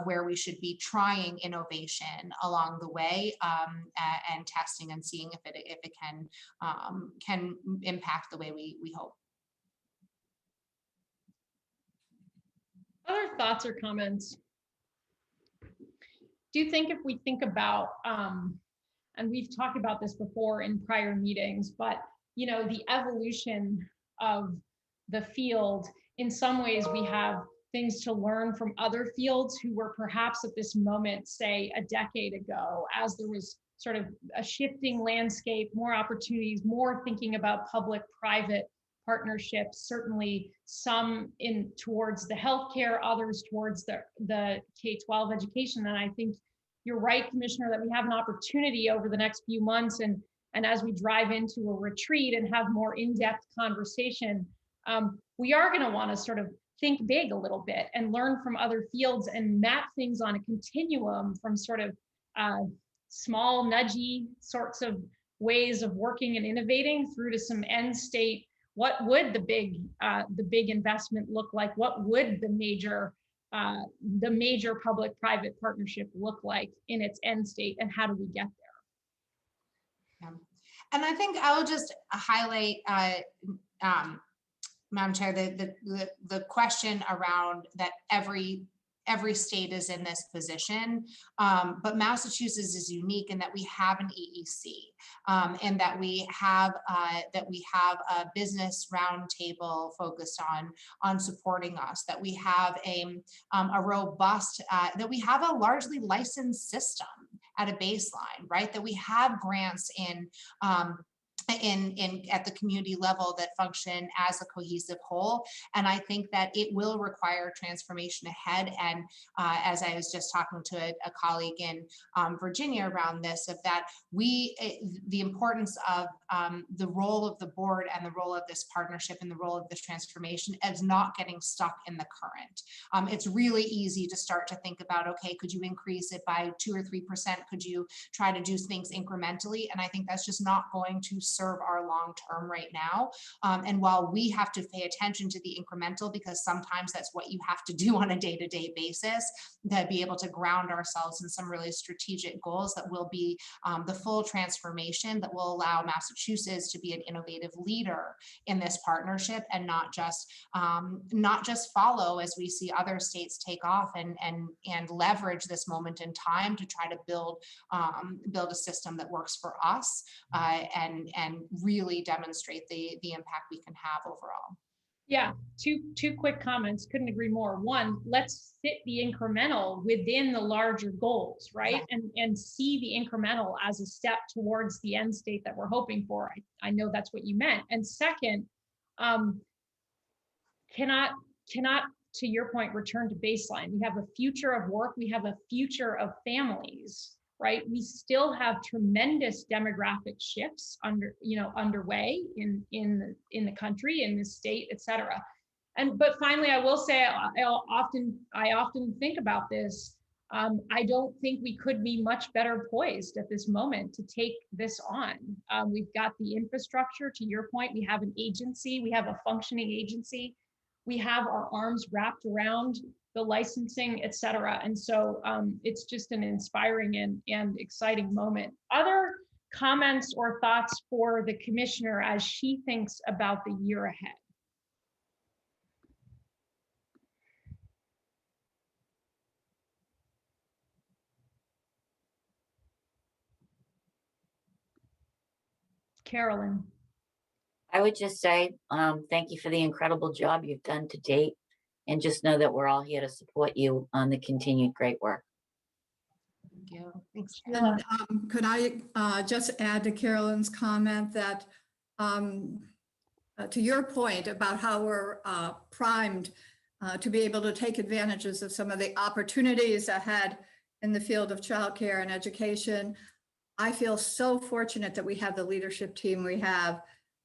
where we should be trying innovation along the way, and testing and seeing if it can impact the way we hope. Other thoughts or comments? Do you think if we think about, and we've talked about this before in prior meetings, but the evolution of the field, in some ways we have things to learn from other fields who were perhaps at this moment, say a decade ago, as there was sort of a shifting landscape, more opportunities, more thinking about public-private partnerships, certainly some towards the healthcare, others towards the K-12 education. And I think you're right, Commissioner, that we have an opportunity over the next few months, and as we drive into a retreat and have more in-depth conversation, we are going to want to sort of think big a little bit and learn from other fields and map things on a continuum from sort of small, nudgy sorts of ways of working and innovating through to some end state. What would the big investment look like? What would the major public-private partnership look like in its end state, and how do we get there? Yeah. And I think I'll just highlight, Madam Chair, the question around that every state is in this position, but Massachusetts is unique in that we have an EEC, and that we have a business roundtable focused on supporting us, that we have a robust, that we have a largely licensed system at a baseline, right? That we have grants at the community level that function as a cohesive whole. And I think that it will require transformation ahead. And as I was just talking to a colleague in Virginia around this, of that the importance of the role of the board and the role of this partnership and the role of this transformation as not getting stuck in the current. It's really easy to start to think about, okay, could you increase it by 2 or 3%? Could you try to do things incrementally? And I think that's just not going to serve our long term right now. And while we have to pay attention to the incremental, because sometimes that's what you have to do on a day-to-day basis, to be able to ground ourselves in some really strategic goals that will be the full transformation that will allow Massachusetts to be an innovative leader in this partnership, and not just follow as we see other states take off and leverage this moment in time to try to build a system that works for us, and really demonstrate the impact we can have overall. Yeah, two quick comments. Couldn't agree more. One, let's fit the incremental within the larger goals, right? And see the incremental as a step towards the end state that we're hoping for. I know that's what you meant. And second, cannot, to your point, return to baseline. We have a future of work. We have a future of families, right? We still have tremendous demographic shifts underway in the country, in the state, et cetera. But finally, I will say, I often think about this. I don't think we could be much better poised at this moment to take this on. We've got the infrastructure, to your point. We have an agency. We have a functioning agency. We have our arms wrapped around the licensing, et cetera. And so it's just an inspiring and exciting moment. Other comments or thoughts for the commissioner as she thinks about the year ahead? Carolyn. I would just say, thank you for the incredible job you've done to date. And just know that we're all here to support you on the continued great work. Thank you. Thanks. And could I just add to Carolyn's comment that to your point about how we're primed to be able to take advantages of some of the opportunities ahead in the field of childcare and education, I feel so fortunate that we have the leadership team we have,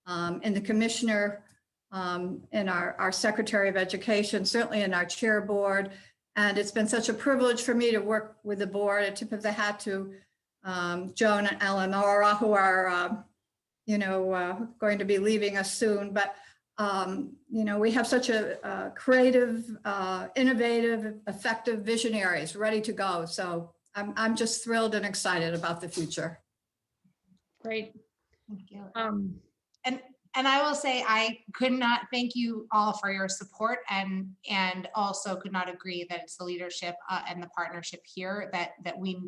and the commissioner, and our Secretary of Education, certainly in our chair board. And it's been such a privilege for me to work with the board. A tip of the hat to Joan and Eleonora, who are, going to be leaving us soon. But, we have such a creative, innovative, effective visionaries ready to go. So I'm just thrilled and excited about the future. Great. Thank you. And I will say, I could not thank you all for your support, and also could not agree that it's the leadership and the partnership here that we,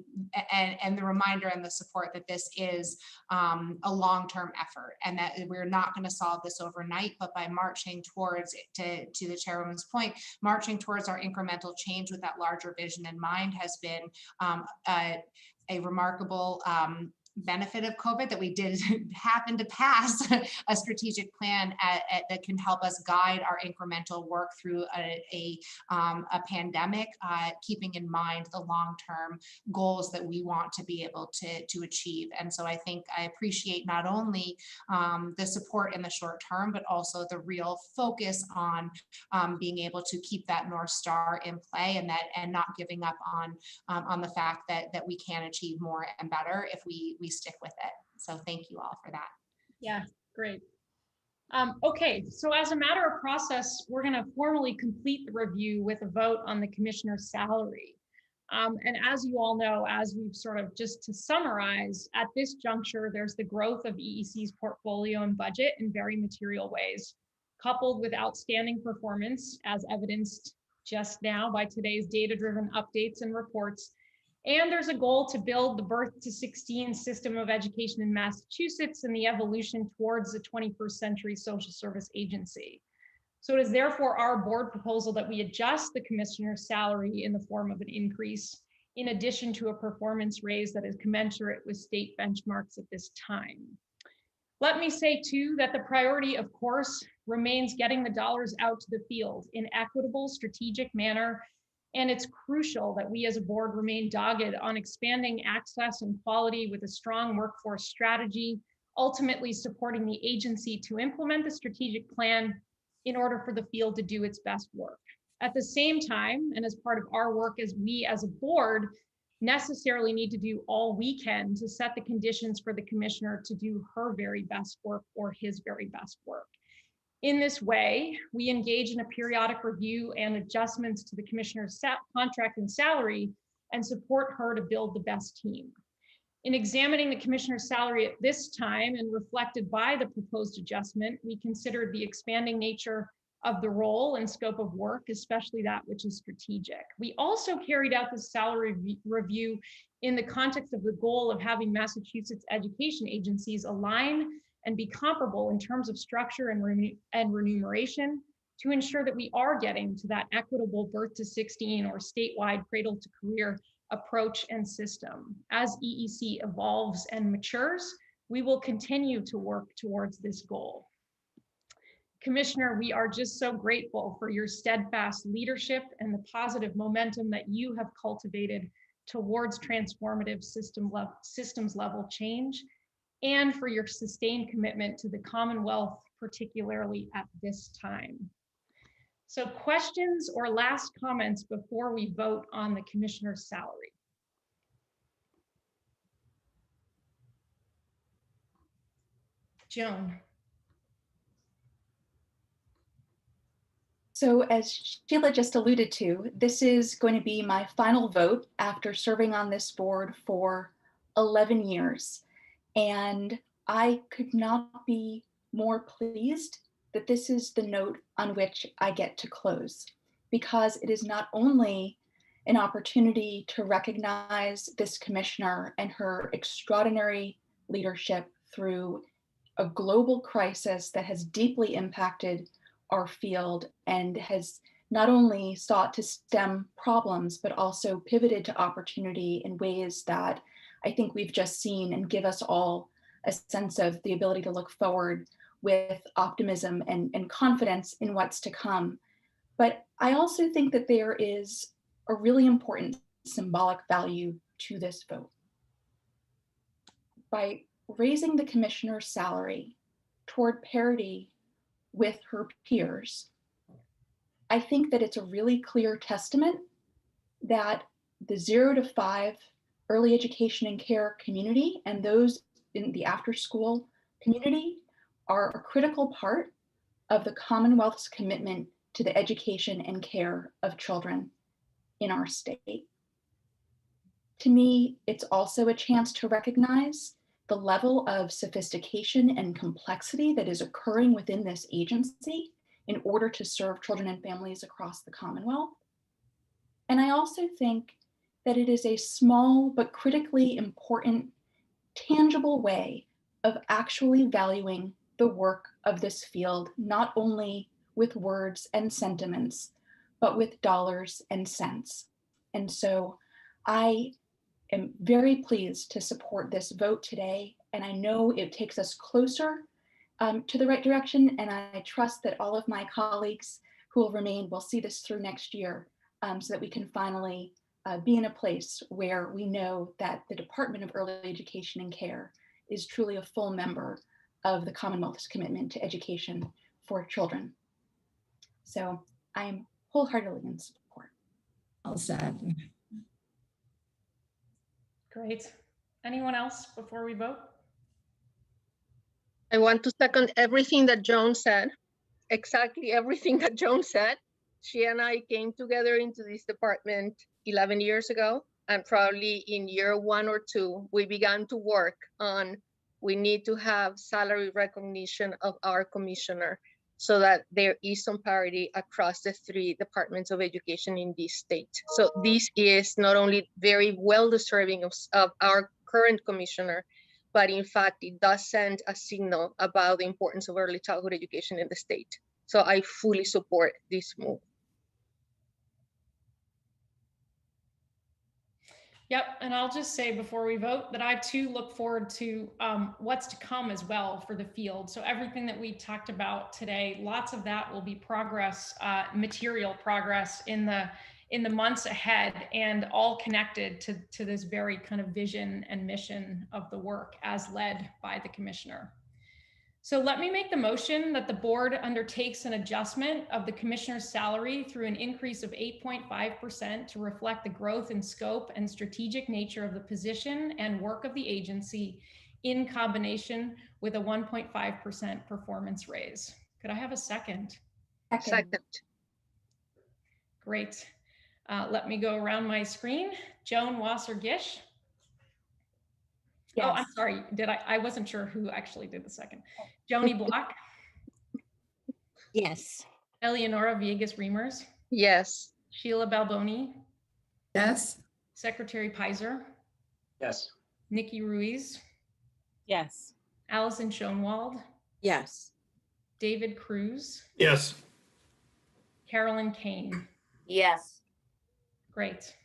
and the reminder and the support that this is a long-term effort, and that we're not going to solve this overnight, but by marching towards it, to the chairwoman's point, marching towards our incremental change with that larger vision in mind has been a remarkable benefit of COVID, that we did happen to pass a strategic plan that can help us guide our incremental work through a pandemic, keeping in mind the long-term goals that we want to be able to achieve. And so I think I appreciate not only the support in the short term, but also the real focus on being able to keep that North Star in play, and not giving up on the fact that we can achieve more and better if we stick with it. So thank you all for that. Yeah, great. Okay, so as a matter of process, we're going to formally complete the review with a vote on the commissioner's salary. And as you all know, as we've sort of, just to summarize, at this juncture, there's the growth of EEC's portfolio and budget in very material ways, coupled with outstanding performance, as evidenced just now by today's data-driven updates and reports. And there's a goal to build the birth to 16 system of education in Massachusetts and the evolution towards the 21st century social service agency. So it is therefore our board proposal that we adjust the commissioner's salary in the form of an increase, in addition to a performance raise that is commensurate with state benchmarks at this time. Let me say too that the priority, of course, remains getting the dollars out to the field in equitable, strategic manner. And it's crucial that we as a board remain dogged on expanding access and quality with a strong workforce strategy, ultimately supporting the agency to implement the strategic plan in order for the field to do its best work. At the same time, and as part of our work as we as a board, necessarily need to do all we can to set the conditions for the commissioner to do her very best work or his very best work. In this way, we engage in a periodic review and adjustments to the commissioner's contract and salary and support her to build the best team. In examining the commissioner's salary at this time and reflected by the proposed adjustment, we considered the expanding nature of the role and scope of work, especially that which is strategic. We also carried out the salary review in the context of the goal of having Massachusetts education agencies align and be comparable in terms of structure and remuneration to ensure that we are getting to that equitable birth to 16 or statewide cradle to career approach and system. As EEC evolves and matures, we will continue to work towards this goal. Commissioner, we are just so grateful for your steadfast leadership and the positive momentum that you have cultivated towards transformative systems level change, and for your sustained commitment to the Commonwealth, particularly at this time. So questions or last comments before we vote on the commissioner's salary? Joan. So as Sheila just alluded to, this is going to be my final vote after serving on this board for 11 years. And I could not be more pleased that this is the note on which I get to close, because it is not only an opportunity to recognize this commissioner and her extraordinary leadership through a global crisis that has deeply impacted our field and has not only sought to stem problems, but also pivoted to opportunity in ways that I think we've just seen and give us all a sense of the ability to look forward with optimism and confidence in what's to come. But I also think that there is a really important symbolic value to this vote. By raising the commissioner's salary toward parity with her peers, I think that it's a really clear testament that the 0 to 5 early education and care community and those in the after school community are a critical part of the Commonwealth's commitment to the education and care of children in our state. To me, it's also a chance to recognize the level of sophistication and complexity that is occurring within this agency in order to serve children and families across the Commonwealth. And I also think that it is a small but critically important, tangible way of actually valuing the work of this field, not only with words and sentiments, but with dollars and cents. And so I am very pleased to support this vote today. And I know it takes us closer to the right direction. And I trust that all of my colleagues who will remain will see this through next year so that we can finally be in a place where we know that the Department of Early Education and Care is truly a full member of the Commonwealth's commitment to education for children. So I'm wholeheartedly in support. All said. Great. Anyone else before we vote? I want to second everything that Joan said, exactly everything that Joan said. She and I came together into this department 11 years ago, and probably in year 1 or 2, we began to work on, we need to have salary recognition of our commissioner so that there is some parity across the 3 departments of education in this state. So this is not only very well deserving of our current commissioner, but in fact, it does send a signal about the importance of early childhood education in the state. So I fully support this move. Yep, and I'll just say before we vote that I too look forward to what's to come as well for the field. So everything that we talked about today, lots of that will be progress, material progress in the months ahead, and all connected to this very kind of vision and mission of the work as led by the commissioner. So let me make the motion that the board undertakes an adjustment of the commissioner's salary through an increase of 8.5% to reflect the growth in scope and strategic nature of the position and work of the agency in combination with a 1.5% performance raise. Could I have a second? Second. Great. Let me go around my screen. Joan Wasser-Gish. Oh, I'm Yes. sorry. I wasn't sure who actually did the second. Joni Block, Yes. Eleonora Villegas-Reimers, Yes. Sheila Balboni, Yes. Secretary Pizer, Yes. Nikki Ruiz, Yes. Allison Schoenwald, Yes. David Cruz, Yes. Carolyn Kane. Yes. Great.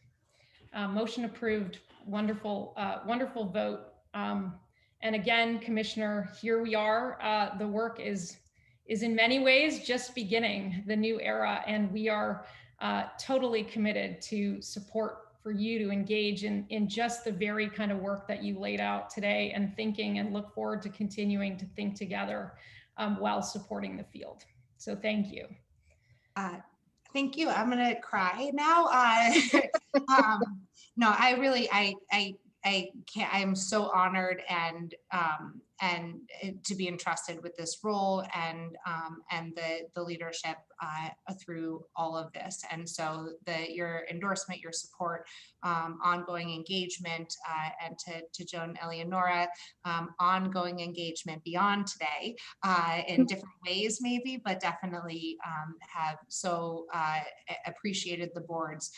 Motion approved. Wonderful, wonderful vote. And again, Commissioner, here we are. The work is in many ways just beginning the new era, and we are totally committed to support for you to engage in just the very kind of work that you laid out today and thinking, and look forward to continuing to think together while supporting the field. So thank you. Thank you. I'm gonna cry now. No, I really, I can't. I'm so honored and to be entrusted with this role and the leadership through all of this. And so your endorsement, your support, ongoing engagement, and to Joan, Eleonora, ongoing engagement beyond today in different ways maybe, but definitely have so appreciated the board's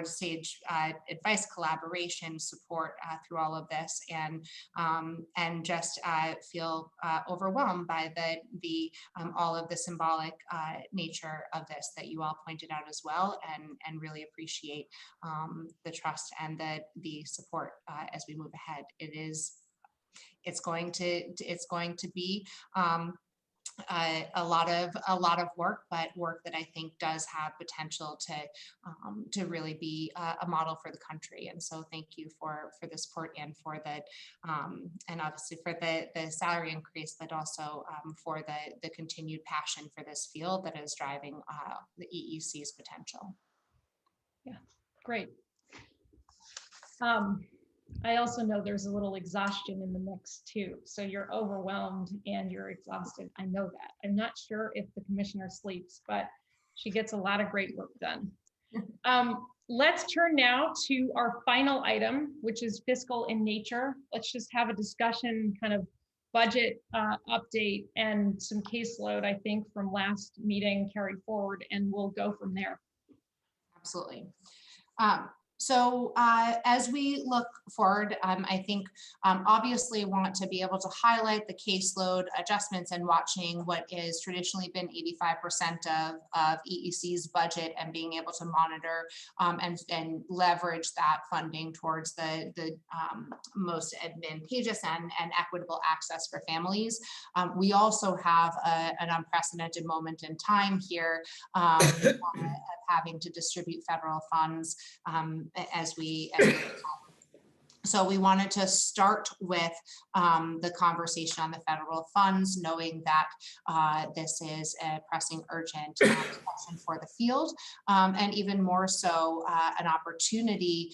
sage advice, collaboration, support through all of this, and just feel overwhelmed by the all of the symbolic nature of this that you all pointed out as well, and really appreciate the trust and the support as we move ahead. It's going to be a lot of work, but work that I think does have potential to really be a model for the country. And so thank you for the support and for and obviously for the salary increase, but also for the continued passion for this field that is driving the EEC's potential. Yeah, great. I also know there's a little exhaustion in the mix too. So you're overwhelmed and you're exhausted. I know that. I'm not sure if the commissioner sleeps, but she gets a lot of great work done. Let's turn now to our final item, which is fiscal in nature. Let's just have a discussion, kind of budget update and some caseload, I think, from last meeting carried forward, and we'll go from there. Absolutely. So as we look forward, I think obviously want to be able to highlight the caseload adjustments and watching what is traditionally been 85% of EEC's budget, and being able to monitor and leverage that funding towards the most advantageous and equitable access for families. We also have an unprecedented moment in time here of having to distribute federal funds as we so we wanted to start with the conversation on the federal funds, knowing that this is a pressing, urgent question for the field, and even more so an opportunity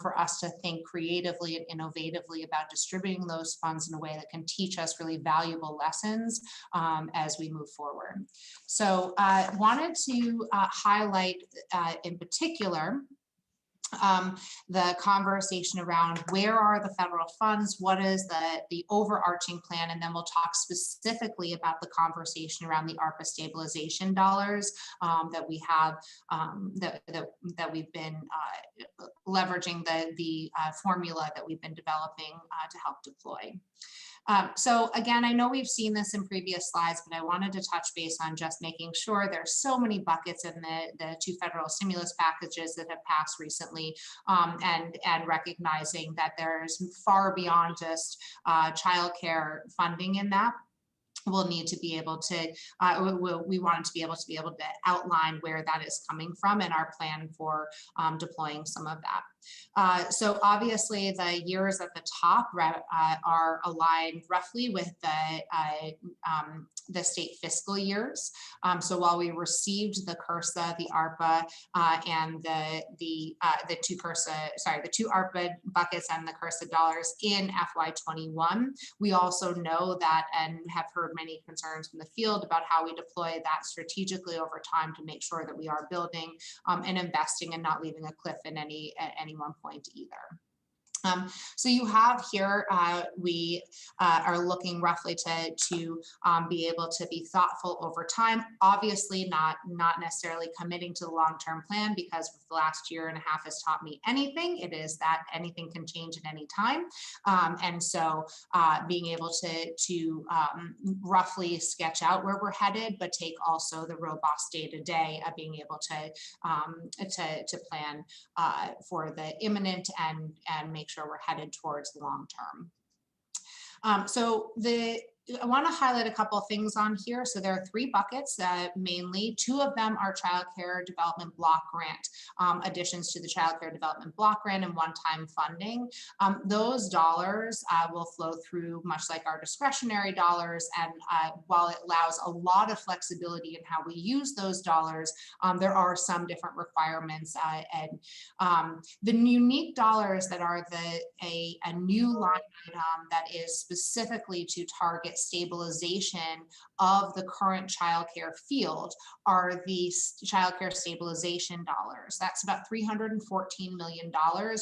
for us to think creatively and innovatively about distributing those funds in a way that can teach us really valuable lessons as we move forward. So wanted to highlight in particular the conversation around where are the federal funds, what is the overarching plan, and then we'll talk specifically about the conversation around the ARPA stabilization dollars that we have that we've been leveraging the formula that we've been developing to help deploy. So again, I know we've seen this in previous slides, but I wanted to touch base on just making sure there's so many buckets in the two federal stimulus packages that have passed recently, and recognizing that there's far beyond just childcare funding in that. We'll need to be able to, we wanted to be able to outline where that is coming from and our plan for deploying some of that. So obviously the years at the top are aligned roughly with the state fiscal years. So while we received the CRSA, the ARPA, and the two ARPA buckets and the CRSA dollars in FY21, we also know that and have heard many concerns from the field about how we deploy that strategically over time to make sure that we are building and investing and not leaving a cliff at any one point either. So you have here, we are looking roughly to be able to be thoughtful over time, obviously not necessarily committing to the long-term plan, because the last year and a half has taught me anything, it is that anything can change at any time. And so being able to roughly sketch out where we're headed, but take also the robust day-to-day of being able to plan for the imminent and make sure we're headed towards the long term. So I want to highlight a couple of things on here. So there are 3 buckets, mainly 2 of them are Child Care Development Block Grant, additions to the Child Care Development Block Grant and one-time funding. Those dollars will flow through much like our discretionary dollars. And while it allows a lot of flexibility in how we use those dollars, there are some different requirements. The unique dollars that are a new line item that is specifically to target stabilization of the current childcare field are the childcare stabilization dollars. That's about $314 million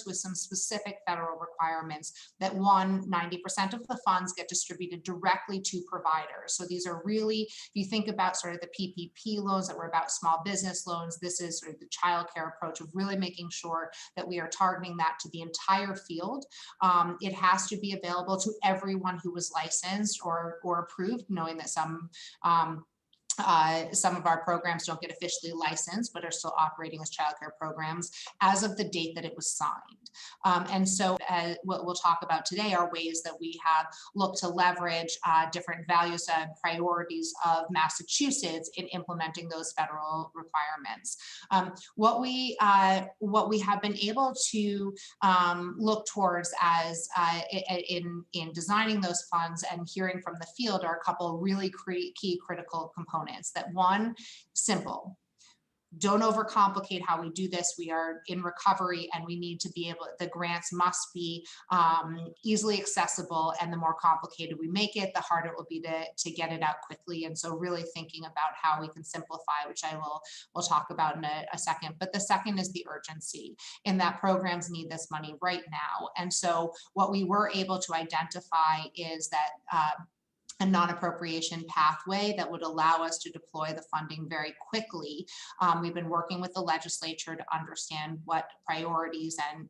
with some specific federal requirements that 90% of the funds get distributed directly to providers. So these are really, if you think about sort of the PPP loans that were about small business loans, this is sort of the childcare approach of really making sure that we are targeting that to the entire field. It has to be available to everyone who was licensed or approved, knowing that some of our programs don't get officially licensed, but are still operating as childcare programs as of the date that it was signed. And so what we'll talk about today are ways that we have looked to leverage different values and priorities of Massachusetts in implementing those federal requirements. What we have been able to look towards as in designing those funds and hearing from the field are a couple really key critical components. That one, simple. Don't overcomplicate how we do this. We are in recovery and we need to be able, the grants must be easily accessible, and the more complicated we make it, the harder it will be to get it out quickly. And so really thinking about how we can simplify, which we'll talk about in a second. But the second is the urgency in that programs need this money right now. And so what we were able to identify is that a non-appropriation pathway that would allow us to deploy the funding very quickly. We've been working with the legislature to understand what priorities and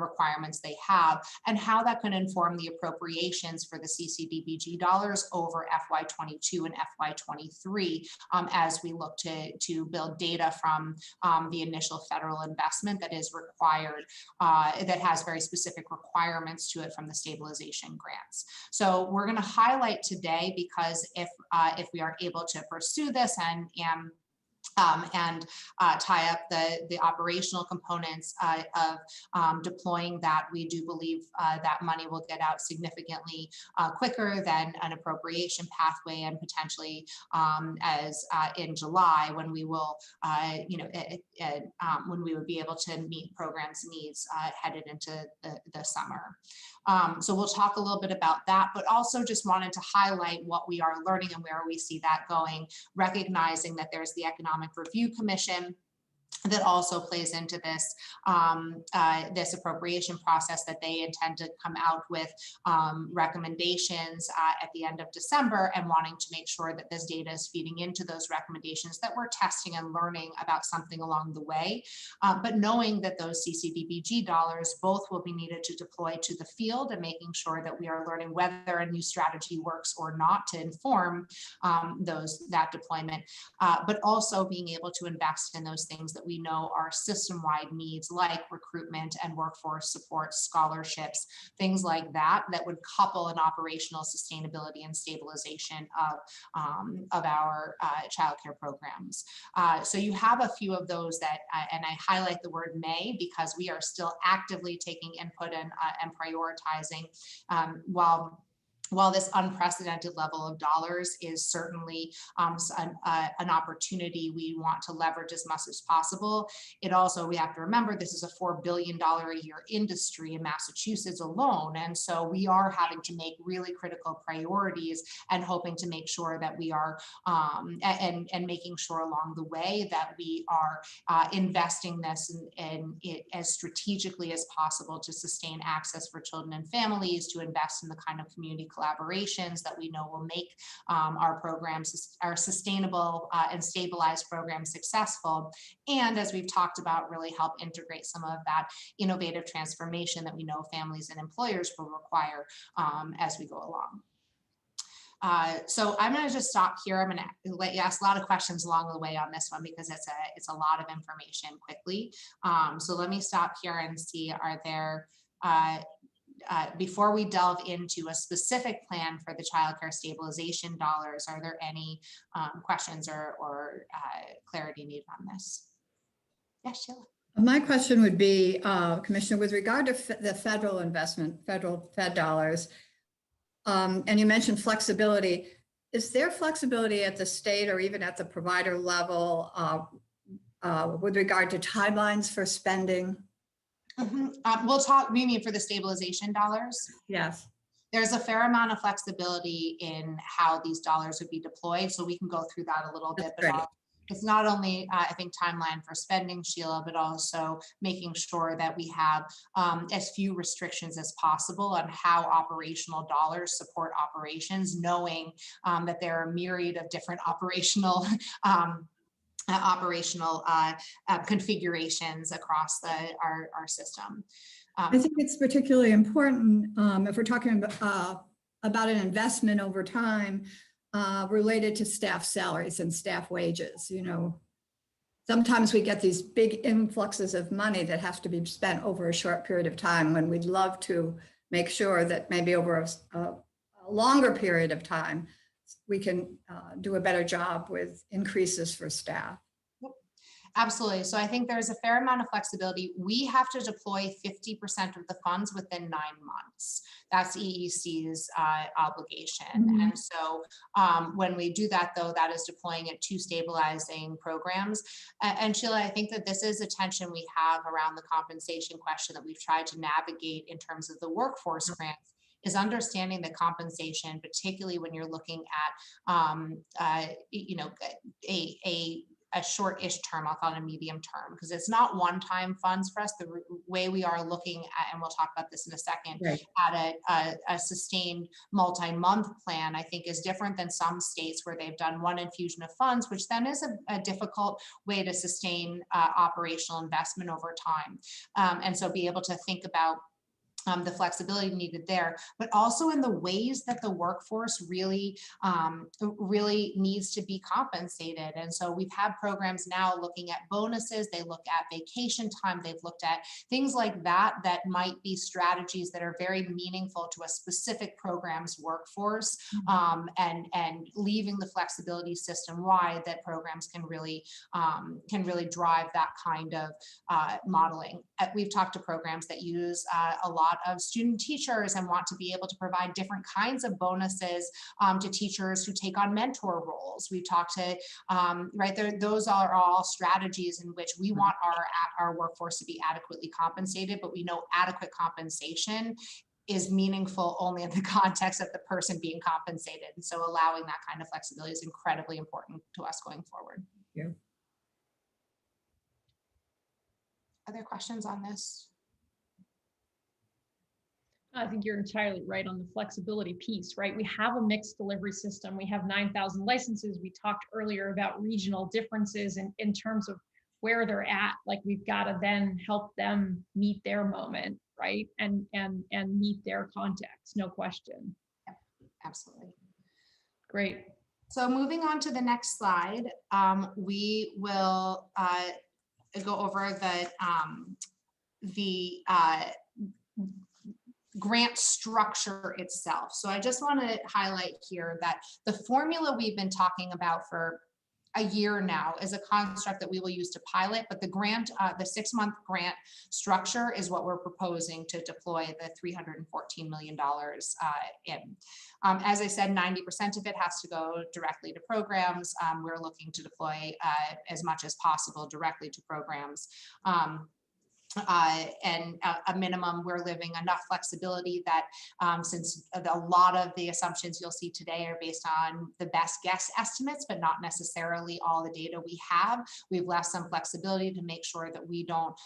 requirements they have and how that can inform the appropriations for the CCDBG dollars over FY22 and FY23 as we look to build data from the initial federal investment that is required, that has very specific requirements to it from the stabilization grants. So we're going to highlight today because if we are able to pursue this and tie up the operational components of deploying that, we do believe that money will get out significantly quicker than an appropriation pathway, and potentially as in July when we will, when we would be able to meet programs needs headed into the summer. So we'll talk a little bit about that, but also just wanted to highlight what we are learning and where we see that going, recognizing that there's the Economic Review Commission that also plays into this this appropriation process, that they intend to come out with recommendations at the end of December, and wanting to make sure that this data is feeding into those recommendations, that we're testing and learning about something along the way. But knowing that those CCDBG dollars both will be needed to deploy to the field, and making sure that we are learning whether a new strategy works or not to inform that deployment, but also being able to invest in those things that that we know are system-wide needs, like recruitment and workforce support, scholarships, things like that, that would couple an operational sustainability and stabilization of our childcare programs. So you have a few of those that, and I highlight the word may because we are still actively taking input and prioritizing while this unprecedented level of dollars is certainly an opportunity we want to leverage as much as possible. It also, we have to remember, this is a $4 billion a year industry in Massachusetts alone. And so we are having to make really critical priorities and hoping to make sure that we are, and making sure along the way that we are investing this in it as strategically as possible to sustain access for children and families, to invest in the kind of community collaborations that we know will make our programs, our sustainable and stabilized programs successful. And as we've talked about, really help integrate some of that innovative transformation that we know families and employers will require as we go along. So I'm going to just stop here. I'm going to let you ask a lot of questions along the way on this one because it's a lot of information quickly. So let me stop here and see, are there, before we delve into a specific plan for the childcare stabilization dollars, are there any questions or clarity needed on this? Yes, Sheila. My question would be, Commissioner, with regard to the federal investment, federal Fed dollars, and you mentioned flexibility. Is there flexibility at the state or even at the provider level with regard to timelines for spending? We'll talk, you mean for the stabilization dollars? Yes. There's a fair amount of flexibility in how these dollars would be deployed. So we can go through that a little bit. But it's not only, I think, timeline for spending, Sheila, but also making sure that we have as few restrictions as possible on how operational dollars support operations, knowing that there are a myriad of different operational configurations across our system. I think it's particularly important if we're talking about an investment over time related to staff salaries and staff wages. You know, sometimes we get these big influxes of money that have to be spent over a short period of time when we'd love to make sure that maybe over a longer period of time, we can do a better job with increases for staff. Absolutely. So I think there's a fair amount of flexibility. We have to deploy 50% of the funds within 9 months. That's EEC's obligation. And so when we do that, though, that is deploying it to stabilizing programs. And Sheila, I think that this is a tension we have around the compensation question that we've tried to navigate in terms of the workforce grants, is understanding the compensation, particularly when you're looking at, you know, a short-ish term, I'll call it a medium term, because it's not one-time funds for us. The way we are looking at, and we'll talk about this in a second, at a sustained multi-month plan, I think is different than some states where they've done one infusion of funds, which then is a difficult way to sustain operational investment over time. And so be able to think about the flexibility needed there, but also in the ways that the workforce really needs to be compensated. And so we've had programs now looking at bonuses, they look at vacation time, they've looked at things like that, that might be strategies that are very meaningful to a specific program's workforce, and leaving the flexibility system-wide that programs can really drive that kind of modeling. We've talked to programs that use a lot of student teachers and want to be able to provide different kinds of bonuses to teachers who take on mentor roles. We've talked to, right there, those are all strategies in which we want our workforce to be adequately compensated, but we know adequate compensation is meaningful only in the context of the person being compensated. And so allowing that kind of flexibility is incredibly important to us going forward. Yeah. Other questions on this? I think you're entirely right on the flexibility piece, right? We have a mixed delivery system. We have 9,000 licenses. We talked earlier about regional differences in terms of where they're at. Like, we've got to then help them meet their moment, right? And meet their context, no question. Yep, absolutely. Great. So moving on to the next slide, we will go over the grant structure itself. So I just want to highlight here that the formula we've been talking about for a year now is a construct that we will use to pilot, but the grant, the 6-month grant structure is what we're proposing to deploy the $314 million in. As I said, 90% of it has to go directly to programs. We're looking to deploy as much as possible directly to programs. And a minimum, we're leaving enough flexibility that since a lot of the assumptions you'll see today are based on the best guess estimates, but not necessarily all the data we have, we've left some flexibility to make sure that we don't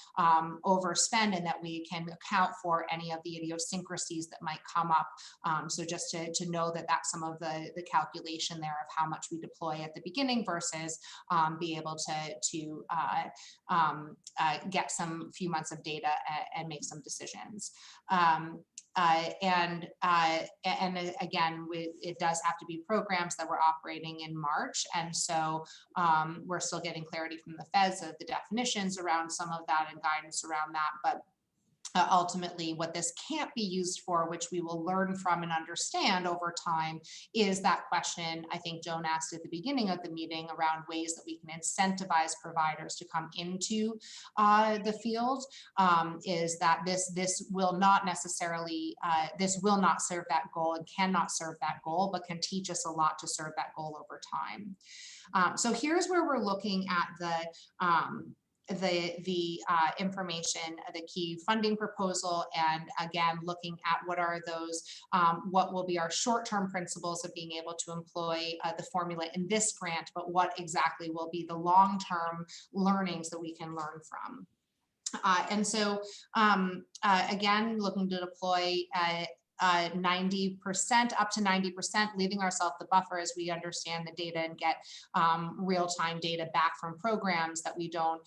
overspend and that we can account for any of the idiosyncrasies that might come up. So just to know that that's some of the calculation there of how much we deploy at the beginning versus be able to get some few months of data and make some decisions. And again, it does have to be programs that we're operating in March. And so we're still getting clarity from the feds of the definitions around some of that and guidance around that. But ultimately, what this can't be used for, which we will learn from and understand over time, is that question I think Joan asked at the beginning of the meeting around ways that we can incentivize providers to come into the field. Is that this will not necessarily, this will not serve that goal and cannot serve that goal, but can teach us a lot to serve that goal over time. So here's where we're looking at the information, the key funding proposal, and again, looking at what are those, what will be our short-term principles of being able to employ the formula in this grant, but what exactly will be the long-term learnings that we can learn from. And so again, looking to deploy 90%, up to 90%, leaving ourselves the buffer as we understand the data and get real-time data back from programs that we don't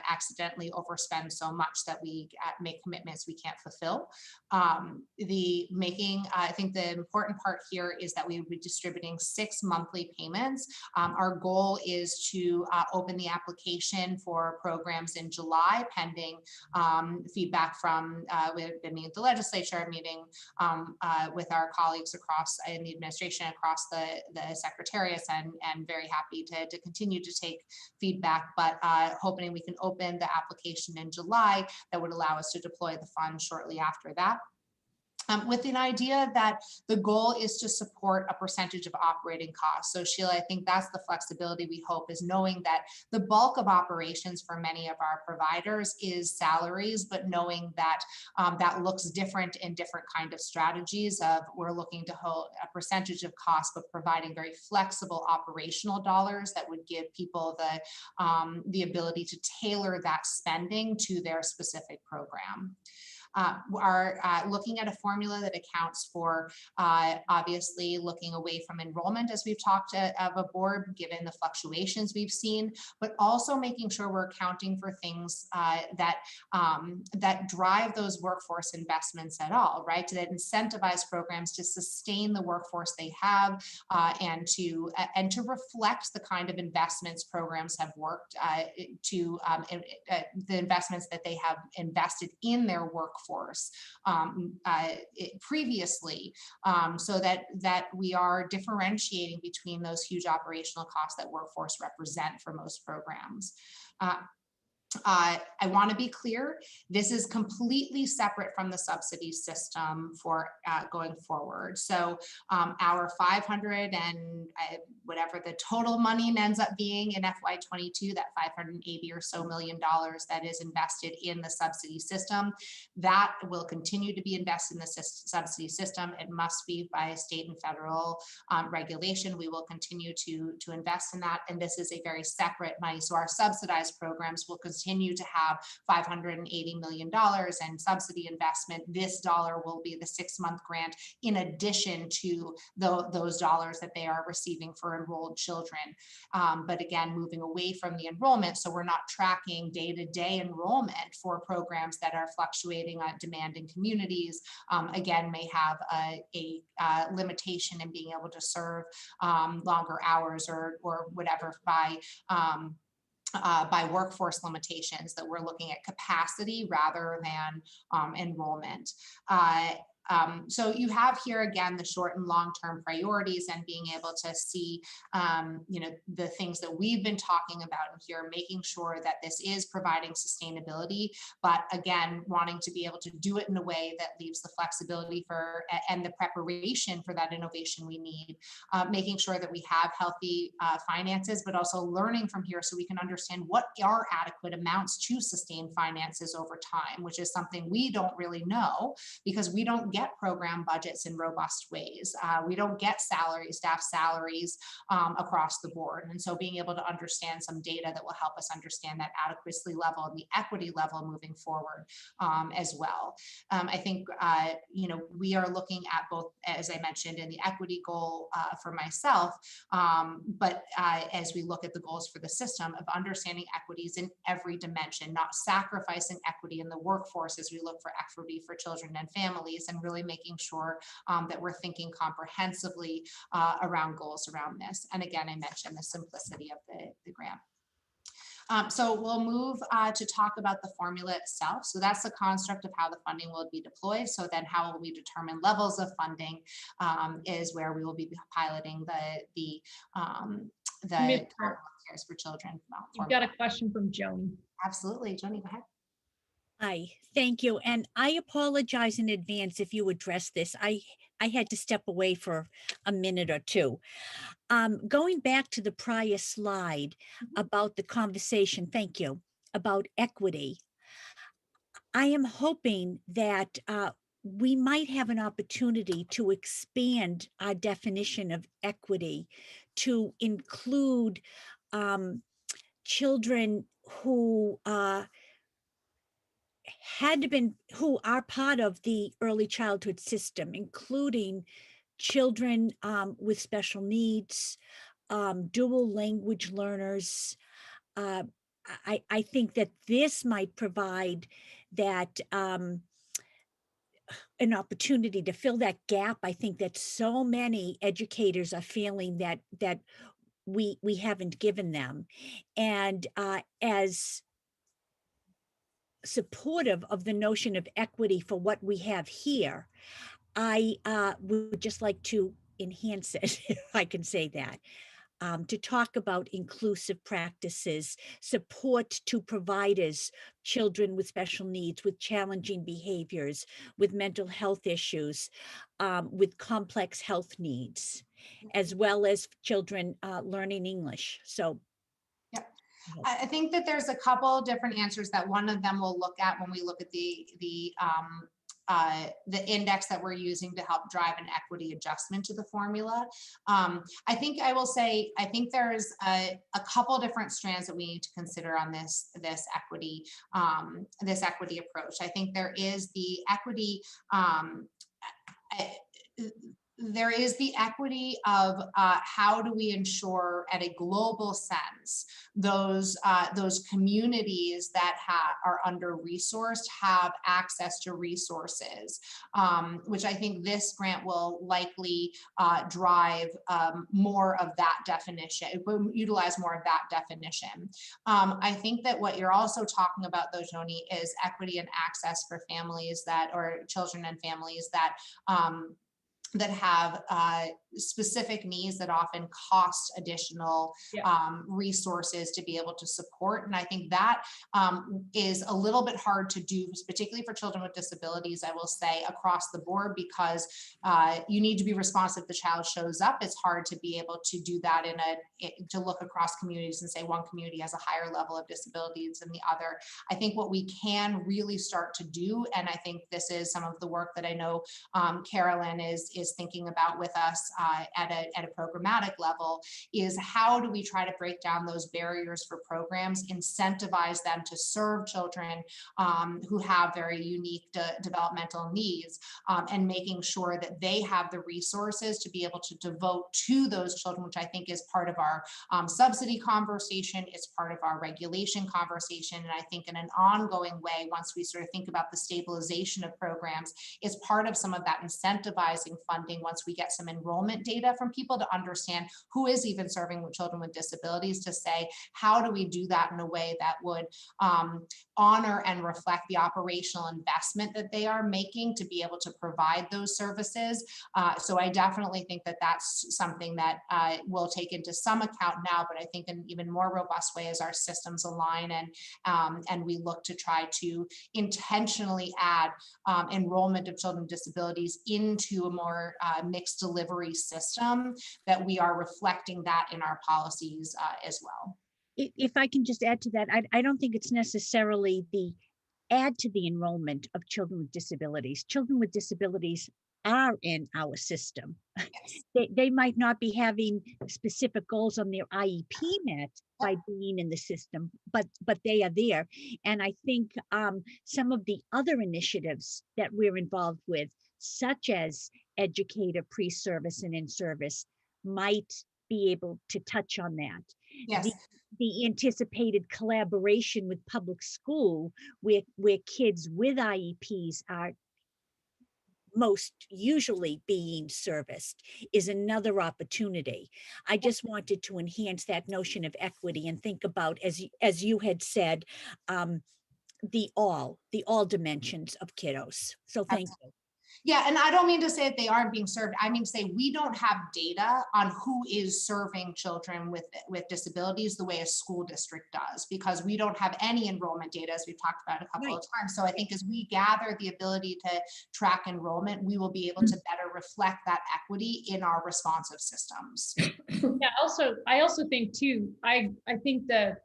accidentally overspend so much that we make commitments we can't fulfill. I think the important part here is that we will be distributing 6 monthly payments. Our goal is to open the application for programs in July, pending feedback from, we've been meeting with the legislature, meeting with our colleagues across in the administration, across the secretariats, and very happy to continue to take feedback, but hoping we can open the application in July that would allow us to deploy the funds shortly after that. With an idea that the goal is to support a percentage of operating costs. So Sheila, I think that's the flexibility we hope, is knowing that the bulk of operations for many of our providers is salaries, but knowing that that looks different in different kind of strategies of we're looking to hold a percentage of cost, but providing very flexible operational dollars that would give people the ability to tailor that spending to their specific program. Are looking at a formula that accounts for obviously looking away from enrollment, as we've talked of a board, given the fluctuations we've seen, but also making sure we're accounting for things that drive those workforce investments at all, right? That incentivize programs to sustain the workforce they have and to reflect the kind of investments programs have worked the investments that they have invested in their workforce previously, so that we are differentiating between those huge operational costs that workforce represent for most programs. I want to be clear, this is completely separate from the subsidy system for going forward. So our 500 and whatever the total money ends up being in FY22, that 580 or so million dollars that is invested in the subsidy system, that will continue to be invested in the subsidy system. It must be by state and federal regulation. We will continue to invest in that. And this is a very separate money. So our subsidized programs will continue to have $580 million in subsidy investment. This dollar will be the 6-month grant in addition to those dollars that they are receiving for enrolled children. But again, moving away from the enrollment, so we're not tracking day-to-day enrollment for programs that are fluctuating on demand in communities, again, may have a limitation in being able to serve longer hours or whatever by by workforce limitations, that we're looking at capacity rather than enrollment. So you have here again the short and long-term priorities, and being able to see, the things that we've been talking about here, making sure that this is providing sustainability, but again, wanting to be able to do it in a way that leaves the flexibility for and the preparation for that innovation we need, making sure that we have healthy finances, but also learning from here so we can understand what are adequate amounts to sustain finances over time, which is something we don't really know because we don't get program budgets in robust ways. We don't get staff salaries across the board. And so being able to understand some data that will help us understand that adequacy level and the equity level moving forward as well. I think, we are looking at both, as I mentioned, in the equity goal for myself, but as we look at the goals for the system, of understanding equities in every dimension, not sacrificing equity in the workforce as we look for equity for children and families, and really making sure that we're thinking comprehensively around goals around this. And again, I mentioned the simplicity of the grant. So we'll move to talk about the formula itself. So that's the construct of how the funding will be deployed. So then how will we determine levels of funding is where we will be piloting the cares for children. You've got a question from Joni. Absolutely, Joni, go ahead. Hi, thank you. And I apologize in advance if you address this. I had to step away for a minute or two. Going back to the prior slide about the conversation, thank you, about equity. I am hoping that we might have an opportunity to expand our definition of equity to include children who who are part of the early childhood system, including children with special needs, dual language learners. I think that this might provide that an opportunity to fill that gap. I think that so many educators are feeling that we haven't given them. And as supportive of the notion of equity for what we have here, I would just like to enhance it, if I can say that, to talk about inclusive practices, support to providers, children with special needs, with challenging behaviors, with mental health issues, with complex health needs, as well as children learning English. So I think that there's a couple different answers that one of them will look at when we look at the index that we're using to help drive an equity adjustment to the formula. I think I will say, I think there's a couple different strands that we need to consider on this equity approach. I think there is the equity there is the equity of how do we ensure at a global sense those communities that are under-resourced have access to resources, which I think this grant will likely drive more of that definition, utilize more of that definition. I think that what you're also talking about though, Joni, is equity and access for families or children and families that have specific needs that often cost additional resources to be able to support. And I think that is a little bit hard to do, particularly for children with disabilities, I will say, across the board, because you need to be responsive if the child shows up. It's hard to be able to do that to look across communities and say one community has a higher level of disabilities than the other. I think what we can really start to do, and I think this is some of the work that I know Carolyn is thinking about with us at a programmatic level, is how do we try to break down those barriers for programs, incentivize them to serve children who have very unique developmental needs, and making sure that they have the resources to be able to devote to those children, which I think is part of our subsidy conversation, it's part of our regulation conversation, and I think in an ongoing way, once we sort of think about the stabilization of programs, is part of some of that incentivizing funding once we get some enrollment data from people to understand who is even serving with children with disabilities, to say, how do we do that in a way that would honor and reflect the operational investment that they are making to be able to provide those services. So I definitely think that that's something that we'll take into some account now, but I think in an even more robust way as our systems align and we look to try to intentionally add enrollment of children with disabilities into a more mixed delivery system, that we are reflecting that in our policies as well. If I can just add to that, I don't think it's necessarily the add to the enrollment of children with disabilities. Children with disabilities are in our system. Yes. They might not be having specific goals on their IEP met by being in the system, but they are there. And I think some of the other initiatives that we're involved with, such as educator, pre-service and in-service, might be able to touch on that. Yes. The anticipated collaboration with public school, where kids with IEPs are most usually being serviced, is another opportunity. I just wanted to enhance that notion of equity and think about, as you had said, the all dimensions of kiddos. So thank you. Yeah, and I don't mean to say that they aren't being served. I mean to say we don't have data on who is serving children with disabilities the way a school district does, because we don't have any enrollment data, as we've talked about a couple of times. So I think as we gather the ability to track enrollment, we will be able to better reflect that equity in our responsive systems. Yeah, I also think too, I think the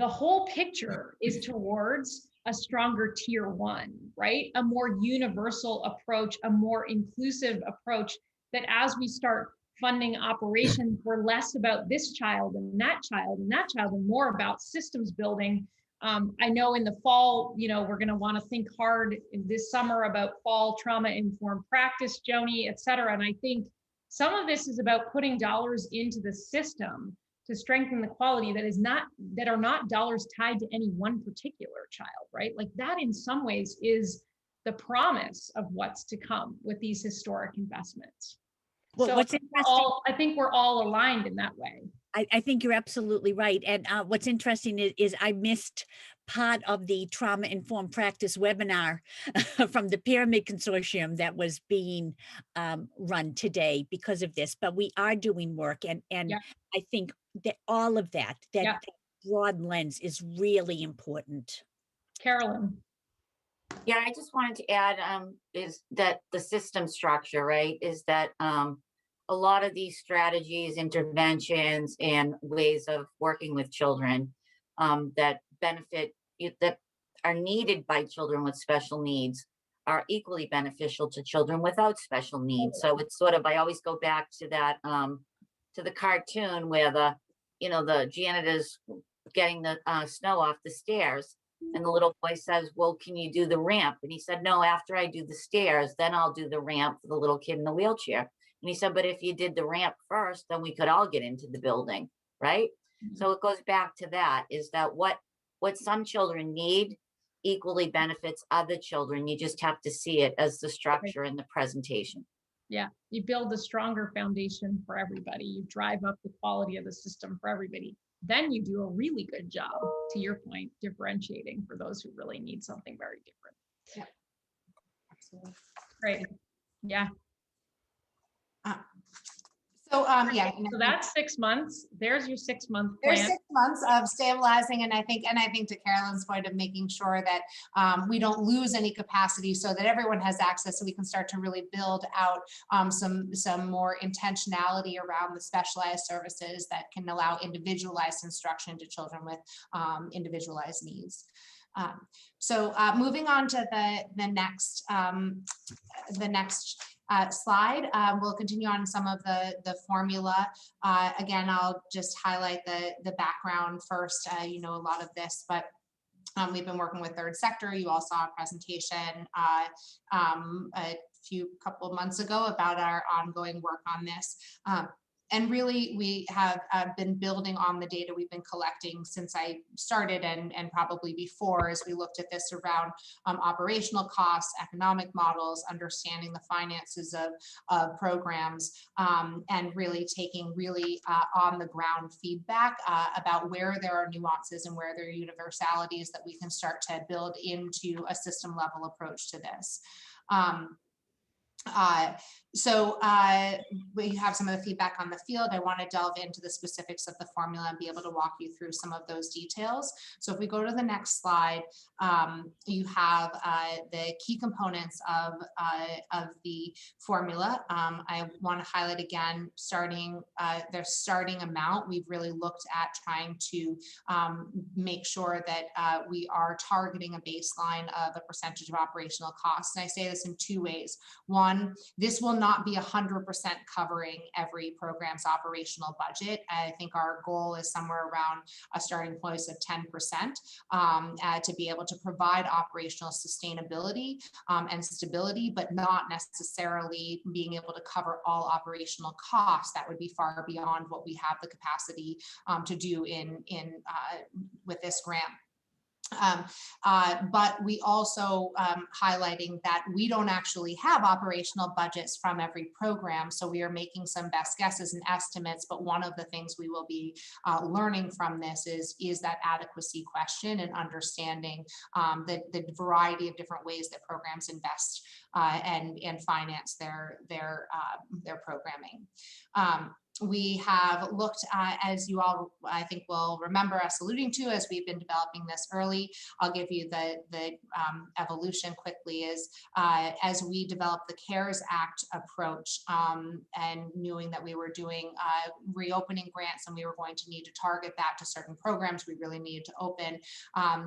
whole picture is towards a stronger tier one, right? A more universal approach, a more inclusive approach, that as we start funding operations, we're less about this child and that child and that child, and more about systems building. I know in the fall, we're going to want to think hard in this summer about fall trauma-informed practice, Joni, et cetera. And I think some of this is about putting dollars into the system to strengthen the quality that are not dollars tied to any one particular child, right? Like that in some ways is the promise of what's to come with these historic investments. Well, so what's interesting, I think we're all aligned in that way. I think you're absolutely right. And what's interesting is I missed part of the trauma-informed practice webinar from the Pyramid Consortium that was being run today because of this, but we are doing work. And Yeah. I think that all of that Yeah. broad lens is really important. Carolyn. Yeah, I just wanted to add is that the system structure, right, is that a lot of these strategies, interventions, and ways of working with children that benefit, that are needed by children with special needs, are equally beneficial to children without special needs. So it's sort of, I always go back to that, to the cartoon where the janitor's getting the snow off the stairs. And the little boy says, well, can you do the ramp? And he said, no, after I do the stairs, then I'll do the ramp for the little kid in the wheelchair. And he said, but if you did the ramp first, then we could all get into the building, right? Mm-hmm. So it goes back to that, is that what some children need equally benefits other children. You just have to see it as the structure and the presentation. Yeah, you build a stronger foundation for everybody. You drive up the quality of the system for everybody. Then you do a really good job, to your point, differentiating for those who really need something very different. Yeah, absolutely. Great. Yeah. So that's 6 months. There's your 6 month plan. There's 6 months of stabilizing, and I think to Carolyn's point of making sure that we don't lose any capacity, so that everyone has access, so we can start to really build out some more intentionality around the specialized services that can allow individualized instruction to children with individualized needs. So moving on to the next slide, we'll continue on some of the formula. Again, I'll just highlight the background first. A lot of this, but we've been working with third sector. You all saw a presentation a couple of months ago about our ongoing work on this. And really, we have been building on the data we've been collecting since I started and probably before, as we looked at this around operational costs, economic models, understanding the finances of programs, and really taking on the ground feedback about where there are nuances and where there are universalities that we can start to build into a system level approach to this. So we have some of the feedback on the field. I want to delve into the specifics of the formula and be able to walk you through some of those details. So if we go to the next slide, you have the key components of the formula. I want to highlight again, their starting amount. We've really looked at trying to make sure that we are targeting a baseline of a percentage of operational costs. And I say this in two ways. One, this will not be 100% covering every program's operational budget. I think our goal is somewhere around a starting point of 10% to be able to provide operational sustainability and stability, but not necessarily being able to cover all operational costs. That would be far beyond what we have the capacity to do with this grant. But we also highlighting that we don't actually have operational budgets from every program. So we are making some best guesses and estimates, but one of the things we will be learning from this is that adequacy question and understanding the variety of different ways that programs invest and finance their programming. We have looked at, as you all, I think, will remember us alluding to as we've been developing this early. I'll give you the evolution quickly is as we developed the CARES Act approach and knowing that we were doing reopening grants and we were going to need to target that to certain programs we really needed to open.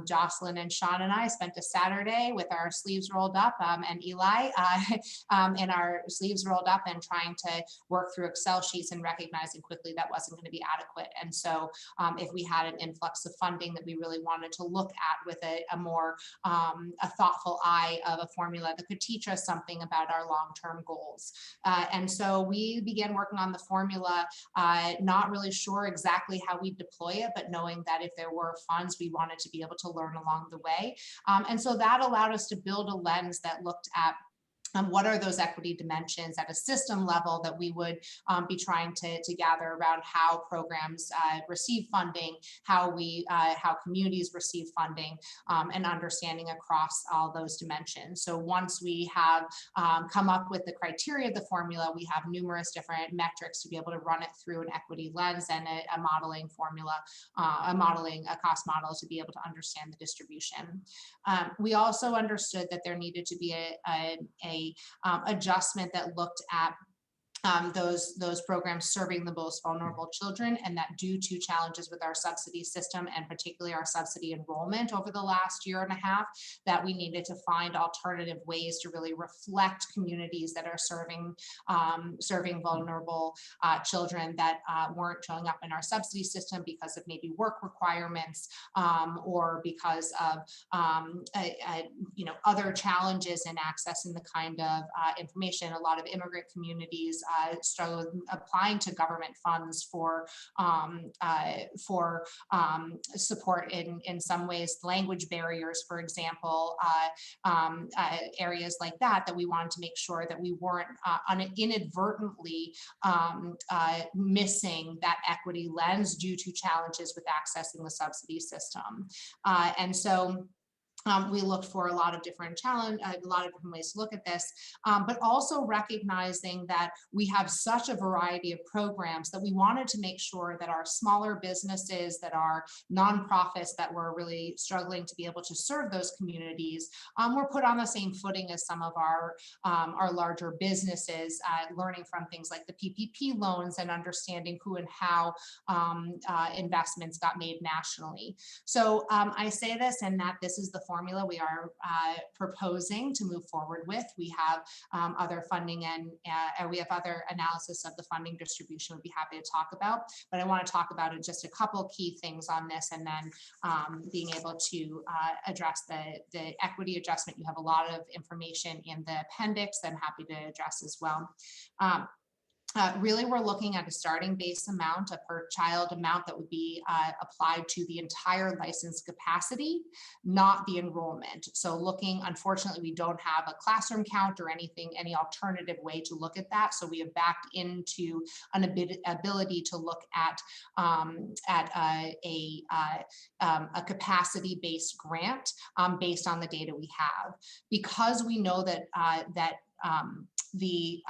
Jocelyn and Sean and I spent a Saturday with our sleeves rolled up and Eli and our sleeves rolled up and trying to work through Excel sheets and recognizing quickly that wasn't going to be adequate. And so if we had an influx of funding that we really wanted to look at with a more a thoughtful eye of a formula that could teach us something about our long-term goals. And so we began working on the formula, not really sure exactly how we deploy it, but knowing that if there were funds, we wanted to be able to learn along the way. And so that allowed us to build a lens that looked at what are those equity dimensions at a system level that we would be trying to gather around how programs receive funding, how communities receive funding, and understanding across all those dimensions. So once we have come up with the criteria of the formula, we have numerous different metrics to be able to run it through an equity lens and a modeling formula, a cost model to be able to understand the distribution. We also understood that there needed to be a adjustment that looked at those programs serving the most vulnerable children, and that due to challenges with our subsidy system and particularly our subsidy enrollment over the last year and a half, that we needed to find alternative ways to really reflect communities that are serving vulnerable children that weren't showing up in our subsidy system because of maybe work requirements or because of other challenges in accessing the kind of information. A lot of immigrant communities struggle with applying to government funds for support in some ways, language barriers, for example, areas like that we wanted to make sure that we weren't inadvertently missing that equity lens due to challenges with accessing the subsidy system. And so we looked for a lot of different ways to look at this, but also recognizing that we have such a variety of programs that we wanted to make sure that our smaller businesses, that our nonprofits that were really struggling to be able to serve those communities were put on the same footing as some of our larger businesses, learning from things like the PPP loans and understanding who and how investments got made nationally. So I say this and that this is the formula we are proposing to move forward with. We have other funding and we have other analysis of the funding distribution we'd be happy to talk about, but I want to talk about just a couple key things on this and then being able to address the equity adjustment. You have a lot of information in the appendix that I'm happy to address as well. Really, we're looking at a starting base amount, a per child amount that would be applied to the entire license capacity, not the enrollment. So looking, unfortunately, we don't have a classroom count or anything, any alternative way to look at that. So we have backed into an ability to look at a capacity-based grant based on the data we have. Because we know that the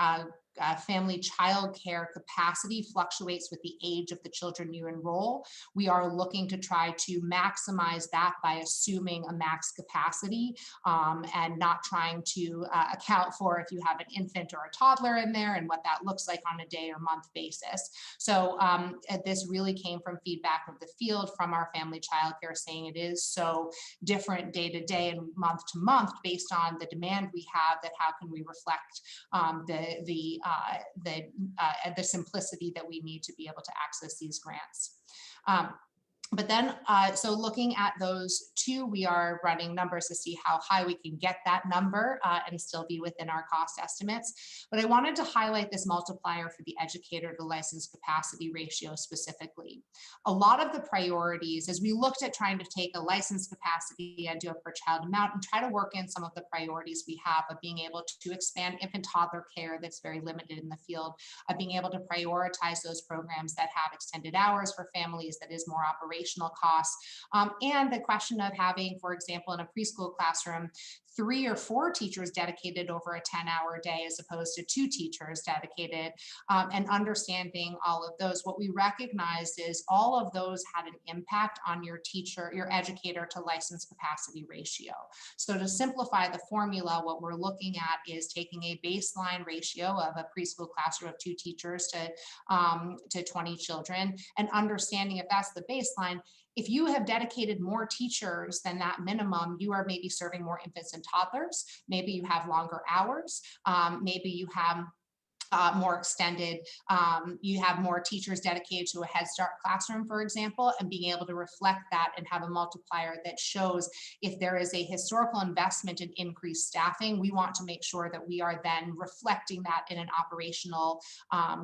family child care capacity fluctuates with the age of the children you enroll. We are looking to try to maximize that by assuming a max capacity and not trying to account for if you have an infant or a toddler in there and what that looks like on a day or month basis. So this really came from feedback of the field from our family child care saying it is so different day to day and month to month based on the demand we have, that how can we reflect the simplicity that we need to be able to access these grants. But then, so looking at those two, we are running numbers to see how high we can get that number and still be within our cost estimates. But I wanted to highlight this multiplier for the educator to license capacity ratio specifically. A lot of the priorities, as we looked at trying to take a license capacity and do a per child amount and try to work in some of the priorities we have of being able to expand infant toddler care that's very limited in the field, of being able to prioritize those programs that have extended hours for families that is more operational costs, and the question of having, for example, in a preschool classroom, 3 or 4 teachers dedicated over a 10-hour day as opposed to 2 teachers dedicated, and understanding all of those. What we recognized is all of those had an impact on your teacher, your educator to license capacity ratio. So to simplify the formula, what we're looking at is taking a baseline ratio of a preschool classroom of 2 teachers to 20 children and understanding if that's the baseline. If you have dedicated more teachers than that minimum, you are maybe serving more infants and toddlers. Maybe you have longer hours. Maybe you have more extended, you have more teachers dedicated to a Head Start classroom, for example, and being able to reflect that and have a multiplier that shows if there is a historical investment in increased staffing, we want to make sure that we are then reflecting that in an operational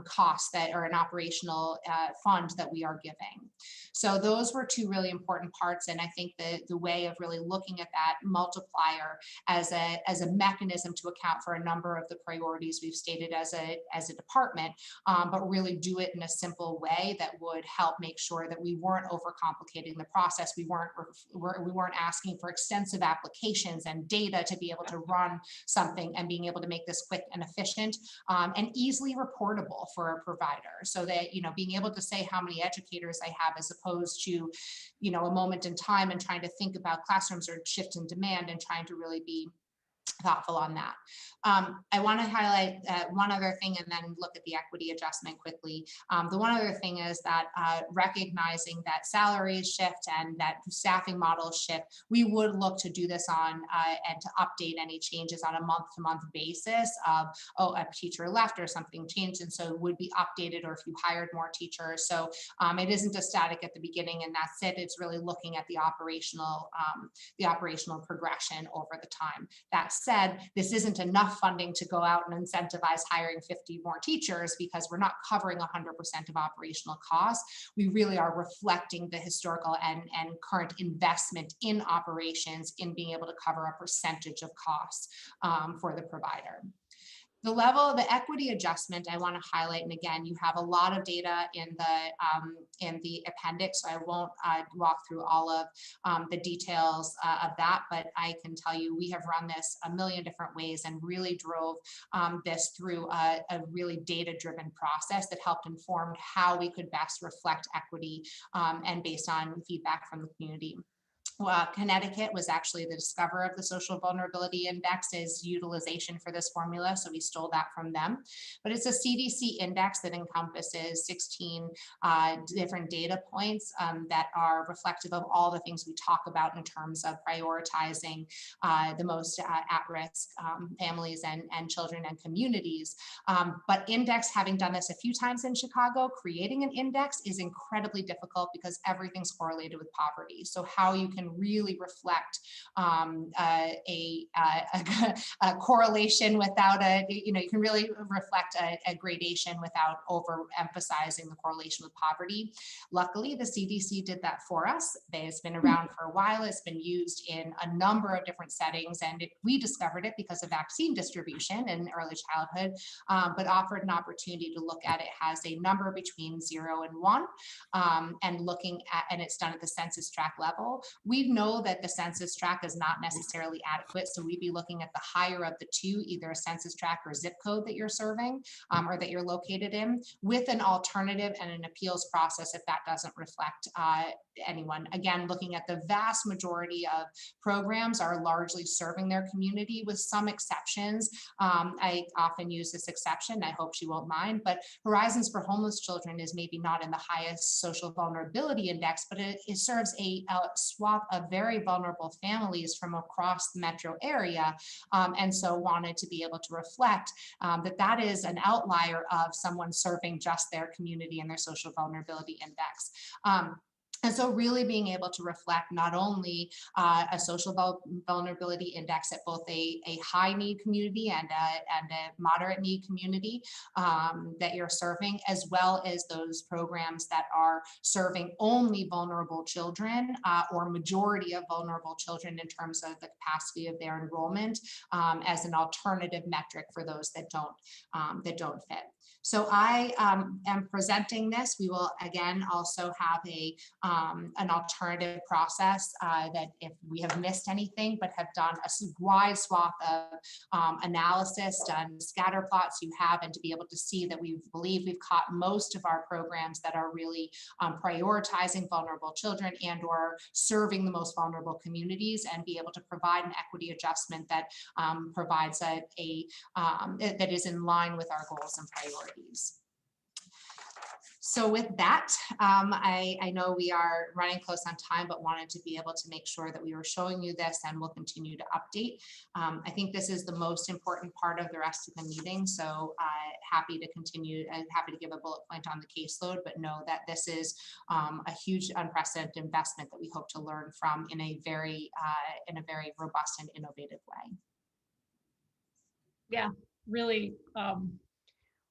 cost that, or an operational fund that we are giving. So those were 2 really important parts. And I think the way of really looking at that multiplier as a mechanism to account for a number of the priorities we've stated as a department, but really do it in a simple way that would help make sure that we weren't overcomplicating the process. We weren't asking for extensive applications and data to be able to run something, and being able to make this quick and efficient and easily reportable for a provider, so that, you know, being able to say how many educators I have as opposed to, you know, a moment in time and trying to think about classrooms or shift in demand and trying to really be thoughtful on that. I want to highlight one other thing and then look at the equity adjustment quickly. The one other thing is that recognizing that salaries shift and that staffing models shift, we would look to do this on and to update any changes on a month-to-month basis of, oh, a teacher left or something changed, and so it would be updated, or if you hired more teachers. So it isn't a static at the beginning and that's it. It's really looking at the operational progression over the time. That said, this isn't enough funding to go out and incentivize hiring 50 more teachers because we're not covering 100% of operational costs. We really are reflecting the historical and current investment in operations in being able to cover a percentage of costs for the provider. The level of the equity adjustment I want to highlight, and again, you have a lot of data in the appendix, so I won't walk through all of the details of that, but I can tell you we have run this a million different ways and really drove this through a really data-driven process that helped inform how we could best reflect equity and based on feedback from the community. Connecticut was actually the discoverer of the Social Vulnerability Index as utilization for this formula, so we stole that from them. But it's a CDC index that encompasses 16 different data points that are reflective of all the things we talk about in terms of prioritizing the most at-risk families and children and communities. But index, having done this a few times in Chicago, creating an index is incredibly difficult because everything's correlated with poverty. So how you can really reflect a correlation without you can really reflect a gradation without overemphasizing the correlation with poverty. Luckily, the CDC did that for us. It's been around for a while. It's been used in a number of different settings, and we discovered it because of vaccine distribution in early childhood, but offered an opportunity to look at it. Has a number between 0 and 1, and looking at, and it's done at the census tract level. We know that the census tract is not necessarily adequate, so we'd be looking at the higher of the two, either a census tract or zip code that you're serving, or that you're located in, with an alternative and an appeals process if that doesn't reflect anyone. Again, looking at the vast majority of programs are largely serving their community with some exceptions. I often use this exception, I hope she won't mind, but Horizons for Homeless Children is maybe not in the highest social vulnerability index, but it serves a swath of very vulnerable families from across the metro area, and so wanted to be able to reflect that is an outlier of someone serving just their community and their social vulnerability index. And so really being able to reflect not only a social vulnerability index at both a high need community and a moderate need community that you're serving, as well as those programs that are serving only vulnerable children or majority of vulnerable children in terms of the capacity of their enrollment as an alternative metric for those that don't fit. So I am presenting this. We will again also have an alternative process that if we have missed anything, but have done a wide swath of analysis, done scatter plots you have, and to be able to see that we believe we've caught most of our programs that are really prioritizing vulnerable children and or serving the most vulnerable communities, and be able to provide an equity adjustment that provides that is in line with our goals and priorities. So with that, I know we are running close on time, but wanted to be able to make sure that we were showing you this, and we'll continue to update. I think this is the most important part of the rest of the meeting. So happy to continue and happy to give a bullet point on the caseload, but know that this is a huge unprecedented investment that we hope to learn from in a very robust and innovative way. Yeah, really,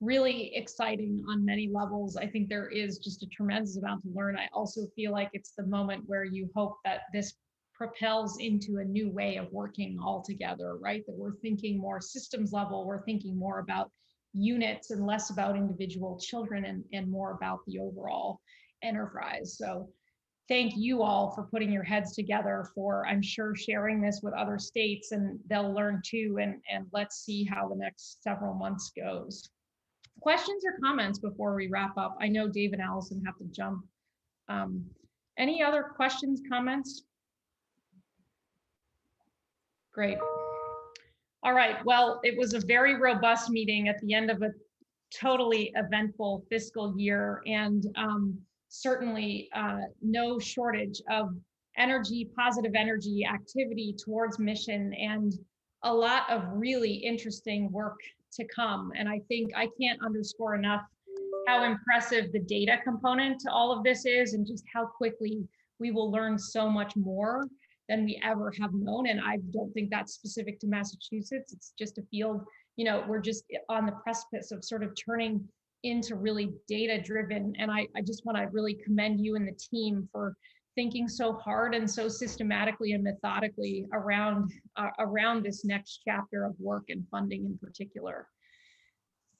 really exciting on many levels. I think there is just a tremendous amount to learn. I also feel like it's the moment where you hope that this propels into a new way of working all together, right? That we're thinking more systems level, we're thinking more about units and less about individual children, and more about the overall enterprise. So thank you all for putting your heads together, for, I'm sure, sharing this with other states, and they'll learn too, and let's see how the next several months goes. Questions or comments before we wrap up? I know Dave and Allison have to jump. Any other questions, comments? Great. All right, well, it was a very robust meeting at the end of a totally eventful fiscal year, and certainly no shortage of energy, positive energy, activity towards mission, and a lot of really interesting work to come. And I think I can't underscore enough how impressive the data component to all of this is, and just how quickly we will learn so much more than we ever have known. And I don't think that's specific to Massachusetts. It's just a field, we're just on the precipice of sort of turning into really data driven. And I just want to really commend you and the team for thinking so hard and so systematically and methodically around this next chapter of work and funding in particular.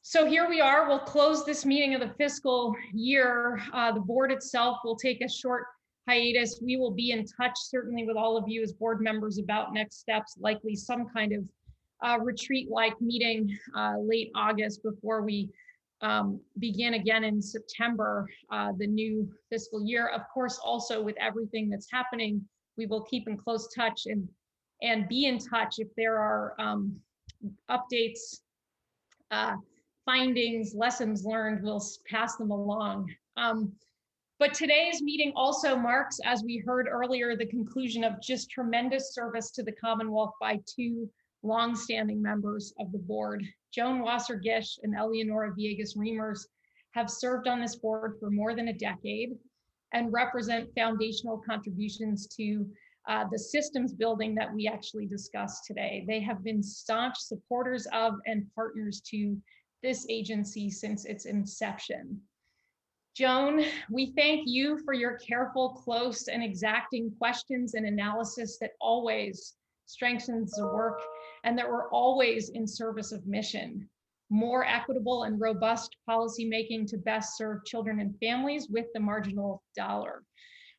So here we are. We'll close this meeting of the fiscal year. The board itself will take a short hiatus. We will be in touch certainly with all of you as board members about next steps, likely some kind of retreat-like meeting late August before we begin again in September, the new fiscal year. Of course, also with everything that's happening, we will keep in close touch and be in touch if there are updates, findings, lessons learned, we'll pass them along. But today's meeting also marks, as we heard earlier, the conclusion of just tremendous service to the Commonwealth by two longstanding members of the board. Joan Wasser-Gish and Eleonora Villegas-Reimers have served on this board for more than a decade and represent foundational contributions to the systems building that we actually discussed today. They have been staunch supporters of and partners to this agency since its inception. Joan, we thank you for your careful, close, and exacting questions and analysis that always strengthens the work and that we're always in service of mission. More equitable and robust policymaking to best serve children and families with the marginal dollar.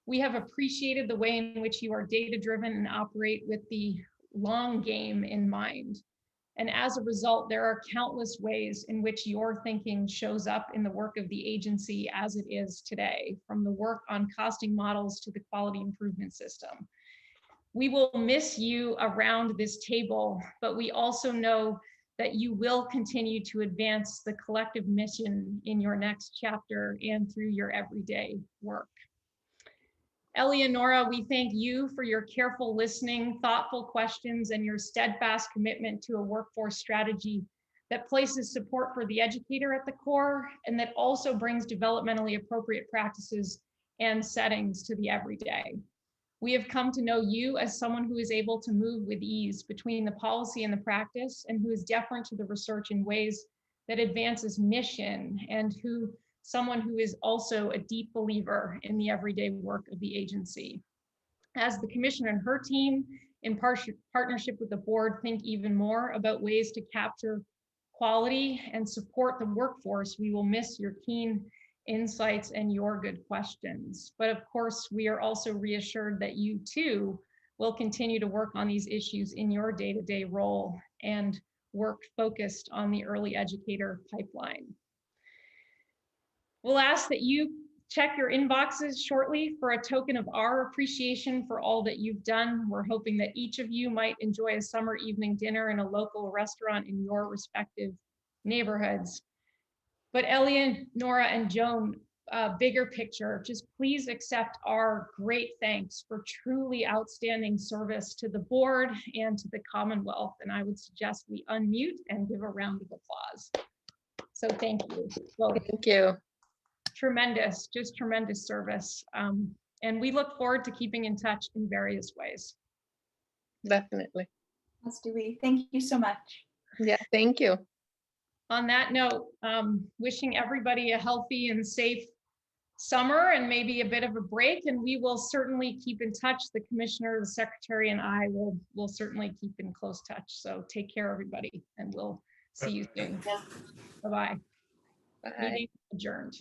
We have appreciated the way in which you are data-driven and operate with the long game in mind. And as a result, there are countless ways in which your thinking shows up in the work of the agency as it is today, from the work on costing models to the quality improvement system. We will miss you around this table, but we also know that you will continue to advance the collective mission in your next chapter and through your everyday work. Eleonora, we thank you for your careful listening, thoughtful questions, and your steadfast commitment to a workforce strategy that places support for the educator at the core and that also brings developmentally appropriate practices and settings to the everyday. We have come to know you as someone who is able to move with ease between the policy and the practice, and who is deferent to the research in ways that advances mission, and someone who is also a deep believer in the everyday work of the agency. As the commissioner and her team, in partnership with the board, think even more about ways to capture quality and support the workforce, we will miss your keen insights and your good questions. But of course, we are also reassured that you too will continue to work on these issues in your day-to-day role and work focused on the early educator pipeline. We'll ask that you check your inboxes shortly for a token of our appreciation for all that you've done. We're hoping that each of you might enjoy a summer evening dinner in a local restaurant in your respective neighborhoods. But Eleonora and Joan, bigger picture, just please accept our great thanks for truly outstanding service to the board and to the Commonwealth. And I would suggest we unmute and give a round of applause. So thank you. Well, Thank you. tremendous, just tremendous service. And we look forward to keeping in touch in various ways. Definitely. As do we. Thank you so much. Yeah, thank you. On that note, wishing everybody a healthy and safe summer and maybe a bit of a break, and we will certainly keep in touch. The commissioner, the secretary, and I will certainly keep in close touch. So take care, everybody, and we'll see you soon. Bye-bye. Bye. Meeting adjourned.